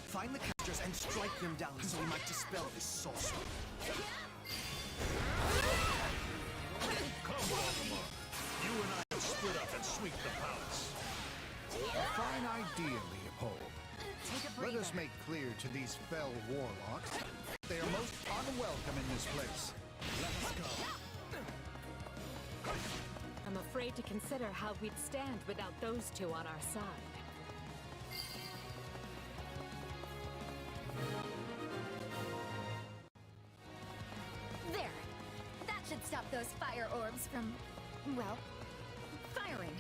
Speaker 14: Find the casters and strike them down so we might dispel this sorcery.
Speaker 13: Come, Voldemort. You and I have split up and sweep the palace.
Speaker 18: A fine idea, Leopold. Let us make clear to these fell warlocks they are most unwelcome in this place.
Speaker 13: Let us go.
Speaker 9: I'm afraid to consider how we'd stand without those two on our side.
Speaker 2: There. That should stop those fire orbs from, well, firing.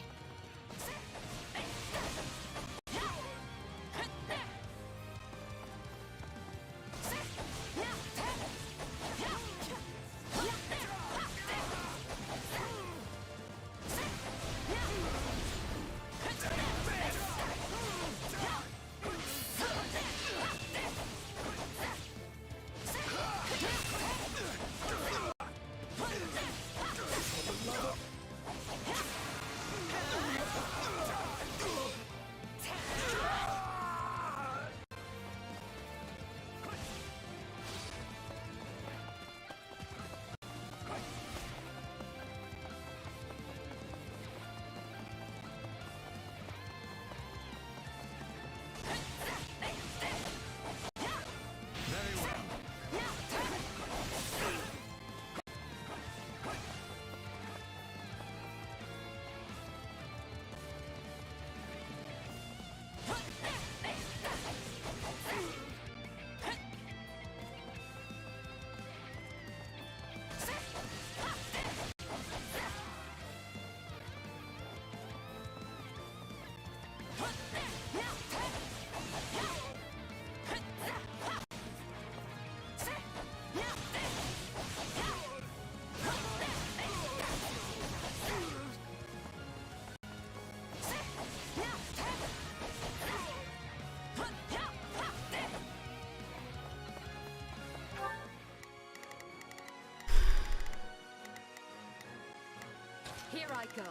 Speaker 9: Here I go.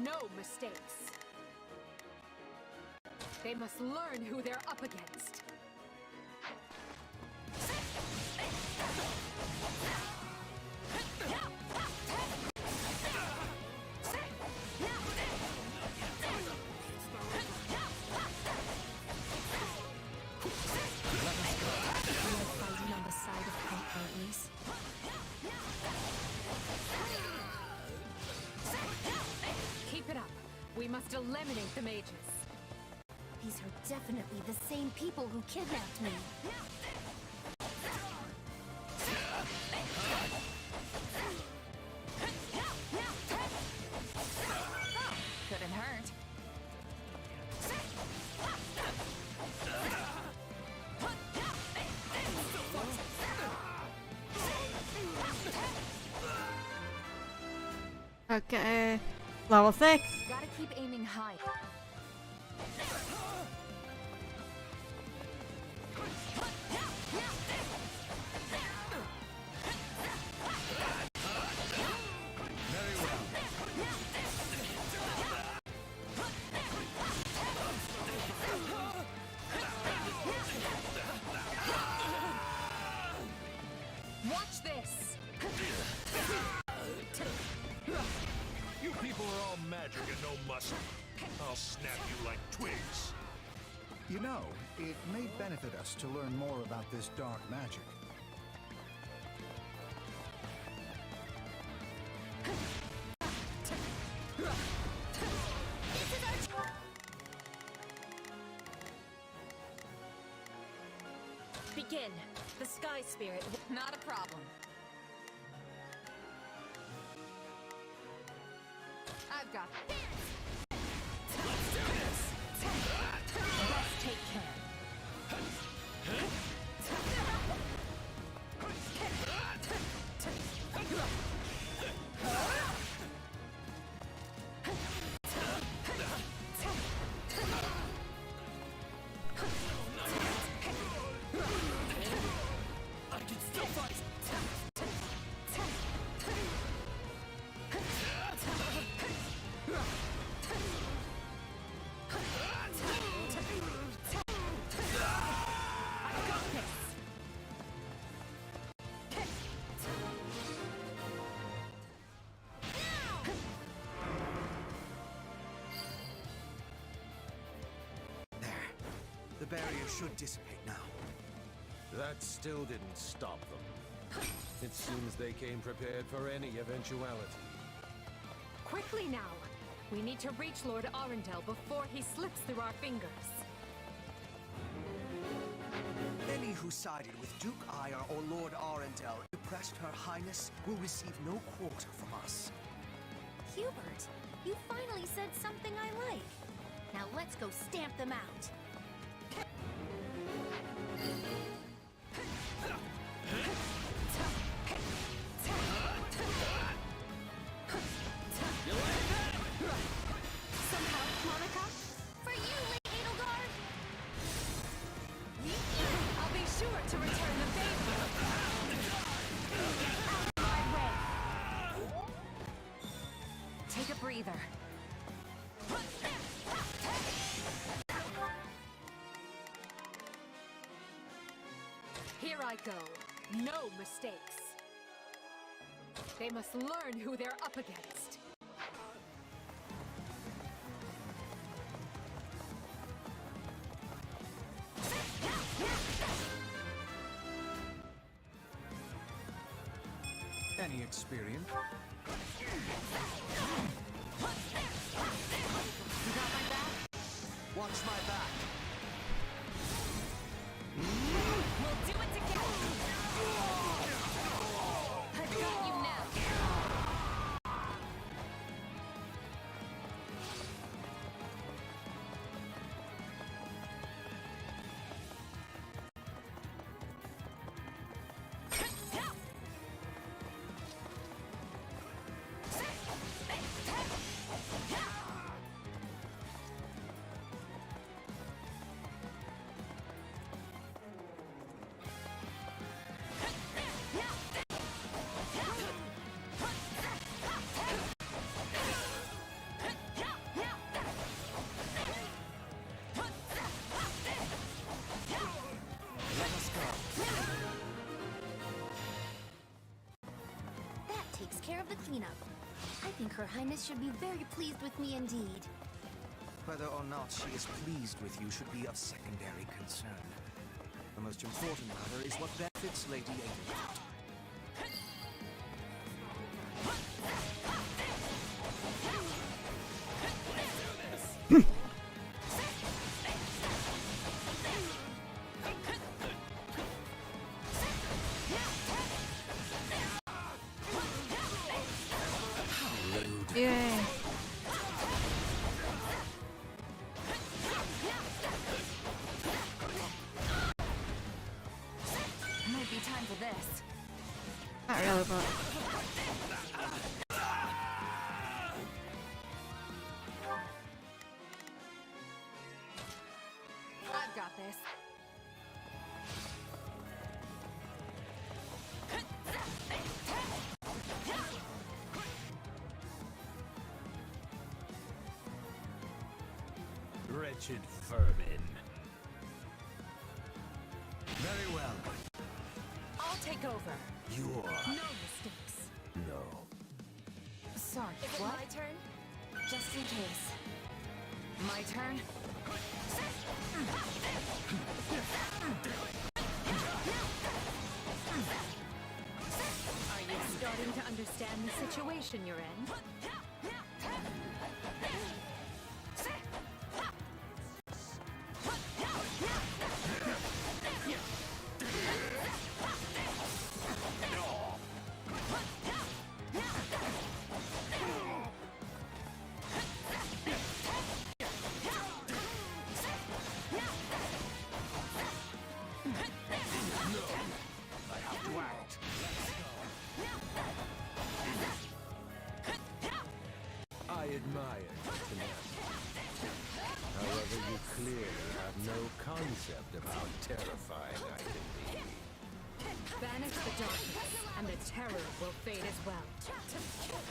Speaker 9: No mistakes. They must learn who they're up against. eliminate the mages.
Speaker 20: These are definitely the same people who kidnapped me.
Speaker 4: Couldn't hurt.
Speaker 1: Okay. Level 6.
Speaker 4: Gotta keep aiming high.
Speaker 9: Watch this!
Speaker 13: You people are all magic and no muscle. I'll snap you like twigs.
Speaker 18: You know, it may benefit us to learn more about this dark magic.
Speaker 9: Begin. The Sky Spirit.
Speaker 4: Not a problem. I've got this.
Speaker 9: Let's do this! Let's take care.
Speaker 7: I can still fight!
Speaker 14: The barrier should dissipate now.
Speaker 17: That still didn't stop them. It seems they came prepared for any eventuality.
Speaker 9: Quickly now! We need to reach Lord Arundel before he slips through our fingers.
Speaker 14: Any who sided with Duke Ire or Lord Arundel and oppressed Her Highness will receive no quarter from us.
Speaker 20: Hubert, you finally said something I like. Now let's go stamp them out.
Speaker 9: Somehow, Monica?
Speaker 20: For you, Lady Edelgard!
Speaker 9: I'll be sure to return the favor! Out of my way!
Speaker 4: Take a breather.
Speaker 9: Here I go. No mistakes. They must learn who they're up against.
Speaker 14: Any experience?
Speaker 4: You got my back?
Speaker 14: Watch my back.
Speaker 4: We'll do it together! I've got you now!
Speaker 20: That takes care of the cleanup. I think Her Highness should be very pleased with me indeed.
Speaker 14: Whether or not she is pleased with you should be of secondary concern. The most important matter is what benefits Lady Edelgard.
Speaker 4: time for this.
Speaker 1: Not really, but
Speaker 4: I've got this.
Speaker 17: Wretched vermin. Very well.
Speaker 4: I'll take over.
Speaker 17: You're...
Speaker 4: No mistakes.
Speaker 17: No.
Speaker 4: Sorry,
Speaker 2: Is it
Speaker 4: what?
Speaker 2: my turn?
Speaker 4: Just in case. My turn?
Speaker 11: Are you starting to understand the situation you're in?
Speaker 17: I admire your tenacity. However, you clearly have no concept of how terrifying I can be.
Speaker 11: Banish the darkness, and the terror will fade as well.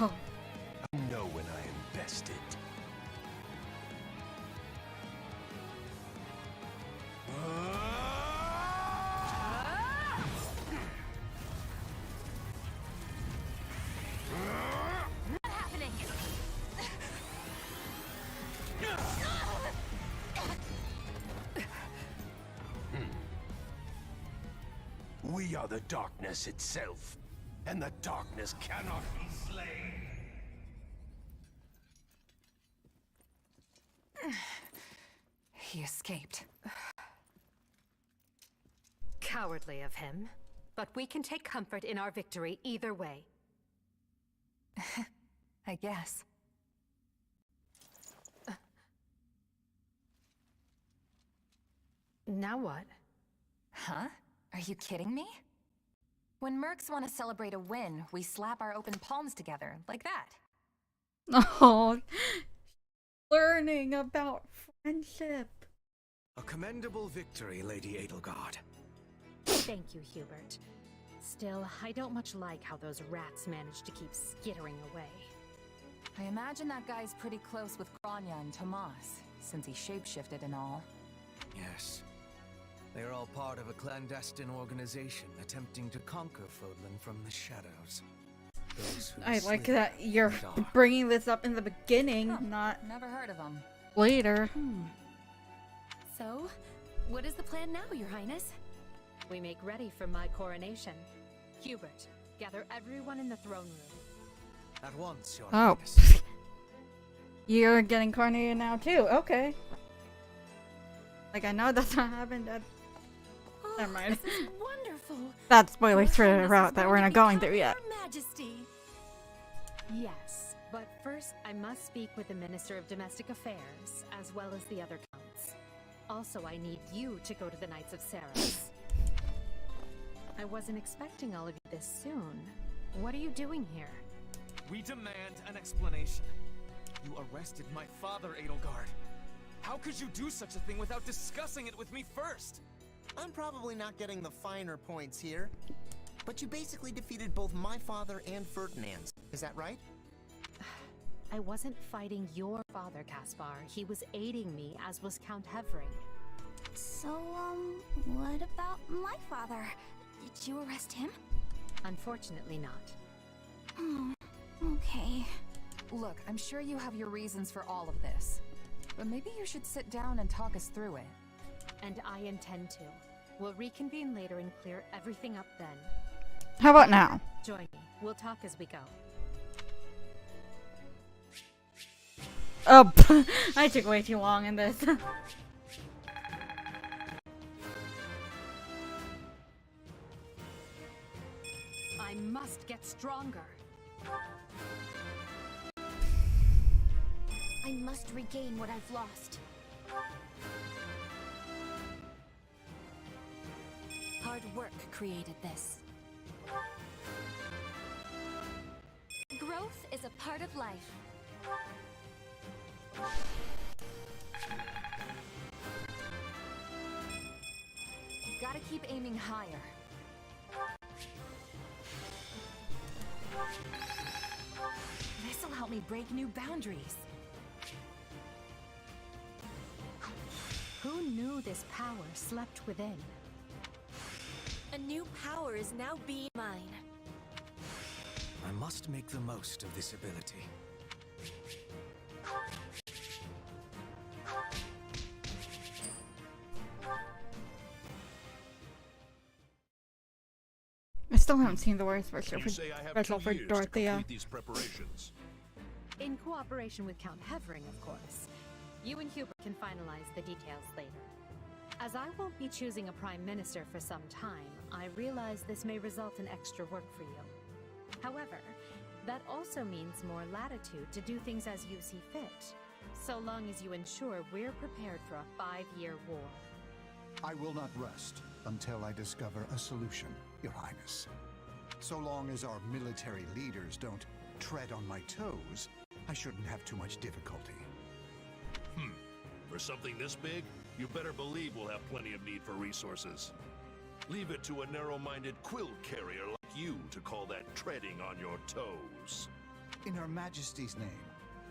Speaker 1: oh,
Speaker 17: I know when I am bested.
Speaker 2: Not happening.
Speaker 17: We are the darkness itself, and the darkness cannot be slain.
Speaker 4: He escaped.
Speaker 11: Cowardly of him, but we can take comfort in our victory either way.
Speaker 4: I guess.
Speaker 11: Now what?
Speaker 4: Huh? Are you kidding me? When mercs want to celebrate a win, we slap our open palms together, like that.
Speaker 1: oh, learning about friendship.
Speaker 12: A commendable victory, Lady Edelgard.
Speaker 11: Thank you, Hubert. Still, I don't much like how those rats managed to keep skittering away.
Speaker 4: I imagine that guy's pretty close with Grania and Tomas, since he shapeshifted and all.
Speaker 14: Yes. They are all part of a clandestine organization attempting to conquer Fodlan from the shadows. Those who
Speaker 1: I like
Speaker 14: slip
Speaker 1: that you're
Speaker 14: in the dark.
Speaker 1: bringing this up in the beginning, not
Speaker 4: Never heard of him.
Speaker 1: later.
Speaker 11: So, what is the plan now, Your Highness? We make ready for my coronation. Hubert, gather everyone in the throne room.
Speaker 14: At once, Your
Speaker 1: Oh.
Speaker 14: Highness.
Speaker 1: You're getting coronated now too, okay. Like, I know that's not happened at... Never mind.
Speaker 20: This is wonderful.
Speaker 1: That's spoilers for
Speaker 20: Your
Speaker 1: the
Speaker 20: Highness
Speaker 1: route
Speaker 20: is
Speaker 1: that
Speaker 20: going
Speaker 1: we're
Speaker 20: to
Speaker 1: not going
Speaker 20: become
Speaker 1: through yet.
Speaker 20: Your Majesty.
Speaker 11: Yes, but first I must speak with the Minister of Domestic Affairs, as well as the other counts. Also, I need you to go to the Knights of Saros. I wasn't expecting all of you this soon. What are you doing here?
Speaker 10: We demand an explanation. You arrested my father, Edelgard. How could you do such a thing without discussing it with me first?
Speaker 19: I'm probably not getting the finer points here, but you basically defeated both my father and Ferdinand's. Is that right?
Speaker 11: I wasn't fighting your father, Caspar. He was aiding me, as was Count Hevering.
Speaker 2: So, what about my father? Did you arrest him?
Speaker 11: Unfortunately not.
Speaker 2: Oh, okay.
Speaker 4: Look, I'm sure you have your reasons for all of this. But maybe you should sit down and talk us through it.
Speaker 11: And I intend to. We'll reconvene later and clear everything up then.
Speaker 1: How about now?
Speaker 11: Join me. We'll talk as we go.
Speaker 1: Oh, I took way too long in this.
Speaker 11: I I must get stronger.
Speaker 20: I must regain what I've lost. Hard work created this. Growth is a part of life.
Speaker 4: Gotta keep aiming higher. This'll help me break new boundaries.
Speaker 11: Who knew this power slept within?
Speaker 20: A new power is now being mine.
Speaker 14: I must make the most of this ability.
Speaker 1: I still haven't seen the worst special
Speaker 13: You
Speaker 1: for,
Speaker 13: say I have
Speaker 1: special
Speaker 13: 2
Speaker 1: for
Speaker 13: years to
Speaker 1: Dorothea.
Speaker 13: complete these preparations.
Speaker 11: In cooperation with Count Hevering, of course. You and Hubert can finalize the details later. As I won't be choosing a prime minister for some time, I realize this may result in extra work for you. However, that also means more latitude to do things as you see fit, so long as you ensure we're prepared for a 5-year war.
Speaker 18: I will not rest until I discover a solution, Your Highness. So long as our military leaders don't tread on my toes, I shouldn't have too much difficulty.
Speaker 13: For something this big, you better believe we'll have plenty of need for resources. Leave it to a narrow-minded quill carrier like you to call that treading on your toes.
Speaker 18: In Her Majesty's name,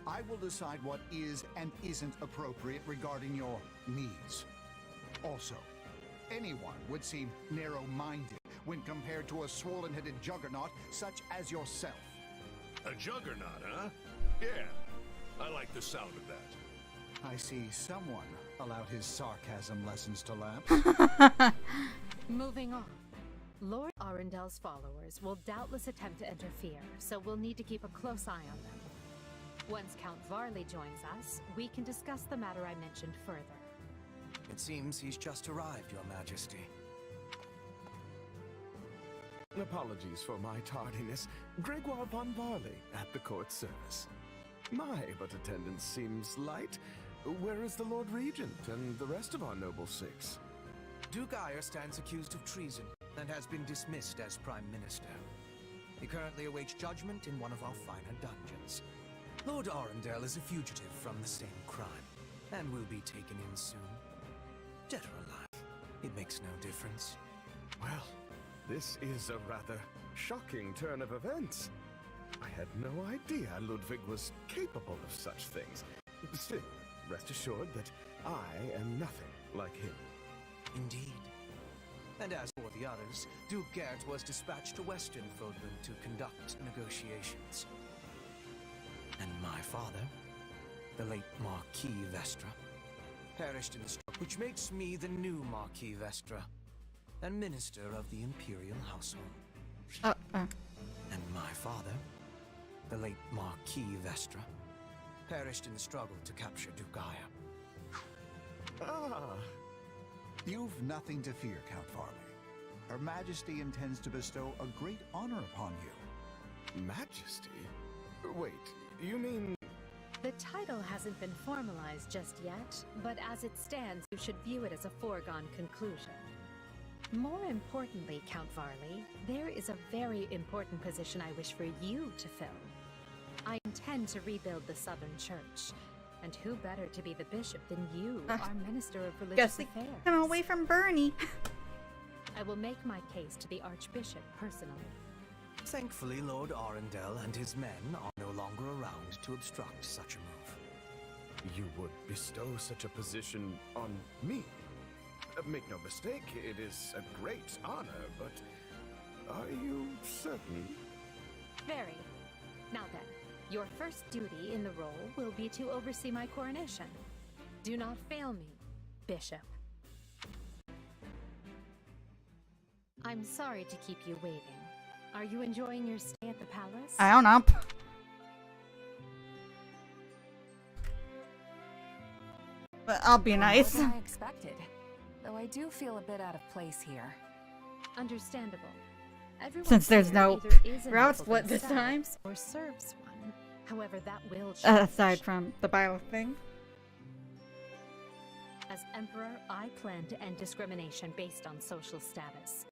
Speaker 18: I will decide what is and isn't appropriate regarding your needs. Also, anyone would seem narrow-minded when compared to a swollen-headed juggernaut such as yourself.
Speaker 13: A juggernaut, huh? Yeah, I like the sound of that.
Speaker 18: I see someone allowed his sarcasm lessons to lapse.
Speaker 11: Moving on. Lord Arendel's followers will doubtless attempt to interfere, so we'll need to keep a close eye on them. Once Count Varley joins us, we can discuss the matter I mentioned further.
Speaker 14: It seems he's just arrived, Your Majesty.
Speaker 3: Apologies for my tardiness. Gregoire von Varley at the court service. My, but attendance seems light. Where is the Lord Regent and the rest of our noble six?
Speaker 14: Duke Eyre stands accused of treason and has been dismissed as Prime Minister. He currently awaits judgment in one of our finer dungeons. Lord Arundel is a fugitive from the same crime and will be taken in soon. Dead or alive, it makes no difference.
Speaker 3: Well, this is a rather shocking turn of events. I had no idea Ludwig was capable of such things. Still, rest assured that I am nothing like him.
Speaker 14: Indeed. And as for the others, Duke Gert was dispatched to Western Fodlan to conduct negotiations. And my father, the late Marquis Vestra, perished in the struggle, which makes me the new Marquis Vestra, and Minister of the Imperial Household. And my father, the late Marquis Vestra, perished in the struggle to capture Duke Eyre.
Speaker 18: Ah! You've nothing to fear, Count Varley. Her Majesty intends to bestow a great honor upon you.
Speaker 3: Majesty? Wait, you mean...
Speaker 11: The title hasn't been formalized just yet, but as it stands, you should view it as a foregone conclusion. More importantly, Count Varley, there is a very important position I wish for you to fill. I intend to rebuild the Southern Church, and who better to be the bishop than you, our Minister of Religious Affairs?
Speaker 1: I'm away from Bernie.
Speaker 11: I will make my case to the Archbishop personally.
Speaker 14: Thankfully, Lord Arundel and his men are no longer around to obstruct such a move.
Speaker 3: You would bestow such a position on me? Make no mistake, it is a great honor, but are you certain?
Speaker 11: Very. Now then, your first duty in the role will be to oversee my coronation. Do not fail me, Bishop. I'm sorry to keep you waiting. Are you enjoying your stay at the palace?
Speaker 1: I don't know. But I'll be nice.
Speaker 4: More than I expected, though I do feel a bit out of place here.
Speaker 11: Understandable. Everyone
Speaker 1: Since there's
Speaker 11: here
Speaker 1: no
Speaker 11: either is a
Speaker 1: route
Speaker 11: noble
Speaker 1: split this time.
Speaker 11: themselves or serves one. However, that will change.
Speaker 1: Aside from the bio thing.
Speaker 11: As Emperor, I plan to end discrimination based on social status.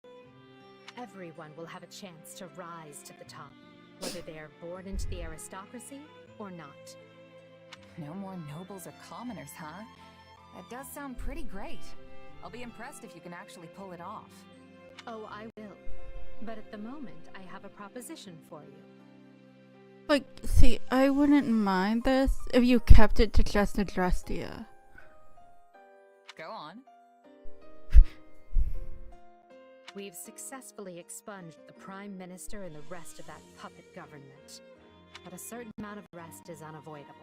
Speaker 11: Everyone will have a chance to rise to the top, whether they are born into the aristocracy or not.
Speaker 4: No more nobles or commoners, huh? That does sound pretty great. I'll be impressed if you can actually pull it off.
Speaker 11: Oh, I will. But at the moment, I have a proposition for you.
Speaker 1: Like, see, I wouldn't mind this if you kept it to just Adrestia.
Speaker 4: Go on.
Speaker 11: We've successfully expunged the Prime Minister and the rest of that puppet government. But a certain amount of rest is unavoidable.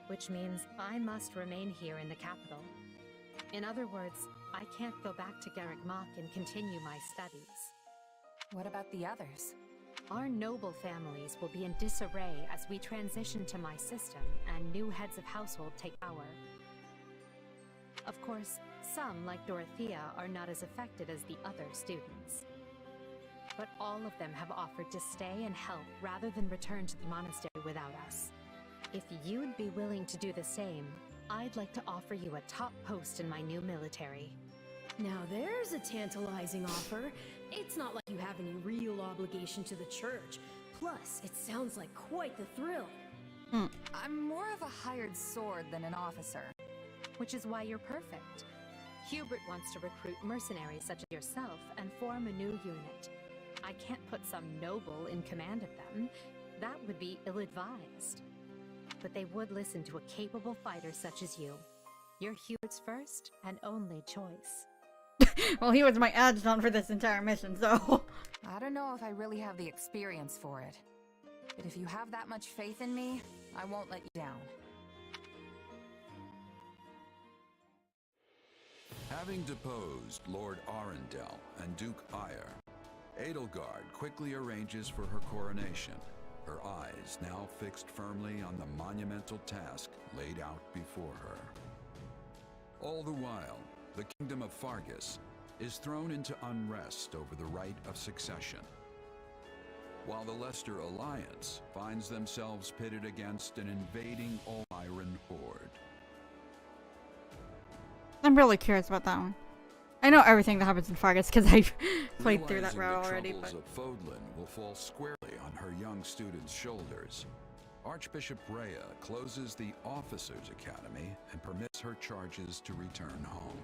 Speaker 11: Which means I must remain here in the capital. In other words, I can't go back to Garrick Mach and continue my studies.
Speaker 4: What about the others?
Speaker 11: Our noble families will be in disarray as we transition to my system and new heads of household take power. Of course, some, like Dorothea, are not as affected as the other students. But all of them have offered to stay and help rather than return to the monastery without us. If you'd be willing to do the same, I'd like to offer you a top post in my new military.
Speaker 9: Now there's a tantalizing offer. It's not like you have any real obligation to the church. Plus, it sounds like quite the thrill.
Speaker 4: I'm more of a hired sword than an officer.
Speaker 11: Which is why you're perfect. Hubert wants to recruit mercenaries such as yourself and form a new unit. I can't put some noble in command of them. That would be ill-advised. But they would listen to a capable fighter such as you. You're Hubert's first and only choice.
Speaker 1: Well, he was my adjutant for this entire mission, so...
Speaker 4: I don't know if I really have the experience for it. But if you have that much faith in me, I won't let you down.
Speaker 8: Having deposed Lord Arundel and Duke Eyre, Edelgard quickly arranges for her coronation, her eyes now fixed firmly on the monumental task laid out before her. All the while, the kingdom of Fargus is thrown into unrest over the right of succession, while the Leicester Alliance finds themselves pitted against an invading All-Iron horde.
Speaker 1: I'm really curious about that one. I know everything that happens in Fargus because I've played through that route already,
Speaker 8: The
Speaker 1: but...
Speaker 8: troubles of Fodlan will fall squarely on her young students' shoulders. Archbishop Rhea closes the Officers' Academy and permits her charges to return home.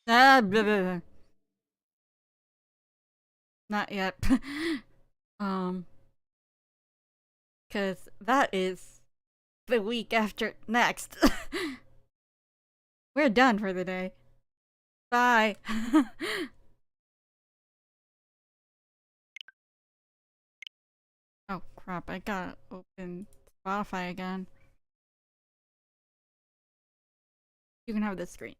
Speaker 1: Blah, blah, blah. Not yet. Because that is the week after next. We're done for the day. Bye. Oh crap, I gotta open Spotify again. You can have this screen.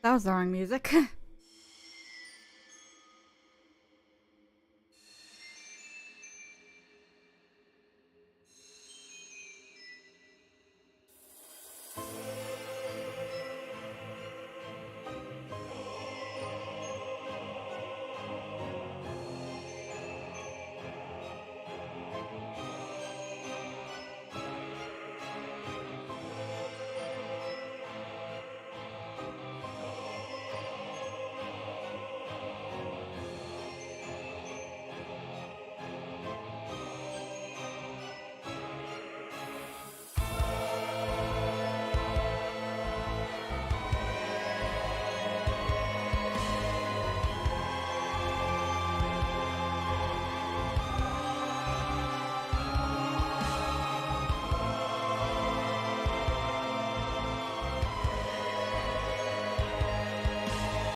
Speaker 1: That was the wrong music.